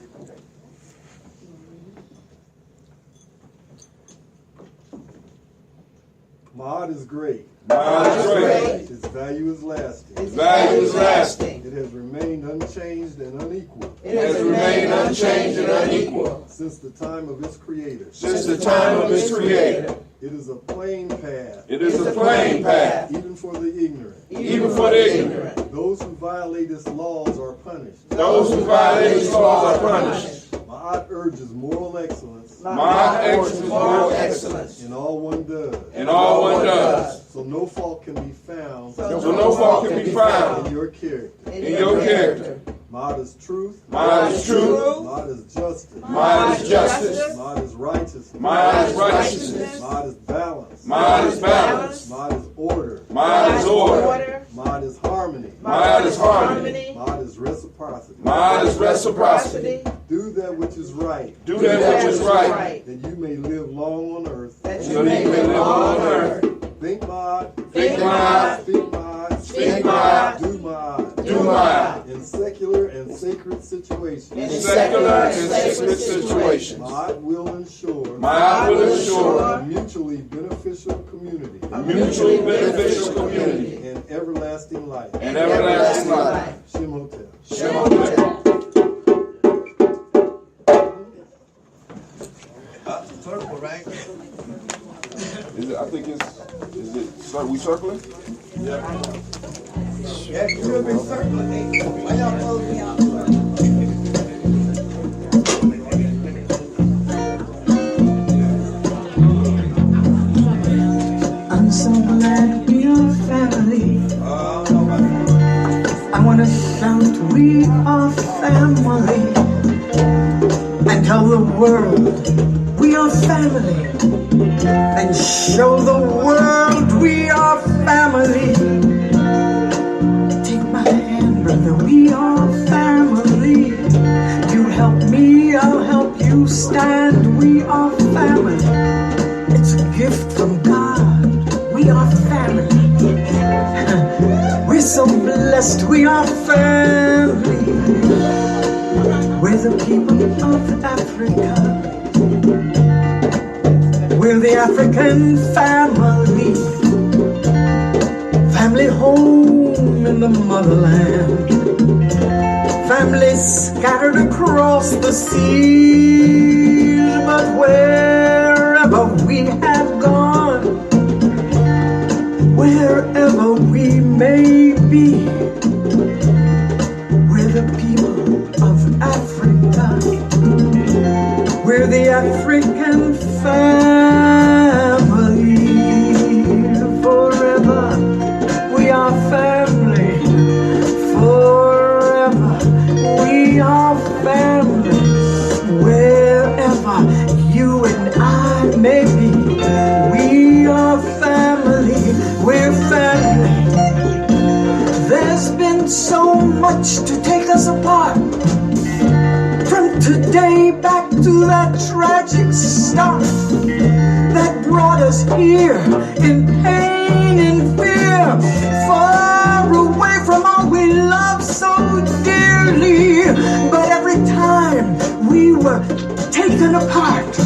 Ma'at is great. Ma'at is great. Its value is lasting. Its value is lasting. It has remained unchanged and unequal. It has remained unchanged and unequal since the time of its creator. Since the time of its creator. It is a plain path. It is a plain path. Even for the ignorant. Even for the ignorant. Those who violate its laws are punished. Those who violate its laws are punished. Ma'at urges moral excellence. Ma'at urges moral excellence. In all one does. In all one does. So no fault can be found. So no fault can be found in your character. In your character. Ma'at is truth. Ma'at is truth. Ma'at is justice. Ma'at is justice. Ma'at is righteousness. Ma'at is righteousness. Ma'at is balance. Ma'at is balance. Ma'at is order. Ma'at is order. Ma'at is harmony. Ma'at is harmony. Ma'at is reciprocity. Ma'at is reciprocity. Do that which is right. Do that which is right. That you may live long on earth. So that you may live long on earth. Think Ma'at. Think Ma'at. Speak Ma'at. Speak Ma'at. Do Ma'at. Do Ma'at. In secular and sacred situations. In secular and sacred situations. My art will ensure. My art will ensure. A mutually beneficial community. A mutually beneficial community. And everlasting life. And everlasting life. Shem Hotel. Shem Hotel. Circle, right? Is it, I think is it, we circling? Yeah. Yeah, you should be circling. Hey, why y'all close me out? I'm so glad we are family. I wanna shout we are family and tell the world we are family and show the world we are family. Take my hand, brother, we are family. You help me, I'll help you stand. We are family. It's a gift from God. We are family. We're so blessed, we are family. We're the people of Africa. We're the African family. Family home in the motherland. Family scattered across the seas. But wherever we have gone, wherever we may be, we're the people of Africa. We're the African family. Forever we are family. Forever we are family. Wherever you and I may be, we are family. We're family. There's been so much to take us apart. From today back to that tragic start that brought us here in pain and fear, far away from all we love so dearly. But every time we were taken apart,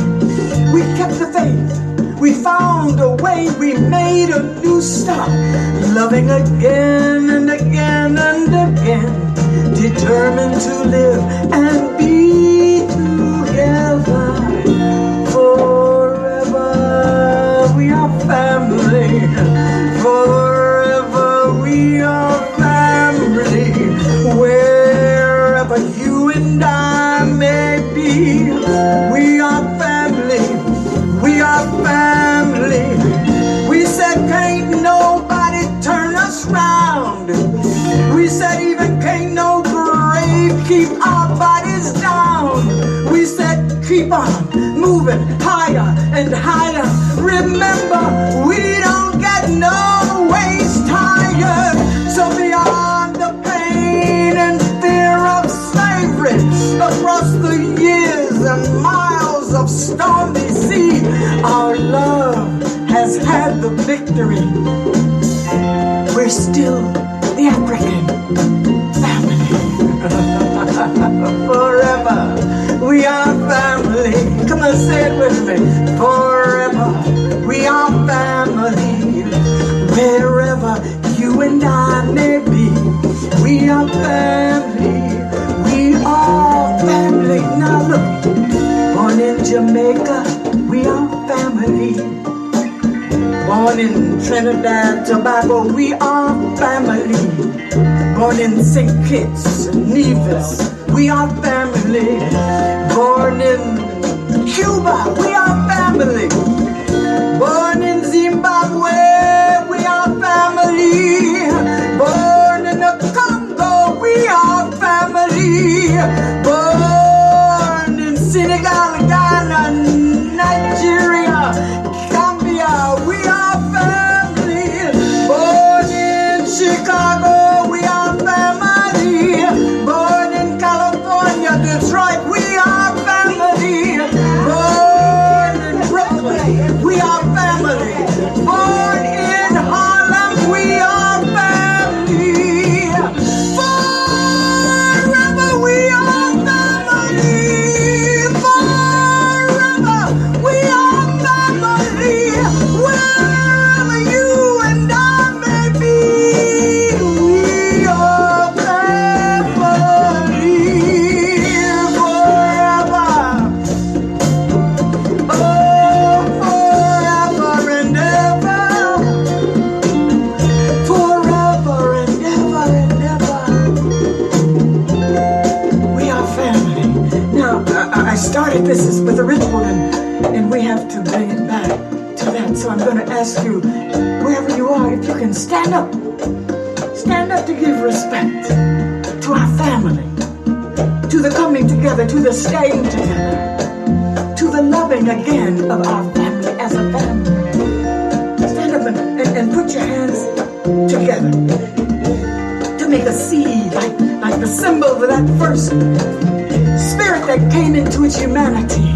we kept the faith. We found a way, we made a new start, loving again and again and again, determined to live and be together forever. We are family. Forever we are family. Wherever you and I may be, we are family. We are family. We said can't nobody turn us round. We said even can't no grave keep our bodies down. We said keep on moving higher and higher. Remember, we don't get no ways tired. So beyond the pain and fear of slavery, across the years and miles of stormy sea, our love has had the victory. We're still the African family. Forever we are family. Come on, say it with me. Forever we are family. Wherever you and I may be, we are family. We are family. Now look, born in Jamaica, we are family. Born in Trinidad, Tobago, we are family. Born in St. Kitts and Nevis, we are family. Born in Cuba, we are family. Born in Zimbabwe, we are family. Born in the Congo, we are family. Born in Senegal, Ghana, Nigeria, Gambia, we are family. Born in Chicago, we are family. Born in California, Detroit, we are family. Born in Brooklyn, we are family. Born in Harlem, we are family. Forever we back to that. So I'm going to ask you, wherever you are, if you can stand up to give respect to our family, to the coming together, to the staying together, to the loving again of our family as a family. Stand up and put your hands together to make a seed, like the symbol of that first spirit that came into its humanity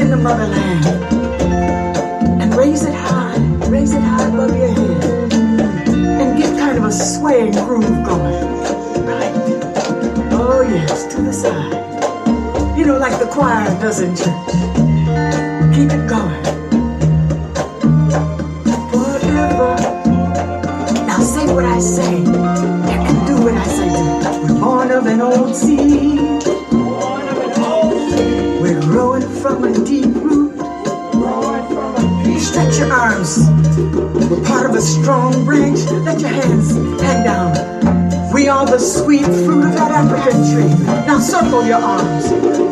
in the motherland. And raise it high above your head, and get kind of a swaying groove going. Right? Oh yes, to the side. You know, like the choir does in church. Keep it going. Forever. Now say what I say, and do what I say do. We're born of an old seed. We're growing from a deep root. Stretch your arms. We're part of a strong branch. Let your hands hang down. We are the sweet fruit of that African tree. Now circle your arms.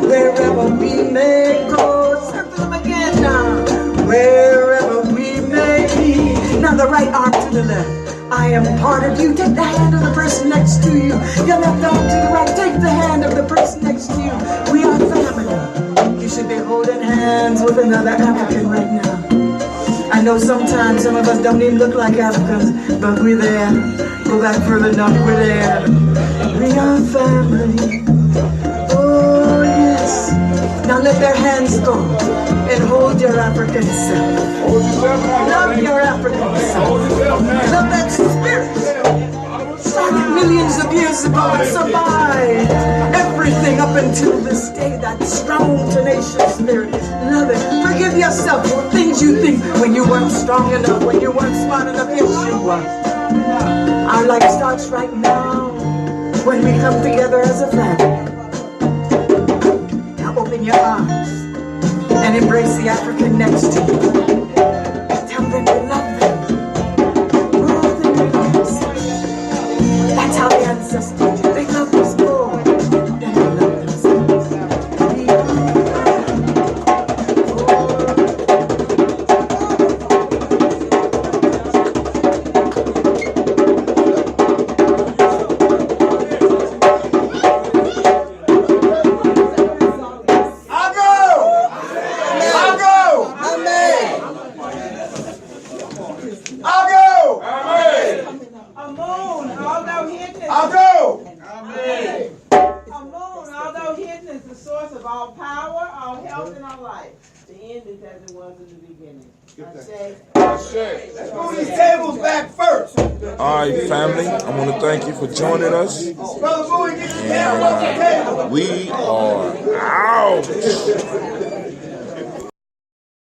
Wherever we may go, circle them again now. Wherever we may be. Now the right arm to the left. I am part of you. Take the hand of the person next to you. Your left arm to the right. Take the hand of the person next to you. We are family. You should be holding hands with another African right now. I know sometimes some of us don't even look like Africans, but we're there. Go back further enough, we're there. We are family. Oh yes. Now let their hands go and hold your African self. Love your African self. Love that spirit. Started millions of years ago and survived everything up until this day. That strong, tenacious spirit. Love it. Forgive yourself for things you think when you weren't strong enough, when you weren't smart enough. Yes, you were. Our life starts right now when we come together as a family. Now open your arms and embrace the African next to you. Tell them you love them. Move them with us. That's how the ancestors did. They loved us more than they loved themselves. Thank you for joining us. And we are out.